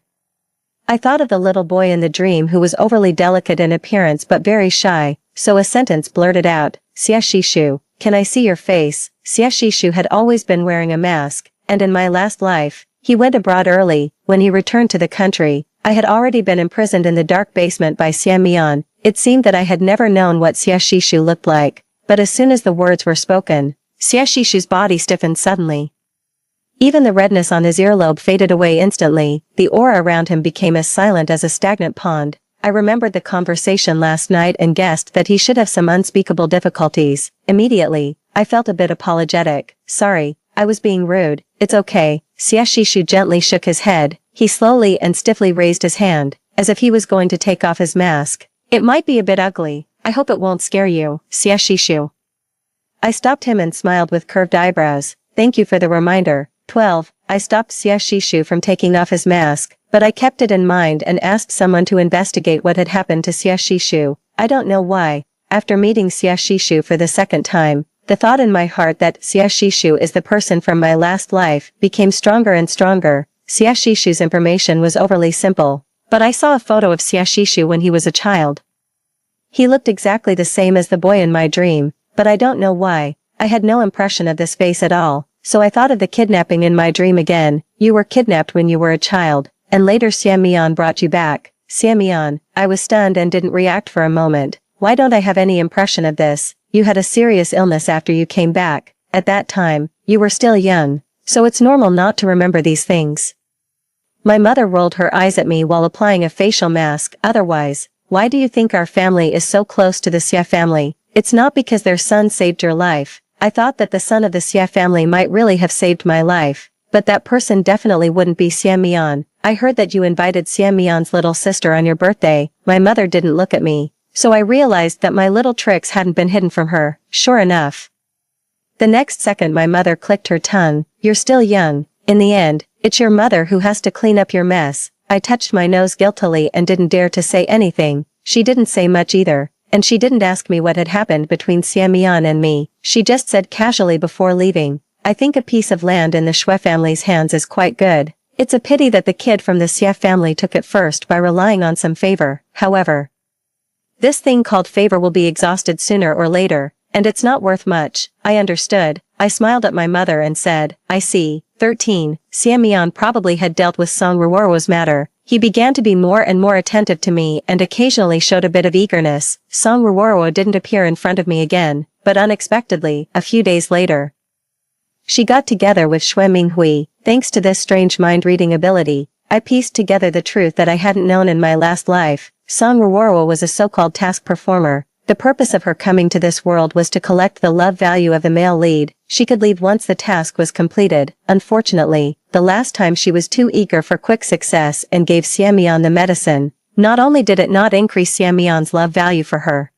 I thought of the little boy in the dream who was overly delicate in appearance but very shy, so a sentence blurted out, Xie Shishu, can I see your face? Xie Shishu had always been wearing a mask, and in my last life, he went abroad early. When he returned to the country, I had already been imprisoned in the dark basement by Xie Mian. It seemed that I had never known what Xie Shishu looked like, but as soon as the words were spoken, Xie Shishu's body stiffened suddenly. Even the redness on his earlobe faded away instantly. The aura around him became as silent as a stagnant pond. I remembered the conversation last night and guessed that he should have some unspeakable difficulties. Immediately, I felt a bit apologetic. Sorry, I was being rude. It's okay. Xie Shishu gently shook his head. He slowly and stiffly raised his hand, as if he was going to take off his mask. It might be a bit ugly. I hope it won't scare you, Xie Shishu. I stopped him and smiled with curved eyebrows. Thank you for the reminder. 12. I stopped Xie Shishu from taking off his mask, but I kept it in mind and asked someone to investigate what had happened to Xie Shishu. I don't know why. After meeting Xie Shishu for the second time, the thought in my heart that Xie Shishu is the person from my last life became stronger and stronger. Xie Shishu's information was overly simple, but I saw a photo of Xie Shishu when he was a child. He looked exactly the same as the boy in my dream, but I don't know why. I had no impression of this face at all. So I thought of the kidnapping in my dream again. You were kidnapped when you were a child, and later Xie Mian brought you back. Xie Mian, I was stunned and didn't react for a moment. Why don't I have any impression of this? You had a serious illness after you came back. At that time, you were still young, so it's normal not to remember these things. My mother rolled her eyes at me while applying a facial mask. Otherwise, why do you think our family is so close to the Xie family? It's not because their son saved your life. I thought that the son of the Xie family might really have saved my life, but that person definitely wouldn't be Xie Mian. I heard that you invited Xie Mian's little sister on your birthday. My mother didn't look at me, so I realized that my little tricks hadn't been hidden from her. Sure enough. The next second my mother clicked her tongue. You're still young. In the end, it's your mother who has to clean up your mess. I touched my nose guiltily and didn't dare to say anything. She didn't say much either. And she didn't ask me what had happened between Xie Mian and me. She just said casually before leaving, I think a piece of land in the Xue family's hands is quite good. It's a pity that the kid from the Xie family took it first by relying on some favor. However, this thing called favor will be exhausted sooner or later, and it's not worth much. I understood. I smiled at my mother and said, I see. 13. Xie Mian probably had dealt with Song Ruoro's matter. He began to be more and more attentive to me and occasionally showed a bit of eagerness. Song Ruoro didn't appear in front of me again, but unexpectedly, a few days later, she got together with Xue Minghui. Thanks to this strange mind-reading ability, I pieced together the truth that I hadn't known in my last life. Song Ruoro was a so-called task performer. The purpose of her coming to this world was to collect the love value of the male lead. She could leave once the task was completed. Unfortunately, the last time she was too eager for quick success and gave Xie Mian the medicine. Not only did it not increase Xie Mian's love value for her,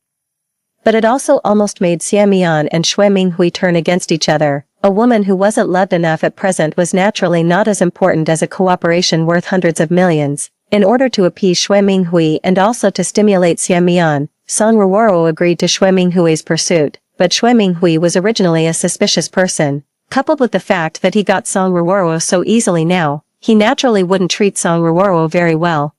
but it also almost made Xie Mian and Xue Minghui turn against each other. A woman who wasn't loved enough at present was naturally not as important as a cooperation worth hundreds of millions. In order to appease Xue Minghui and also to stimulate Xie Mian, Song Ruoro agreed to Xue Minghui's pursuit, but Xue Minghui was originally a suspicious person. Coupled with the fact that he got Song Ruoro so easily now, he naturally wouldn't treat Song Ruoro very well.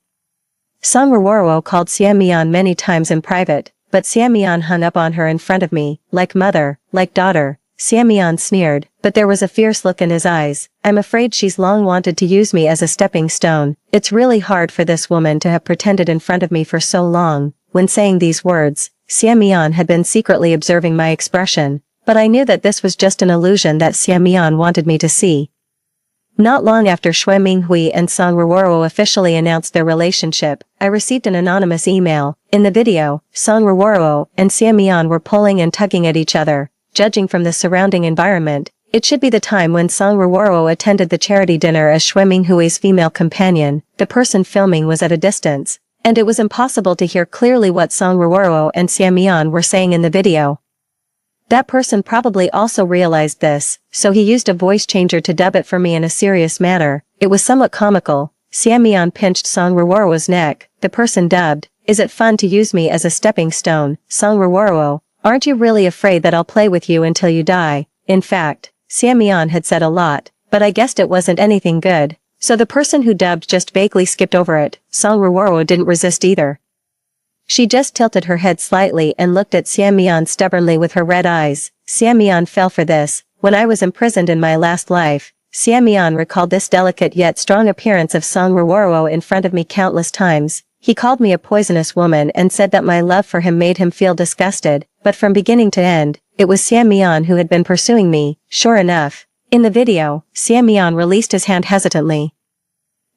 Song Ruoro called Xie Mian many times in private, but Xie Mian hung up on her in front of me, like mother, like daughter. Xie Mian sneered, but there was a fierce look in his eyes. I'm afraid she's long wanted to use me as a stepping stone. It's really hard for this woman to have pretended in front of me for so long. When saying these words, Xie Mian had been secretly observing my expression, but I knew that this was just an illusion that Xie Mian wanted me to see. Not long after Xue Minghui and Song Ruoro officially announced their relationship, I received an anonymous email. In the video, Song Ruoro and Xie Mian were pulling and tugging at each other. Judging from the surrounding environment, it should be the time when Song Ruoro attended the charity dinner as Xue Minghui's female companion. The person filming was at a distance, and it was impossible to hear clearly what Song Ruoro and Xie Mian were saying in the video. That person probably also realized this, so he used a voice changer to dub it for me in a serious manner. It was somewhat comical. Xie Mian pinched Song Ruoro's neck. The person dubbed, "Is it fun to use me as a stepping stone, Song Ruoro? Aren't you really afraid that I'll play with you until you die?" In fact, Xie Mian had said a lot, but I guessed it wasn't anything good, so the person who dubbed just vaguely skipped over it. Song Ruoro didn't resist either. She just tilted her head slightly and looked at Xie Mian stubbornly with her red eyes. Xie Mian fell for this. When I was imprisoned in my last life, Xie Mian recalled this delicate yet strong appearance of Song Ruoro in front of me countless times. He called me a poisonous woman and said that my love for him made him feel disgusted, but from beginning to end, it was Xie Mian who had been pursuing me. Sure enough, in the video, Xie Mian released his hand hesitantly.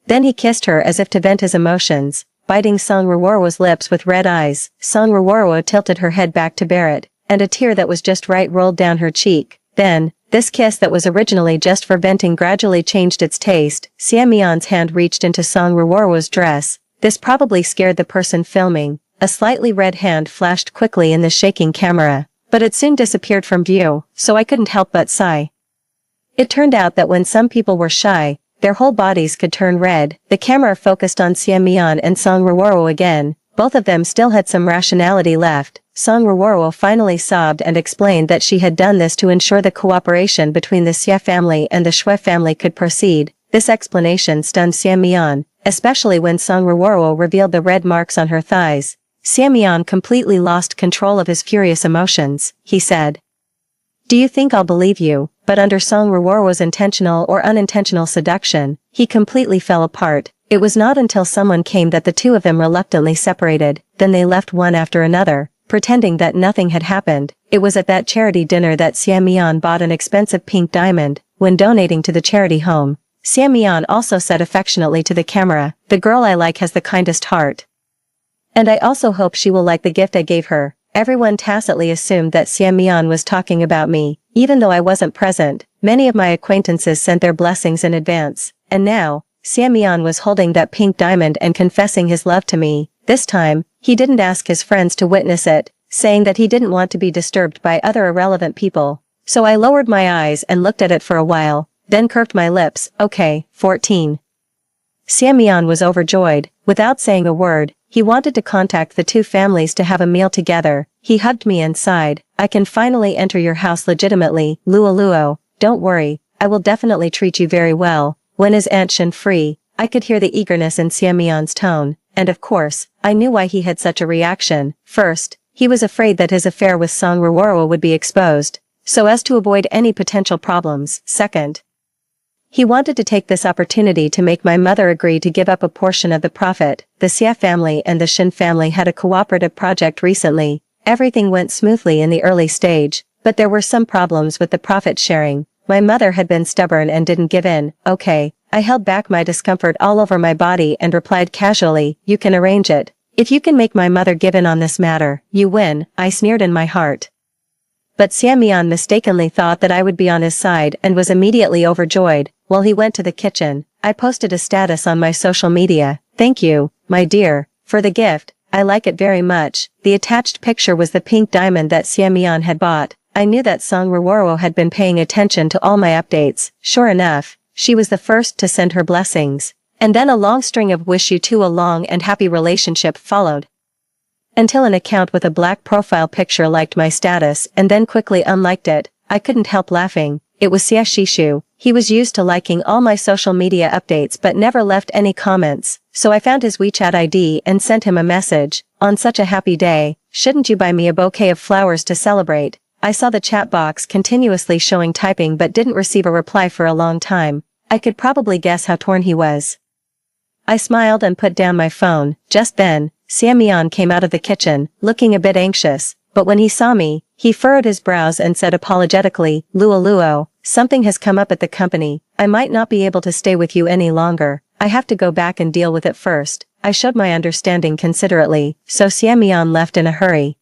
Then he kissed her as if to vent his emotions, biting Song Ruoro's lips with red eyes. Song Ruoro tilted her head back to bear it, and a tear that was just right rolled down her cheek. Then, this kiss that was originally just for venting gradually changed its taste. Xie Mian's hand reached into Song Ruoro's dress. This probably scared the person filming. A slightly red hand flashed quickly in the shaking camera, but it soon disappeared from view, so I couldn't help but sigh. It turned out that when some people were shy, their whole bodies could turn red. The camera focused on Xie Mian and Song Ruoro again. Both of them still had some rationality left. Song Ruoro finally sobbed and explained that she had done this to ensure the cooperation between the Xie family and the Xue family could proceed. This explanation stunned Xie Mian, especially when Song Ruoro revealed the red marks on her thighs. Xie Mian completely lost control of his furious emotions. He said, "Do you think I'll believe you?" But under Song Ruoro's intentional or unintentional seduction, he completely fell apart. It was not until someone came that the two of them reluctantly separated. Then they left one after another, pretending that nothing had happened. It was at that charity dinner that Xie Mian bought an expensive pink diamond. When donating to the charity home, Xie Mian also said affectionately to the camera, "The girl I like has the kindest heart. And I also hope she will like the gift I gave her." Everyone tacitly assumed that Xie Mian was talking about me. Even though I wasn't present, many of my acquaintances sent their blessings in advance. And now, Xie Mian was holding that pink diamond and confessing his love to me. This time, he didn't ask his friends to witness it, saying that he didn't want to be disturbed by other irrelevant people. So I lowered my eyes and looked at it for a while, then curved my lips. Okay, 14. Xie Mian was overjoyed. Without saying a word, he wanted to contact the two families to have a meal together. He hugged me and sighed, "I can finally enter your house legitimately, Luo Luo. Don't worry, I will definitely treat you very well." When is Aunt Shen free? I could hear the eagerness in Xie Mian's tone, and of course, I knew why he had such a reaction. First, he was afraid that his affair with Song Ruoro would be exposed, so as to avoid any potential problems. Second, he wanted to take this opportunity to make my mother agree to give up a portion of the profit. The Xie family and the Shen family had a cooperative project recently. Everything went smoothly in the early stage, but there were some problems with the profit sharing. My mother had been stubborn and didn't give in. Okay, I held back my discomfort all over my body and replied casually, "You can arrange it. If you can make my mother give in on this matter, you win." I sneered in my heart. But Xie Mian mistakenly thought that I would be on his side and was immediately overjoyed. While he went to the kitchen, I posted a status on my social media. "Thank you, my dear, for the gift. I like it very much." The attached picture was the pink diamond that Xie Mian had bought. I knew that Song Ruoro had been paying attention to all my updates. Sure enough, she was the first to send her blessings. And then a long string of wish you two a long and happy relationship followed. Until an account with a black profile picture liked my status and then quickly unliked it. I couldn't help laughing. It was Xie Shishu. He was used to liking all my social media updates but never left any comments, so I found his WeChat ID and sent him a message. On such a happy day, shouldn't you buy me a bouquet of flowers to celebrate? I saw the chat box continuously showing typing but didn't receive a reply for a long time. I could probably guess how torn he was. I smiled and put down my phone. Just then, Xiamian came out of the kitchen, looking a bit anxious, but when he saw me, he furrowed his brows and said apologetically, Luo, something has come up at the company. I might not be able to stay with you any longer. I have to go back and deal with it first. I showed my understanding considerately, so Xiamian left in a hurry.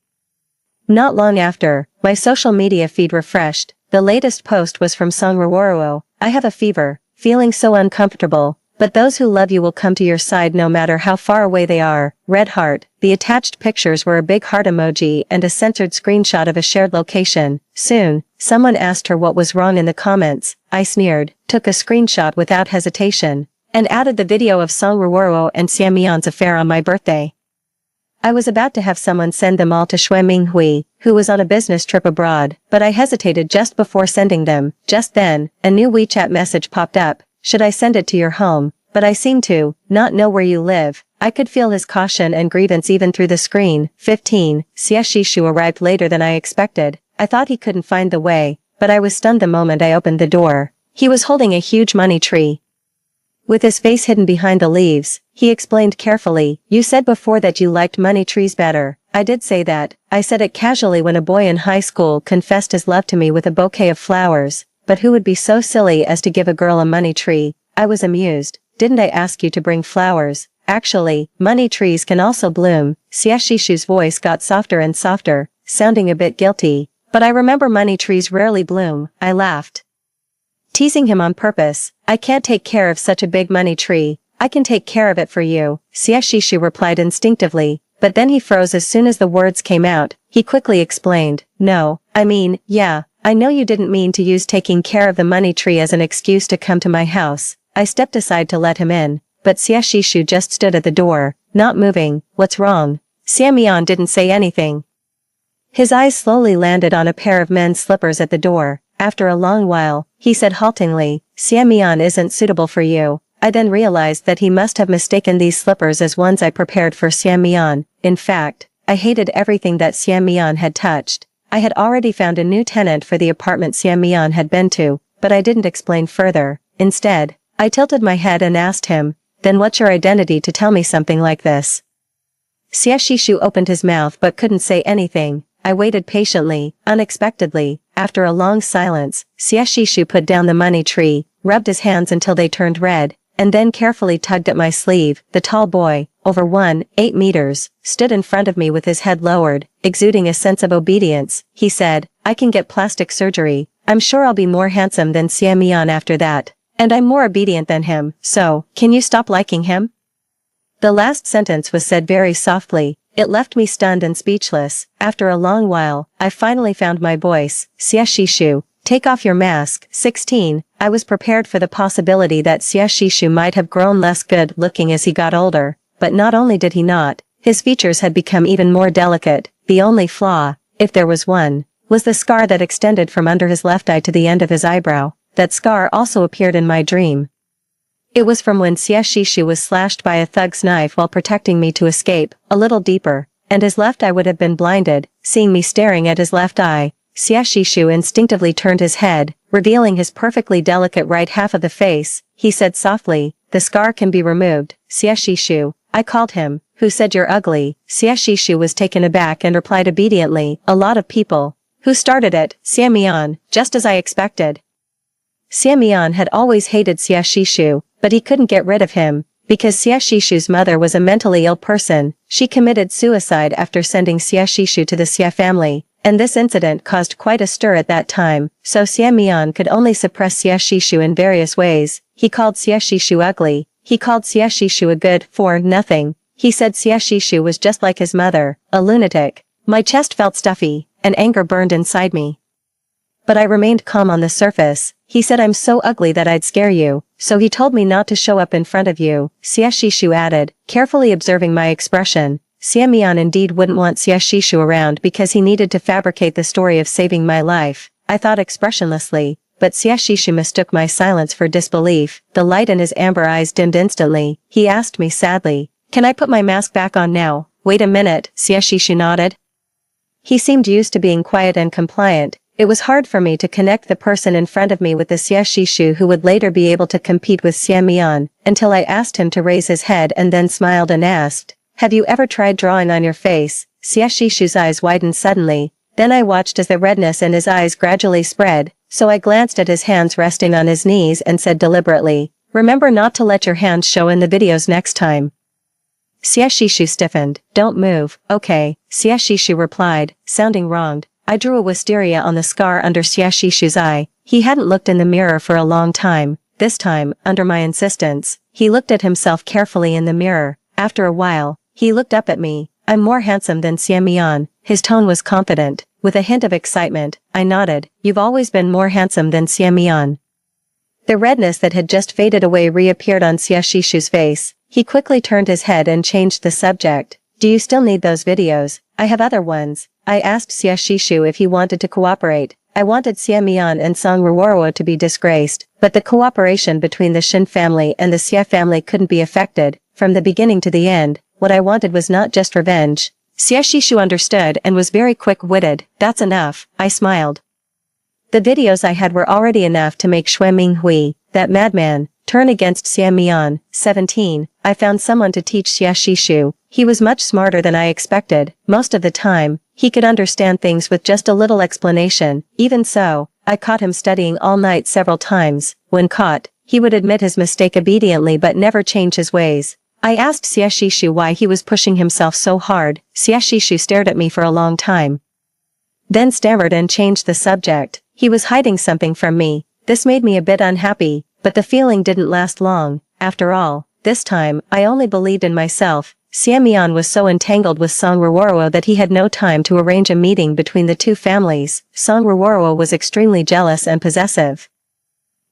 Not long after, my social media feed refreshed. The latest post was from Song Ruoro. I have a fever, feeling so uncomfortable, but those who love you will come to your side no matter how far away they are. Red heart. The attached pictures were a big heart emoji and a censored screenshot of a shared location. Soon, someone asked her what was wrong in the comments. I sneered, took a screenshot without hesitation, and added the video of Song Ruoro and Xiamian's affair on my birthday. I was about to have someone send them all to Xue Minghui, who was on a business trip abroad, but I hesitated just before sending them. Just then, a new WeChat message popped up. Should I send it to your home? But I seem to not know where you live. I could feel his caution and grievance even through the screen. 15. Xie Shishu arrived later than I expected. I thought he couldn't find the way, but I was stunned the moment I opened the door. He was holding a huge money tree. With his face hidden behind the leaves, he explained carefully, you said before that you liked money trees better. I did say that. I said it casually when a boy in high school confessed his love to me with a bouquet of flowers. But who would be so silly as to give a girl a money tree? I was amused. Didn't I ask you to bring flowers? Actually, money trees can also bloom. Xie Shishu's voice got softer and softer, sounding a bit guilty. But I remember money trees rarely bloom. I laughed, teasing him on purpose. I can't take care of such a big money tree. I can take care of it for you, Xie Shishu replied instinctively, but then he froze as soon as the words came out. He quickly explained, no, I mean, yeah, I know you didn't mean to use taking care of the money tree as an excuse to come to my house. I stepped aside to let him in, but Xie Shishu just stood at the door, not moving. What's wrong? Xiamian didn't say anything. His eyes slowly landed on a pair of men's slippers at the door. After a long while, he said haltingly, Xiamian isn't suitable for you. I then realized that he must have mistaken these slippers as ones I prepared for Xiamian. In fact, I hated everything that Xiamian had touched. I had already found a new tenant for the apartment Xiamian had been to, but I didn't explain further. Instead, I tilted my head and asked him, then what's your identity to tell me something like this? Xie Shishu opened his mouth but couldn't say anything. I waited patiently. Unexpectedly, after a long silence, Xie Shishu put down the money tree, rubbed his hands until they turned red, and then carefully tugged at my sleeve. The tall boy, over 1.8 meters, stood in front of me with his head lowered, exuding a sense of obedience. He said, I can get plastic surgery. I'm sure I'll be more handsome than Xiamian after that. And I'm more obedient than him, so, can you stop liking him? The last sentence was said very softly. It left me stunned and speechless. After a long while, I finally found my voice. Xie Shishu, take off your mask. 16. I was prepared for the possibility that Xie Shishu might have grown less good looking as he got older, but not only did he not, his features had become even more delicate. The only flaw, if there was one, was the scar that extended from under his left eye to the end of his eyebrow. That scar also appeared in my dream. It was from when Xie Shishu was slashed by a thug's knife while protecting me to escape. A little deeper, and his left eye would have been blinded. Seeing me staring at his left eye, Xie Shishu instinctively turned his head, revealing his perfectly delicate right half of the face. He said softly, the scar can be removed. Xie Shishu, I called him, who said you're ugly. Xie Shishu was taken aback and replied obediently, a lot of people. Who started it? Xiamian, just as I expected. Xiamian had always hated Xie Shishu, but he couldn't get rid of him, because Xie Shishu's mother was a mentally ill person. She committed suicide after sending Xie Shishu to the Xie family, and this incident caused quite a stir at that time, so Xiamian could only suppress Xie Shishu in various ways. He called Xie Shishu ugly. He called Xie Shishu a good for nothing. He said Xie Shishu was just like his mother, a lunatic. My chest felt stuffy, and anger burned inside me. But I remained calm on the surface. He said I'm so ugly that I'd scare you, so he told me not to show up in front of you, Xie Shishu added, carefully observing my expression. Xie Mian indeed wouldn't want Xie Shishu around because he needed to fabricate the story of saving my life, I thought expressionlessly, but Xie Shishu mistook my silence for disbelief. The light in his amber eyes dimmed instantly. He asked me sadly, "Can I put my mask back on now?" "Wait a minute," Xie Shishu nodded. He seemed used to being quiet and compliant. It was hard for me to connect the person in front of me with the Xie Shishu who would later be able to compete with Xie Mian, until I asked him to raise his head and then smiled and asked, "Have you ever tried drawing on your face?" Xie Shishu's eyes widened suddenly. Then I watched as the redness in his eyes gradually spread, so I glanced at his hands resting on his knees and said deliberately, "Remember not to let your hands show in the videos next time." Xie Shishu stiffened. "Don't move, okay," Xie Shishu replied, sounding wronged. I drew a wisteria on the scar under Xie Shishu's eye. He hadn't looked in the mirror for a long time. This time, under my insistence, he looked at himself carefully in the mirror. After a while, he looked up at me. "I'm more handsome than Xie Mian." His tone was confident, with a hint of excitement. I nodded. "You've always been more handsome than Xie Mian." The redness that had just faded away reappeared on Xie Shishu's face. He quickly turned his head and changed the subject. "Do you still need those videos?" "I have other ones." I asked Xie Shishu if he wanted to cooperate. I wanted Xie Mian and Song Ruoruo to be disgraced, but the cooperation between the Shin family and the Xie family couldn't be affected. From the beginning to the end, what I wanted was not just revenge. Xie Shishu understood and was very quick-witted. "That's enough," I smiled. The videos I had were already enough to make Xue Minghui, that madman, turn against Xie Mian. 17. I found someone to teach Xie Shishu. He was much smarter than I expected. Most of the time, he could understand things with just a little explanation. Even so, I caught him studying all night several times. When caught, he would admit his mistake obediently but never change his ways. I asked Xie Shishu why he was pushing himself so hard. Xie Shishu stared at me for a long time, then stammered and changed the subject. He was hiding something from me. This made me a bit unhappy, but the feeling didn't last long. After all, this time, I only believed in myself. Xie Mian was so entangled with Song Ruoruo that he had no time to arrange a meeting between the two families. Song Ruoruo was extremely jealous and possessive.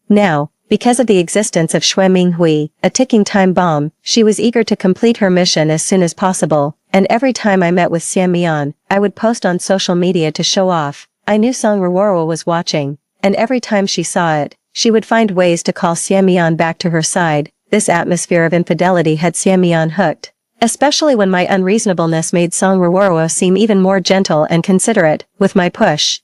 Now, because of the existence of Xue Minghui, a ticking time bomb, she was eager to complete her mission as soon as possible, and every time I met with Xie Mian, I would post on social media to show off. I knew Song Ruoruo was watching, and every time she saw it, she would find ways to call Xie Mian back to her side. This atmosphere of infidelity had Xie Mian hooked, especially when my unreasonableness made Song Ruoruo seem even more gentle and considerate. With my push,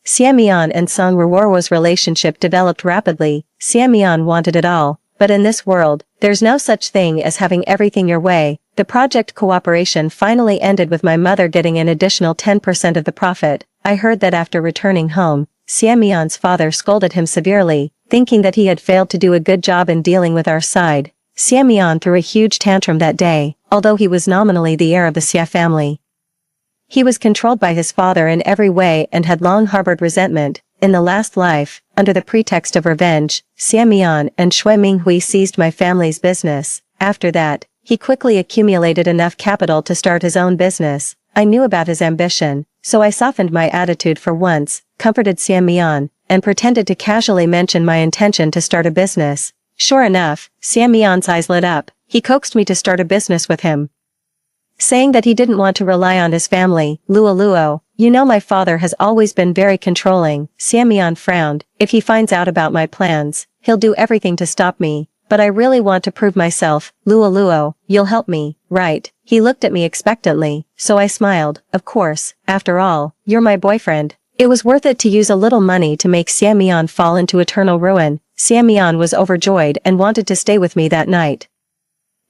Xie Mian and Song Ruoruo's relationship developed rapidly. Xie Mian wanted it all, but in this world, there's no such thing as having everything your way. The project cooperation finally ended with my mother getting an additional 10% of the profit. I heard that after returning home, Xie Mian's father scolded him severely, thinking that he had failed to do a good job in dealing with our side. Xie Mian threw a huge tantrum that day, although he was nominally the heir of the Xie family. He was controlled by his father in every way and had long harbored resentment. In the last life, under the pretext of revenge, Xie Mian and Xue Minghui seized my family's business. After that, he quickly accumulated enough capital to start his own business. I knew about his ambition, so I softened my attitude for once, comforted Xie Mian, and pretended to casually mention my intention to start a business. Sure enough, Xie Mian's eyes lit up. He coaxed me to start a business with him, saying that he didn't want to rely on his family. Luo, you know my father has always been very controlling. Xie Mian frowned. If he finds out about my plans, he'll do everything to stop me. But I really want to prove myself. Luo, you'll help me, right? He looked at me expectantly, so I smiled. Of course, after all, you're my boyfriend. It was worth it to use a little money to make Xie Mian fall into eternal ruin. Xie Mian was overjoyed and wanted to stay with me that night,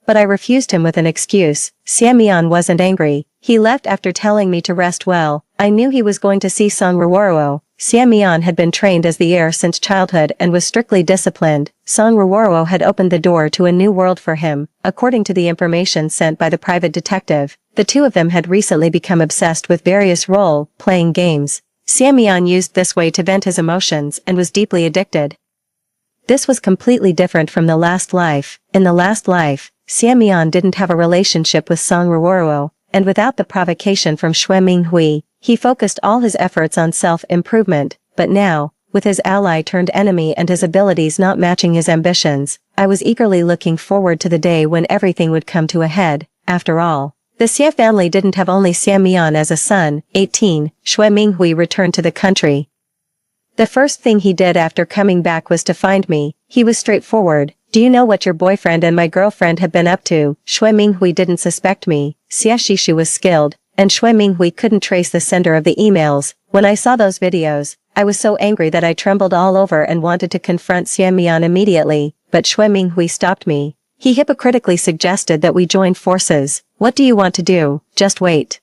but I refused him with an excuse. Xie Mian wasn't angry. He left after telling me to rest well. I knew he was going to see Song Ruoruo. Xie Mian had been trained as the heir since childhood and was strictly disciplined. Song Ruoruo had opened the door to a new world for him. According to the information sent by the private detective, the two of them had recently become obsessed with various role-playing games. Xie Mian used this way to vent his emotions and was deeply addicted. This was completely different from the last life. In the last life, Xie Mian didn't have a relationship with Song Ruoruo, and without the provocation from Xue Minghui, he focused all his efforts on self-improvement. but now, with his ally turned enemy and his abilities not matching his ambitions, I was eagerly looking forward to the day when everything would come to a head. After all, the Xie family didn't have only Xie Mian as a son. 18. Xue Minghui returned to the country. The first thing he did after coming back was to find me. He was straightforward. Do you know what your boyfriend and my girlfriend have been up to? Xue Minghui didn't suspect me. Xie Shishu was skilled, and Xue Minghui couldn't trace the sender of the emails. When I saw those videos, I was so angry that I trembled all over and wanted to confront Xie Mian immediately, but Xue Minghui stopped me. He hypocritically suggested that we join forces. What do you want to do? Just wait.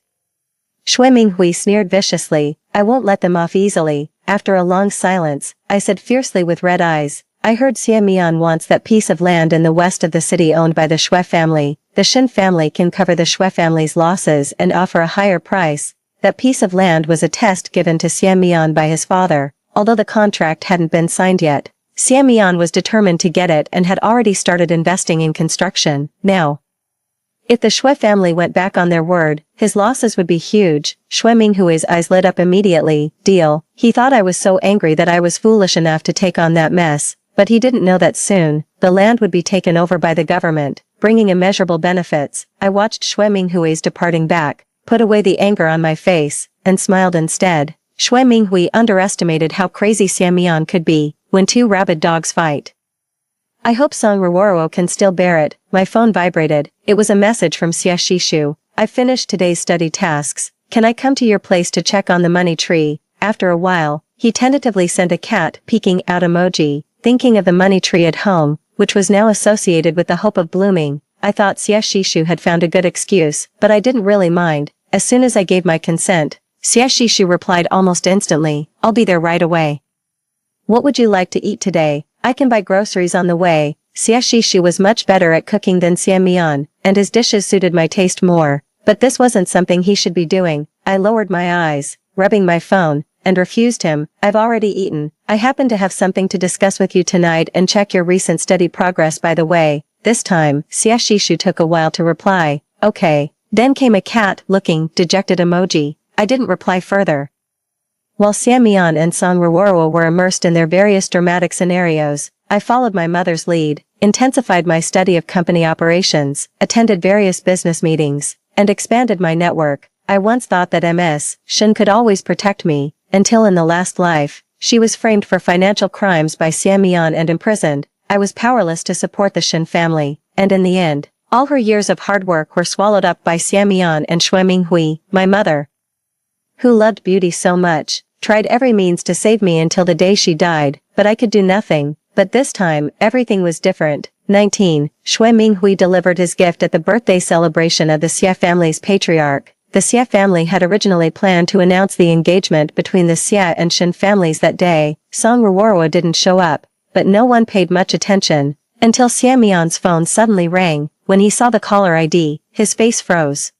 Xue Minghui sneered viciously. I won't let them off easily. After a long silence, I said fiercely with red eyes, I heard Xie Mian wants that piece of land in the west of the city owned by the Xue family. The Shin family can cover the Xue family's losses and offer a higher price. That piece of land was a test given to Xie Mian by his father, although the contract hadn't been signed yet. Xie Mian was determined to get it and had already started investing in construction. Now, if the Xue family went back on their word, his losses would be huge. Xue Minghui's eyes lit up immediately. Deal. He thought I was so angry that I was foolish enough to take on that mess, but he didn't know that soon, the land would be taken over by the government, bringing immeasurable benefits. I watched Xue Minghui's departing back, put away the anger on my face, and smiled instead. Xue Minghui underestimated how crazy Xie Mian could be when two rabid dogs fight. I hope Song Ruoro can still bear it. My phone vibrated. It was a message from Xie Shishu. I finished today's study tasks. Can I come to your place to check on the money tree? After a while, he tentatively sent a cat peeking out emoji, thinking of the money tree at home, which was now associated with the hope of blooming. I thought Xie Shishu had found a good excuse, but I didn't really mind. As soon as I gave my consent, Xie Shishu replied almost instantly, I'll be there right away. What would you like to eat today? I can buy groceries on the way. Xie Shishu was much better at cooking than Xie Mian, and his dishes suited my taste more. But this wasn't something he should be doing. I lowered my eyes, rubbing my phone, and refused him. I've already eaten. I happen to have something to discuss with you tonight and check your recent study progress by the way. This time, Xie Shishu took a while to reply. Okay. Then came a cat-looking, dejected emoji. I didn't reply further. While Xie Mian and Song Ruoro were immersed in their various dramatic scenarios, I followed my mother's lead, intensified my study of company operations, attended various business meetings, and expanded my network. I once thought that Ms. Shin could always protect me, until in the last life, she was framed for financial crimes by Xie Mian and imprisoned. I was powerless to support the Shin family, and in the end, all her years of hard work were swallowed up by Xie Mian and Xue Minghui, my mother, who loved beauty so much, tried every means to save me until the day she died, but I could do nothing. But this time, everything was different. 19. Xue Minghui delivered his gift at the birthday celebration of the Xie family's patriarch. The Xie family had originally planned to announce the engagement between the Xie and Shin families that day. Song Ruoro didn't show up, but no one paid much attention, until Xie Mian's phone suddenly rang. When he saw the caller ID, his face froze.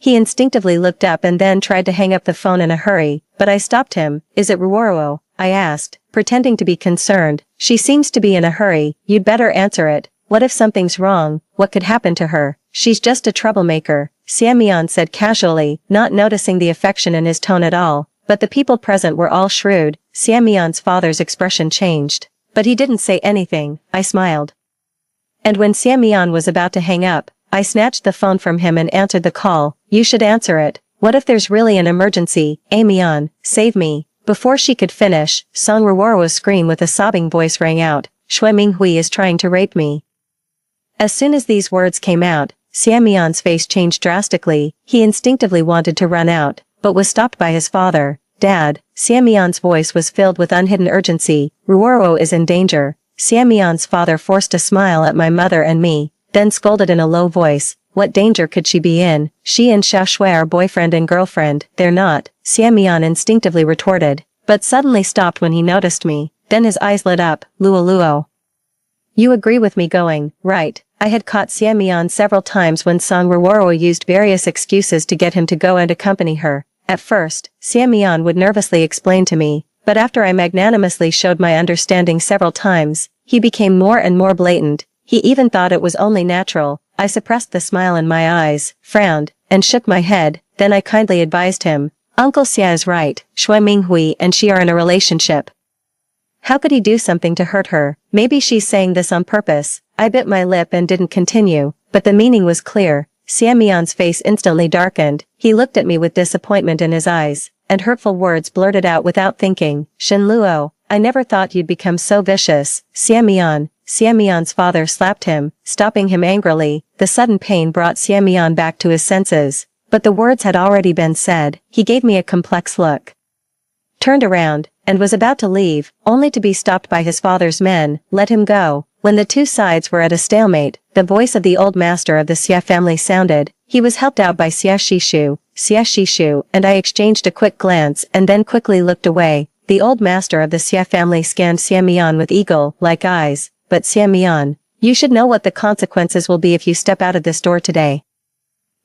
He instinctively looked up and then tried to hang up the phone in a hurry, but I stopped him. Is it Ruoro? I asked, pretending to be concerned. She seems to be in a hurry. You'd better answer it. What if something's wrong? What could happen to her? She's just a troublemaker, Xie Mian said casually, not noticing the affection in his tone at all. But the people present were all shrewd. Xie Mian's father's expression changed. But he didn't say anything. I smiled. And when Xie Mian was about to hang up, I snatched the phone from him and answered the call. You should answer it. What if there's really an emergency? Mian, save me. Before she could finish, Song Ruoro's scream with a sobbing voice rang out. Xue Minghui is trying to rape me. As soon as these words came out, Xie Mian's face changed drastically. He instinctively wanted to run out, but was stopped by his father. Dad, Xie Mian's voice was filled with unhidden urgency. Ruoro is in danger. Xie Mian's father forced a smile at my mother and me, then scolded in a low voice. What danger could she be in? She and Xia Shui are boyfriend and girlfriend. They're not, Xie Mian instinctively retorted, but suddenly stopped when he noticed me. Then his eyes lit up. Luo Luo. You agree with me going, right? I had caught Xie Mian several times when Song Ruoro used various excuses to get him to go and accompany her. At first, Xie Mian would nervously explain to me, but after I magnanimously showed my understanding several times, he became more and more blatant. He even thought it was only natural. I suppressed the smile in my eyes, frowned, and shook my head. Then I kindly advised him, Uncle Xia is right, Shui Minghui and she are in a relationship. How could he do something to hurt her? Maybe she's saying this on purpose. I bit my lip and didn't continue, but the meaning was clear. Xia Mian's face instantly darkened. He looked at me with disappointment in his eyes, and hurtful words blurted out without thinking. Shen Luo, I never thought you'd become so vicious. Xia Mian. Xia Mian's father slapped him, stopping him angrily. The sudden pain brought Xia Mian back to his senses. But the words had already been said. He gave me a complex look, turned around, and was about to leave, only to be stopped by his father's men. Let him go. When the two sides were at a stalemate, the voice of the old master of the Xia family sounded. He was helped out by Xia Shishu, and I exchanged a quick glance and then quickly looked away. The old master of the Xia family scanned Xia Mian with eagle-like eyes. But Xia Mian, you should know what the consequences will be if you step out of this door today.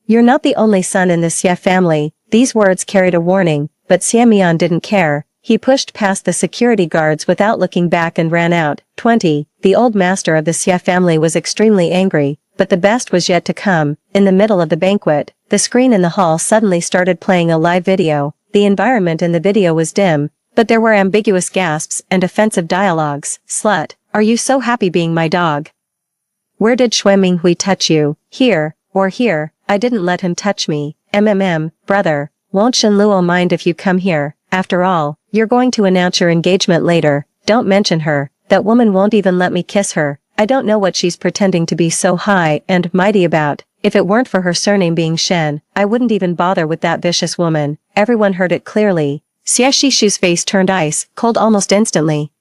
You're not the only son in the Xia family. These words carried a warning, but Xia Mian didn't care. He pushed past the security guards without looking back and ran out. 20. The old master of the Xia family was extremely angry, but the best was yet to come. In the middle of the banquet, the screen in the hall suddenly started playing a live video. The environment in the video was dim, but there were ambiguous gasps and offensive dialogues. Slut, are you so happy being my dog? Where did Shui Minghui touch you? Here, or here? I didn't let him touch me. Brother, won't Shen Luo mind if you come here? After all, you're going to announce your engagement later. Don't mention her. That woman won't even let me kiss her. I don't know what she's pretending to be so high and mighty about. If it weren't for her surname being Shen, I wouldn't even bother with that vicious woman. Everyone heard it clearly. Xia Shishu's face turned ice, cold almost instantly.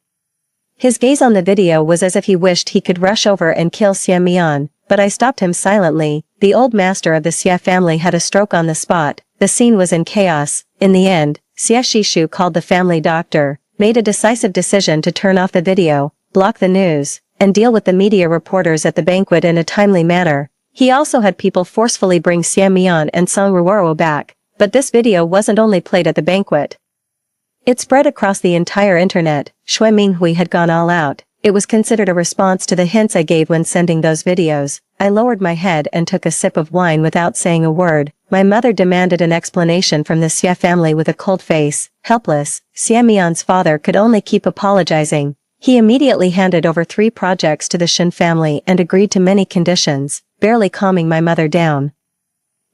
His gaze on the video was as if he wished he could rush over and kill Xia Mian, but I stopped him silently. The old master of the Xia family had a stroke on the spot. The scene was in chaos. In the end, Xia Shishu called the family doctor, made a decisive decision to turn off the video, block the news, and deal with the media reporters at the banquet in a timely manner. He also had people forcefully bring Xia Mian and Song Ruoro back, but this video wasn't only played at the banquet. It spread across the entire internet. Shui Minghui had gone all out. It was considered a response to the hints I gave when sending those videos. I lowered my head and took a sip of wine without saying a word. My mother demanded an explanation from the Xia family with a cold face. Helpless, Xia Mian's father could only keep apologizing. He immediately handed over 3 projects to the Shen family and agreed to many conditions, barely calming my mother down.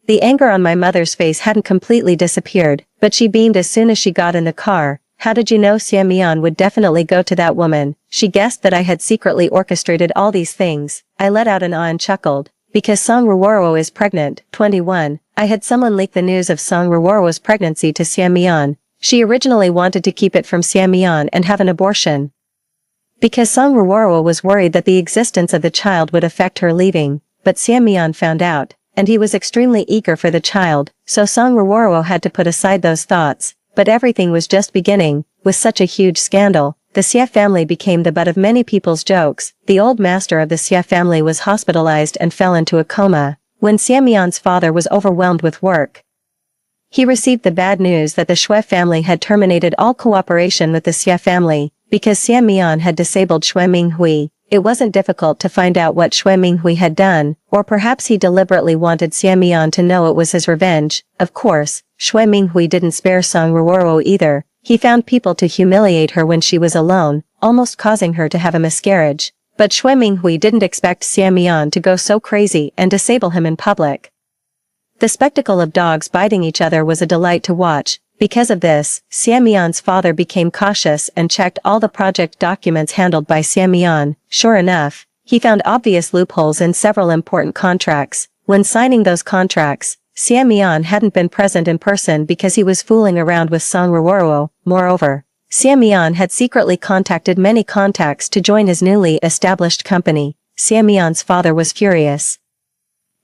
The anger on my mother's face hadn't completely disappeared, but she beamed as soon as she got in the car. How did you know Xia Mian would definitely go to that woman? She guessed that I had secretly orchestrated all these things. I let out an ah and chuckled. Because Song Ruoro is pregnant. 21. I had someone leak the news of Song Ruoro's pregnancy to Xia Mian. She originally wanted to keep it from Xia Mian and have an abortion. Because Song Ruoro was worried that the existence of the child would affect her leaving, but Xia Mian found out, and he was extremely eager for the child, so Song Ruoro had to put aside those thoughts. But everything was just beginning. With such a huge scandal, the Xia family became the butt of many people's jokes. The old master of the Xia family was hospitalized and fell into a coma. When Xia Mian's father was overwhelmed with work, he received the bad news that the Shui family had terminated all cooperation with the Xia family, because Xia Mian had disabled Shui Minghui. It wasn't difficult to find out what Shui Minghui had done, or perhaps he deliberately wanted Xia Mian to know it was his revenge. Of course, Shui Minghui didn't spare Song Ruoro either. He found people to humiliate her when she was alone, almost causing her to have a miscarriage. But Shui Minghui didn't expect Xia Mian to go so crazy and disable him in public. The spectacle of dogs biting each other was a delight to watch. Because of this, Xia Mian's father became cautious and checked all the project documents handled by Xia Mian. Sure enough, he found obvious loopholes in several important contracts. When signing those contracts, Xia Mian hadn't been present in person because he was fooling around with Song Ruoro. Moreover, Xia Mian had secretly contacted many contacts to join his newly established company. Xia Mian's father was furious.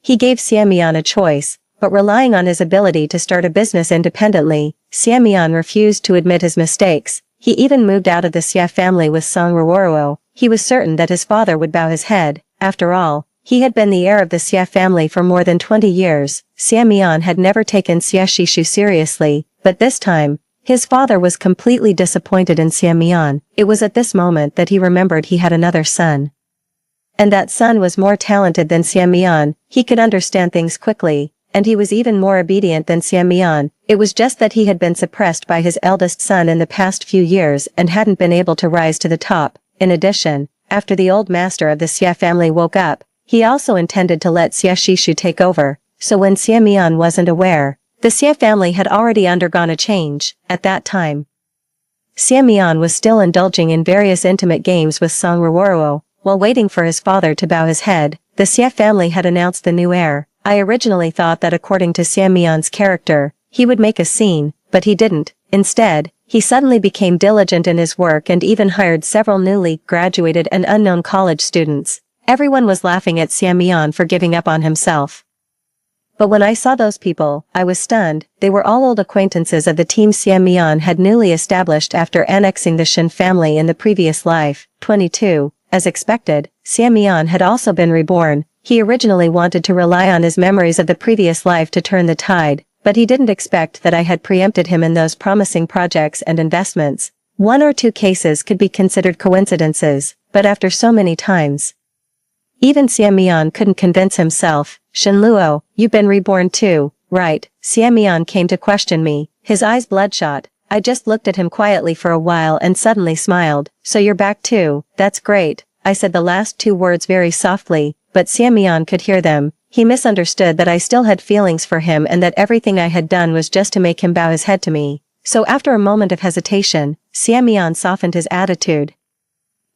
He gave Xia Mian a choice, but relying on his ability to start a business independently, Xia Mian refused to admit his mistakes. He even moved out of the Xia family with Song Ruoro. He was certain that his father would bow his head. After all, he had been the heir of the Xia family for more than 20 years. Xia Mian had never taken Xia Shishu seriously, but this time, his father was completely disappointed in Xia Mian. It was at this moment that he remembered he had another son. And that son was more talented than Xia Mian. He could understand things quickly, and he was even more obedient than Xiamian. It was just that he had been suppressed by his eldest son in the past few years and hadn't been able to rise to the top. In addition, after the old master of the Xie family woke up, he also intended to let Xie Shishu take over, so when Xiamian wasn't aware, the Xie family had already undergone a change. At that time, Xiamian was still indulging in various intimate games with Song Ruoruo. While waiting for his father to bow his head, the Xie family had announced the new heir. I originally thought that according to Xiamian's character, he would make a scene, but he didn't. Instead, he suddenly became diligent in his work and even hired several newly graduated and unknown college students. Everyone was laughing at Xiamian for giving up on himself. But when I saw those people, I was stunned. They were all old acquaintances of the team Xiamian had newly established after annexing the Shen family in the previous life. 22. As expected, Xiamian had also been reborn. He originally wanted to rely on his memories of the previous life to turn the tide, but he didn't expect that I had preempted him in those promising projects and investments. 1 or 2 cases could be considered coincidences, but after so many times, even Xiamian couldn't convince himself. Shenluo, you've been reborn too, right? Xiamian came to question me, his eyes bloodshot. I just looked at him quietly for a while and suddenly smiled. So you're back too, that's great. I said the last 2 words very softly, but Xiamian could hear them. He misunderstood that I still had feelings for him and that everything I had done was just to make him bow his head to me. So after a moment of hesitation, Xiamian softened his attitude.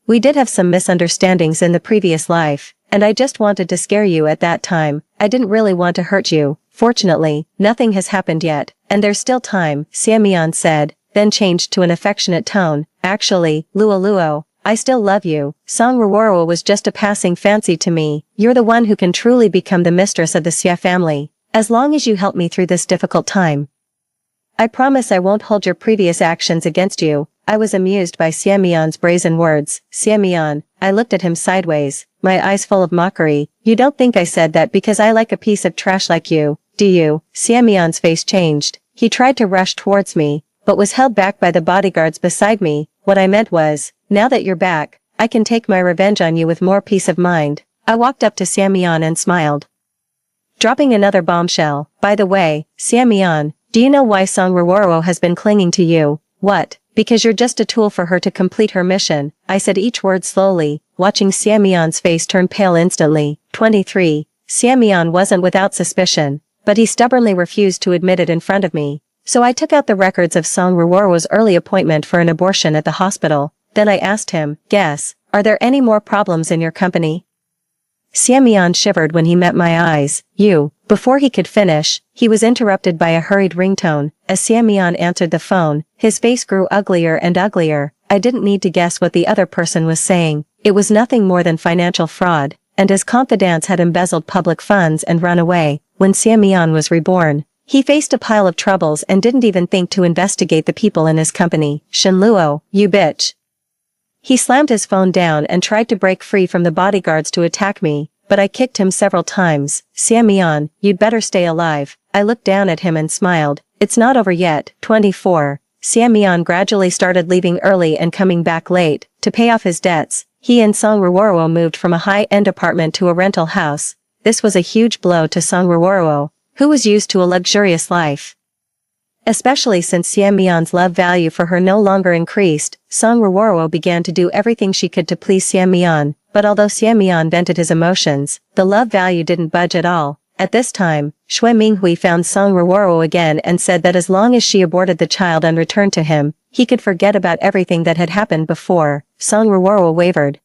We did have some misunderstandings in the previous life, and I just wanted to scare you at that time. I didn't really want to hurt you. Fortunately, nothing has happened yet, and there's still time, Xiamian said, then changed to an affectionate tone. Actually, Luo, I still love you. Song Ruoruo was just a passing fancy to me. You're the one who can truly become the mistress of the Xie family, as long as you help me through this difficult time. I promise I won't hold your previous actions against you. I was amused by Xiamian's brazen words. Xiamian, I looked at him sideways, my eyes full of mockery. You don't think I said that because I like a piece of trash like you, do you? Xiamian's face changed. He tried to rush towards me, but was held back by the bodyguards beside me. What I meant was, now that you're back, I can take my revenge on you with more peace of mind. I walked up to Xiamian and smiled, dropping another bombshell. By the way, Xiamian, do you know why Song Ruoruo has been clinging to you? What? Because you're just a tool for her to complete her mission. I said each word slowly, watching Xiamian's face turn pale instantly. 23. Xiamian wasn't without suspicion, but he stubbornly refused to admit it in front of me. So I took out the records of Song Ruoruo's early appointment for an abortion at the hospital. Then I asked him, guess, are there any more problems in your company? Xiamian shivered when he met my eyes. You. Before he could finish, he was interrupted by a hurried ringtone. As Xiamian answered the phone, his face grew uglier and uglier. I didn't need to guess what the other person was saying. It was nothing more than financial fraud, and his confidants had embezzled public funds and run away. When Xiamian was reborn, he faced a pile of troubles and didn't even think to investigate the people in his company. Shenluo, you bitch. He slammed his phone down and tried to break free from the bodyguards to attack me, but I kicked him several times. Xiamian, you'd better stay alive. I looked down at him and smiled. It's not over yet. 24. Xiamian gradually started leaving early and coming back late. To pay off his debts, he and Song Ruoruo moved from a high-end apartment to a rental house. This was a huge blow to Song Ruoruo, who was used to a luxurious life. Especially since Xiamian's love value for her no longer increased, Song Ruoruo began to do everything she could to please Xiamian, but although Xiamian vented his emotions, the love value didn't budge at all. At this time, Shui Minghui found Song Ruoruo again and said that as long as she aborted the child and returned to him, he could forget about everything that had happened before. Song Ruoruo wavered,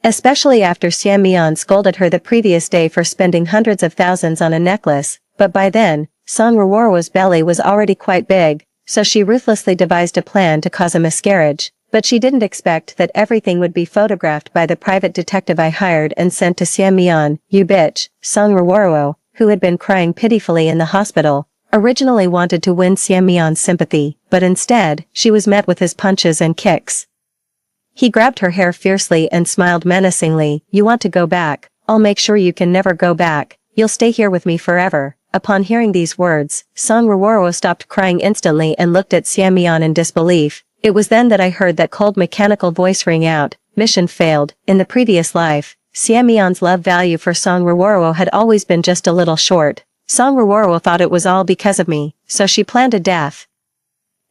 especially after Xiamian scolded her the previous day for spending hundreds of thousands on a necklace, but by then, Song Ruoruo's belly was already quite big, so she ruthlessly devised a plan to cause a miscarriage. But she didn't expect that everything would be photographed by the private detective I hired and sent to Xiamian. You bitch. Song Ruoruo, who had been crying pitifully in the hospital, originally wanted to win Xiamian's sympathy, but instead, she was met with his punches and kicks. He grabbed her hair fiercely and smiled menacingly. You want to go back? I'll make sure you can never go back. You'll stay here with me forever. Upon hearing these words, Song Ruoruo stopped crying instantly and looked at Xiamian in disbelief. It was then that I heard that cold mechanical voice ring out. Mission failed. In the previous life, Xiamian's love value for Song Ruoruo had always been just a little short. Song Ruoro thought it was all because of me, so she planned a death.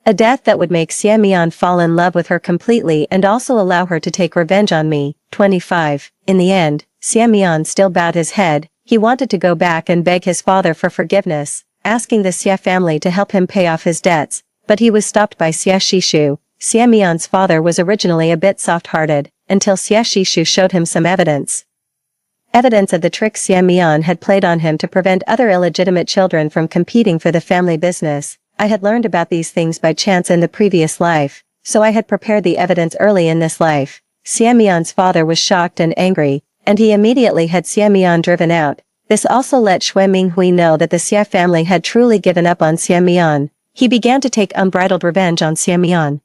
A death that would make Xiamian fall in love with her completely and also allow her to take revenge on me. 25. In the end, Xiamian still bowed his head. He wanted to go back and beg his father for forgiveness, asking the Xie family to help him pay off his debts, but he was stopped by Xie Shishu. Xiamian's father was originally a bit soft-hearted, until Xie Shishu showed him some evidence. Evidence of the trick Xiamian had played on him to prevent other illegitimate children from competing for the family business. I had learned about these things by chance in the previous life, so I had prepared the evidence early in this life. Xiamian's father was shocked and angry, and he immediately had Xiamian driven out. This also let Xue Minghui know that the Xie family had truly given up on Xiamian. He began to take unbridled revenge on Xiamian.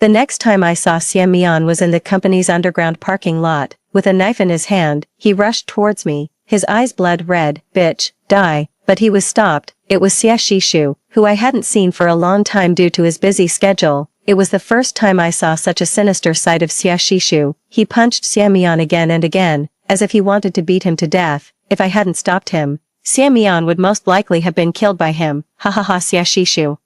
The next time I saw Xiamian was in the company's underground parking lot. With a knife in his hand, he rushed towards me, his eyes blood red. Bitch, die. But he was stopped. It was Xie Shishu, who I hadn't seen for a long time due to his busy schedule. It was the first time I saw such a sinister side of Xie Shishu. He punched Xiamian again and again, as if he wanted to beat him to death. If I hadn't stopped him, Xiamian would most likely have been killed by him. Ha ha ha, Xie Shishu.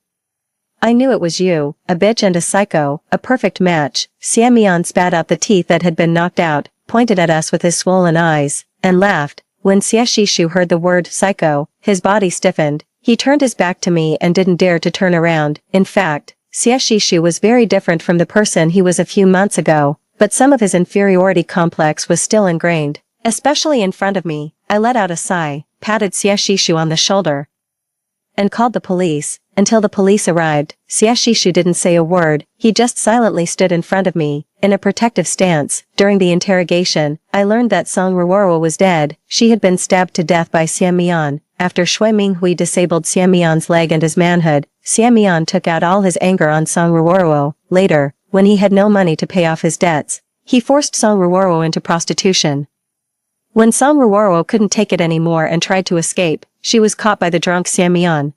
I knew it was you, a bitch and a psycho, a perfect match. Xiamian spat out the teeth that had been knocked out, pointed at us with his swollen eyes, and laughed. When Xie Shishu heard the word psycho, his body stiffened. He turned his back to me and didn't dare to turn around. In fact, Xie Shishu was very different from the person he was a few months ago, but some of his inferiority complex was still ingrained, especially in front of me. I let out a sigh, patted Xie Shishu on the shoulder, and called the police. Until the police arrived, Xie Shishu didn't say a word. He just silently stood in front of me, in a protective stance. During the interrogation, I learned that Song Ruoro was dead. She had been stabbed to death by Xiamian. After Xue Minghui disabled Xiamian's leg and his manhood, Xiamian took out all his anger on Song Ruoro. Later, when he had no money to pay off his debts, he forced Song Ruoro into prostitution. When Song Ruoro couldn't take it anymore and tried to escape, she was caught by the drunk Xiamian,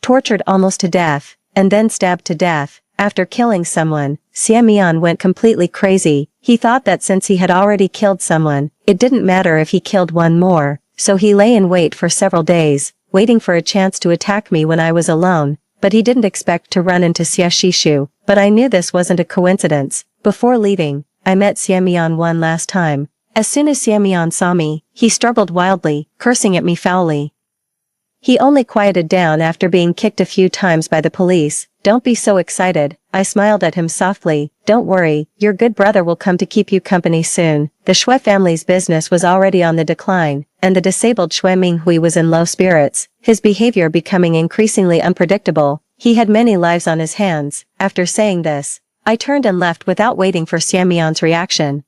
tortured almost to death, and then stabbed to death. After killing someone, Xiamian went completely crazy. He thought that since he had already killed someone, it didn't matter if he killed one more, so he lay in wait for several days, waiting for a chance to attack me when I was alone, but he didn't expect to run into Xie Shishu. But I knew this wasn't a coincidence. Before leaving, I met Xiamian one last time. As soon as Xiamian saw me, he struggled wildly, cursing at me foully. He only quieted down after being kicked a few times by the police. Don't be so excited, I smiled at him softly. Don't worry, your good brother will come to keep you company soon. The Xue family's business was already on the decline, and the disabled Xue Minghui was in low spirits, his behavior becoming increasingly unpredictable. He had many lives on his hands. After saying this, I turned and left without waiting for Xiamian's reaction.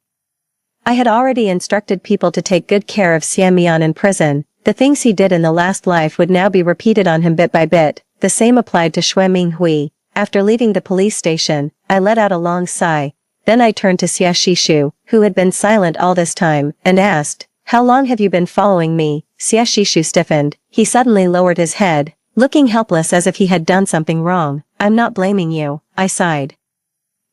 I had already instructed people to take good care of Xiamian in prison. The things he did in the last life would now be repeated on him bit by bit. The same applied to Xue Minghui. After leaving the police station, I let out a long sigh. Then I turned to Xie Shishu, who had been silent all this time, and asked, "How long have you been following me?" Xie Shishu stiffened. He suddenly lowered his head, looking helpless as if he had done something wrong. "I'm not blaming you," I sighed.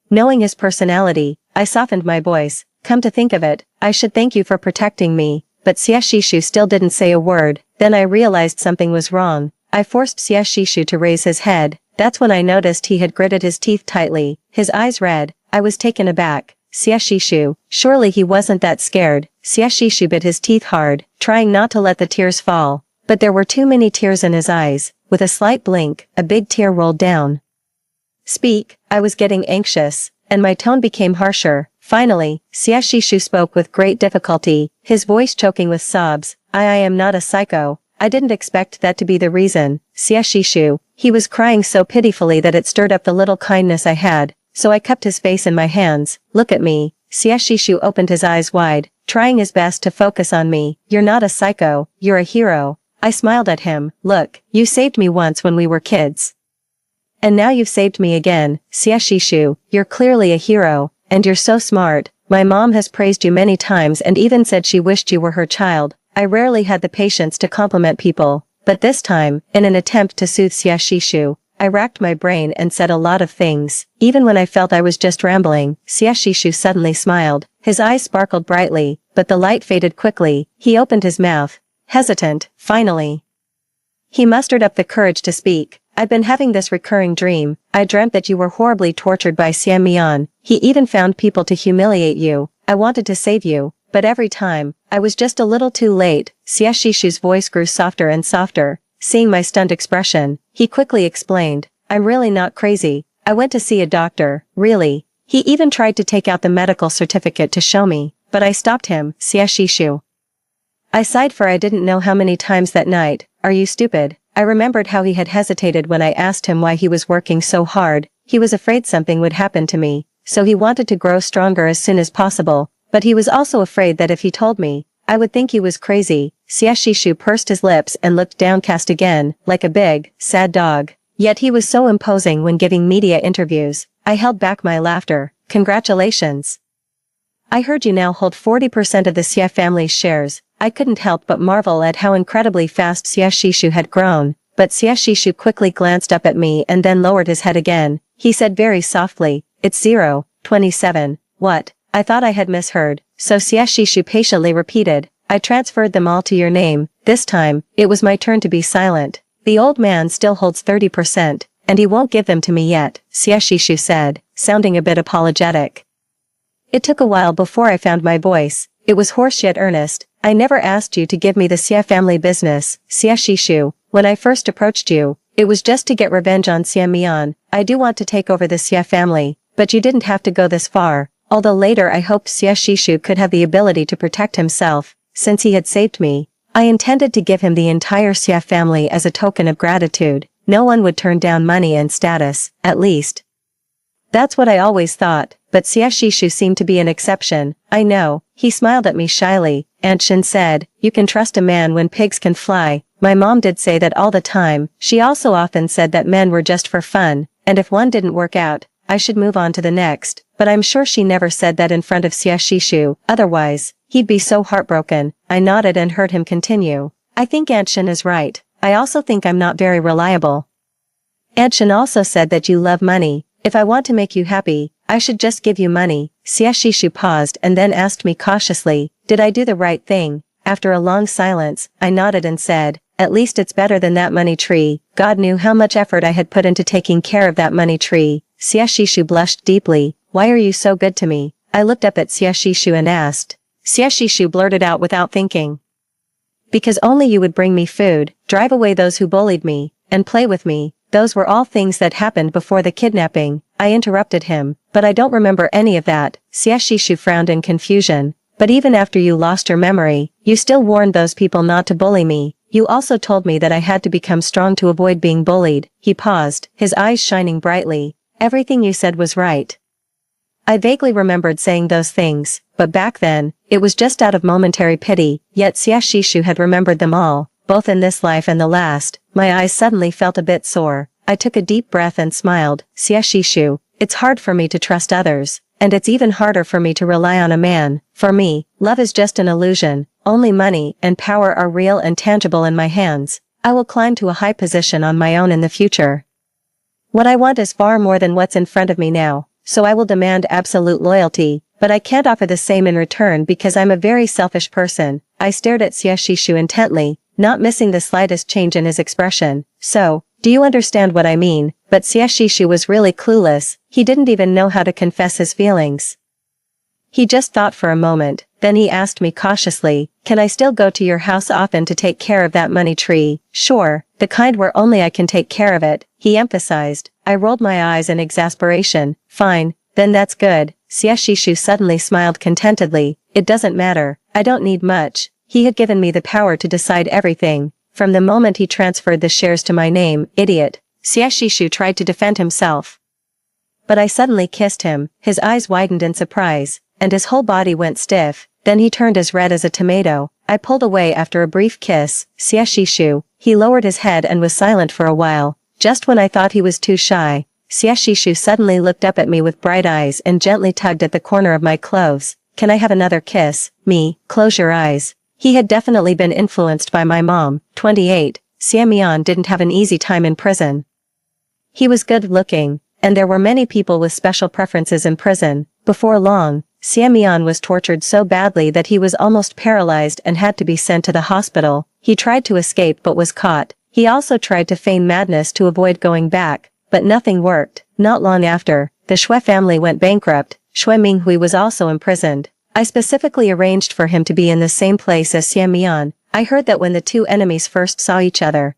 Knowing his personality, I softened my voice. "Come to think of it, I should thank you for protecting me." But Xie Shishu still didn't say a word. Then I realized something was wrong. I forced Xie Shishu to raise his head. That's when I noticed he had gritted his teeth tightly, his eyes red. I was taken aback. Xie Shishu, surely he wasn't that scared. Xie Shishu bit his teeth hard, trying not to let the tears fall. But there were too many tears in his eyes. With a slight blink, a big tear rolled down. "Speak," I was getting anxious, and my tone became harsher. Finally, Xie Shishu spoke with great difficulty, his voice choking with sobs. I am not a psycho. I didn't expect that to be the reason. Xie Shishu, he was crying so pitifully that it stirred up the little kindness I had, so I cupped his face in my hands. "Look at me." Xie Shishu opened his eyes wide, trying his best to focus on me. "You're not a psycho, you're a hero." I smiled at him. "Look, you saved me once when we were kids. And now you've saved me again. Xie Shishu, you're clearly a hero. And you're so smart. My mom has praised you many times and even said she wished you were her child." I rarely had the patience to compliment people, but this time, in an attempt to soothe Xie Shishu, I racked my brain and said a lot of things. Even when I felt I was just rambling, Xie Shishu suddenly smiled. His eyes sparkled brightly, but the light faded quickly. He opened his mouth, hesitant. Finally, He mustered up the courage to speak. I've been having this recurring dream. I dreamt that you were horribly tortured by Xian Mian. He even found people to humiliate you. I wanted to save you, but every time, I was just a little too late. Xie Shishu's voice grew softer and softer. Seeing my stunned expression, he quickly explained, I'm really not crazy. I went to see a doctor, really. He even tried to take out the medical certificate to show me, but I stopped him. Xie Shishu. I sighed, for I didn't know how many times that night. Are you stupid? I remembered how he had hesitated when I asked him why he was working so hard. He was afraid something would happen to me, so he wanted to grow stronger as soon as possible, but he was also afraid that if he told me, I would think he was crazy. Xie Shishu pursed his lips and looked downcast again, like a big, sad dog. Yet he was so imposing when giving media interviews. I held back my laughter. Congratulations. I heard you now hold 40% of the Xie family's shares. I couldn't help but marvel at how incredibly fast Xie Shishu had grown, but Xie Shishu quickly glanced up at me and then lowered his head again. He said very softly, it's 0.27. What? I thought I had misheard, so Xie Shishu patiently repeated, I transferred them all to your name. This time, it was my turn to be silent. The old man still holds 30%, and he won't give them to me yet, Xie Shishu said, sounding a bit apologetic. It took a while before I found my voice. It was hoarse yet earnest. I never asked you to give me the Xie family business, Xie Shishu. When I first approached you, it was just to get revenge on Xian Mian. I do want to take over the Xie family, but you didn't have to go this far. Although later I hoped Xie Shishu could have the ability to protect himself, since he had saved me. I intended to give him the entire Xie family as a token of gratitude. No one would turn down money and status, at least. That's what I always thought, but Xie Shishu seemed to be an exception. I know. He smiled at me shyly. Aunt Shin said, you can trust a man when pigs can fly. My mom did say that all the time. She also often said that men were just for fun, and if one didn't work out, I should move on to the next. But I'm sure she never said that in front of Xie Shishu, otherwise, he'd be so heartbroken. I nodded and heard him continue. I think Aunt Shin is right. I also think I'm not very reliable. Aunt Shin also said that you love money. If I want to make you happy, I should just give you money. Xie Shishu paused and then asked me cautiously, did I do the right thing? After a long silence, I nodded and said, at least it's better than that money tree. God knew how much effort I had put into taking care of that money tree. Xie Shishu blushed deeply. Why are you so good to me? I looked up at Xie Shishu and asked. Xie Shishu blurted out without thinking. Because only you would bring me food, drive away those who bullied me, and play with me. Those were all things that happened before the kidnapping. I interrupted him, but I don't remember any of that. Xie Shishu frowned in confusion. But even after you lost your memory, you still warned those people not to bully me. You also told me that I had to become strong to avoid being bullied. He paused, his eyes shining brightly. Everything you said was right. I vaguely remembered saying those things, but back then, it was just out of momentary pity, yet Xie Shishu had remembered them all, both in this life and the last. My eyes suddenly felt a bit sore. I took a deep breath and smiled. Xie Shishu, it's hard for me to trust others, and it's even harder for me to rely on a man. For me, love is just an illusion. Only money and power are real and tangible in my hands. I will climb to a high position on my own in the future. What I want is far more than what's in front of me now, so I will demand absolute loyalty, but I can't offer the same in return because I'm a very selfish person. I stared at Xie Shishu intently, not missing the slightest change in his expression. So, do you understand what I mean? But Xie Shishu was really clueless. He didn't even know how to confess his feelings. He just thought for a moment, then he asked me cautiously, can I still go to your house often to take care of that money tree? Sure, the kind where only I can take care of it, he emphasized. I rolled my eyes in exasperation. Fine, then that's good. Xie Shishu suddenly smiled contentedly. It doesn't matter. I don't need much. He had given me the power to decide everything. From the moment he transferred the shares to my name, idiot. Xie Shishu tried to defend himself. But I suddenly kissed him. His eyes widened in surprise, and his whole body went stiff. Then he turned as red as a tomato. I pulled away after a brief kiss. Xie Shishu. He lowered his head and was silent for a while. Just when I thought he was too shy, Xie Shishu suddenly looked up at me with bright eyes and gently tugged at the corner of my clothes. Can I have another kiss? Me, close your eyes. He had definitely been influenced by my mom, 28. Xian Mian didn't have an easy time in prison. He was good looking, and there were many people with special preferences in prison. Before long, Xian Mian was tortured so badly that he was almost paralyzed and had to be sent to the hospital. He tried to escape but was caught. He also tried to feign madness to avoid going back, but nothing worked. Not long after, the Shui family went bankrupt. Shui Minghui was also imprisoned. I specifically arranged for him to be in the same place as Xian Mian. I heard that when the two enemies first saw each other,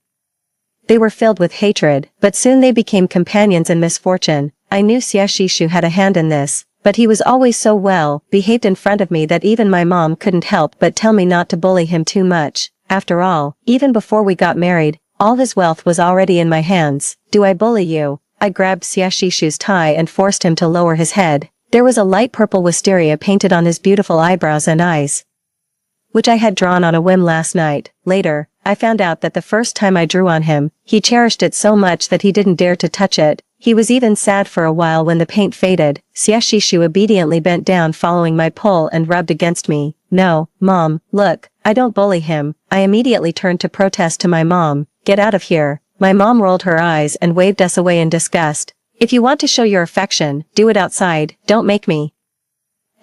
they were filled with hatred, but soon they became companions in misfortune. I knew Xie Shishu had a hand in this, but he was always so well behaved in front of me that even my mom couldn't help but tell me not to bully him too much. After all, even before we got married, all his wealth was already in my hands. Do I bully you? I grabbed Xie Shishu's tie and forced him to lower his head. There was a light purple wisteria painted on his beautiful eyebrows and eyes, which I had drawn on a whim last night. Later, I found out that the first time I drew on him, he cherished it so much that he didn't dare to touch it. He was even sad for a while when the paint faded. Xie Shishu obediently bent down following my pull and rubbed against me. No, Mom, look, I don't bully him. I immediately turned to protest to my mom. Get out of here. My mom rolled her eyes and waved us away in disgust. If you want to show your affection, do it outside, don't make me,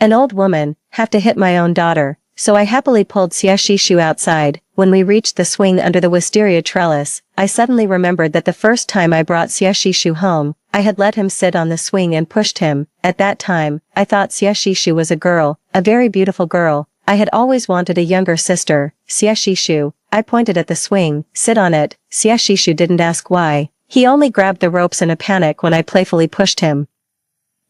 an old woman, have to hit my own daughter. So I happily pulled Xie Shishu outside. When we reached the swing under the wisteria trellis, I suddenly remembered that the first time I brought Xie Shishu home, I had let him sit on the swing and pushed him. At that time, I thought Xie Shishu was a girl, a very beautiful girl. I had always wanted a younger sister. Xie Shishu, I pointed at the swing, sit on it. Xie Shishu didn't ask why. He only grabbed the ropes in a panic when I playfully pushed him.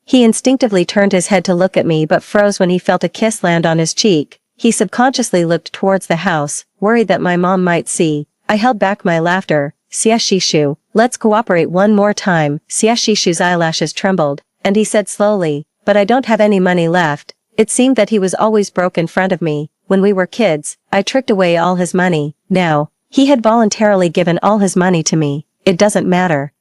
He instinctively turned his head to look at me but froze when he felt a kiss land on his cheek. He subconsciously looked towards the house, worried that my mom might see. I held back my laughter. Xie Shishu, let's cooperate one more time. Xie Shishu's eyelashes trembled, and he said slowly, but I don't have any money left. It seemed that he was always broke in front of me. When we were kids, I tricked away all his money. Now, he had voluntarily given all his money to me. It doesn't matter.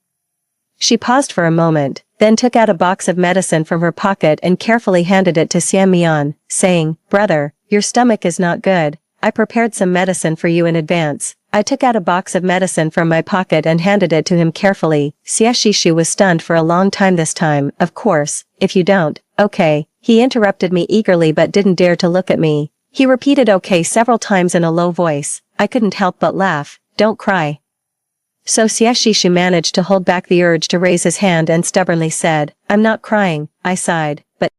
She paused for a moment, then took out a box of medicine from her pocket and carefully handed it to Xian Mian, saying, Brother, your stomach is not good. I prepared some medicine for you in advance. I took out a box of medicine from my pocket and handed it to him carefully. Xie Shishu was stunned for a long time this time. Of course, if you don't, okay. He interrupted me eagerly but didn't dare to look at me. He repeated okay several times in a low voice. I couldn't help but laugh. Don't cry. So Xie Shishu managed to hold back the urge to raise his hand and stubbornly said, I'm not crying. I sighed.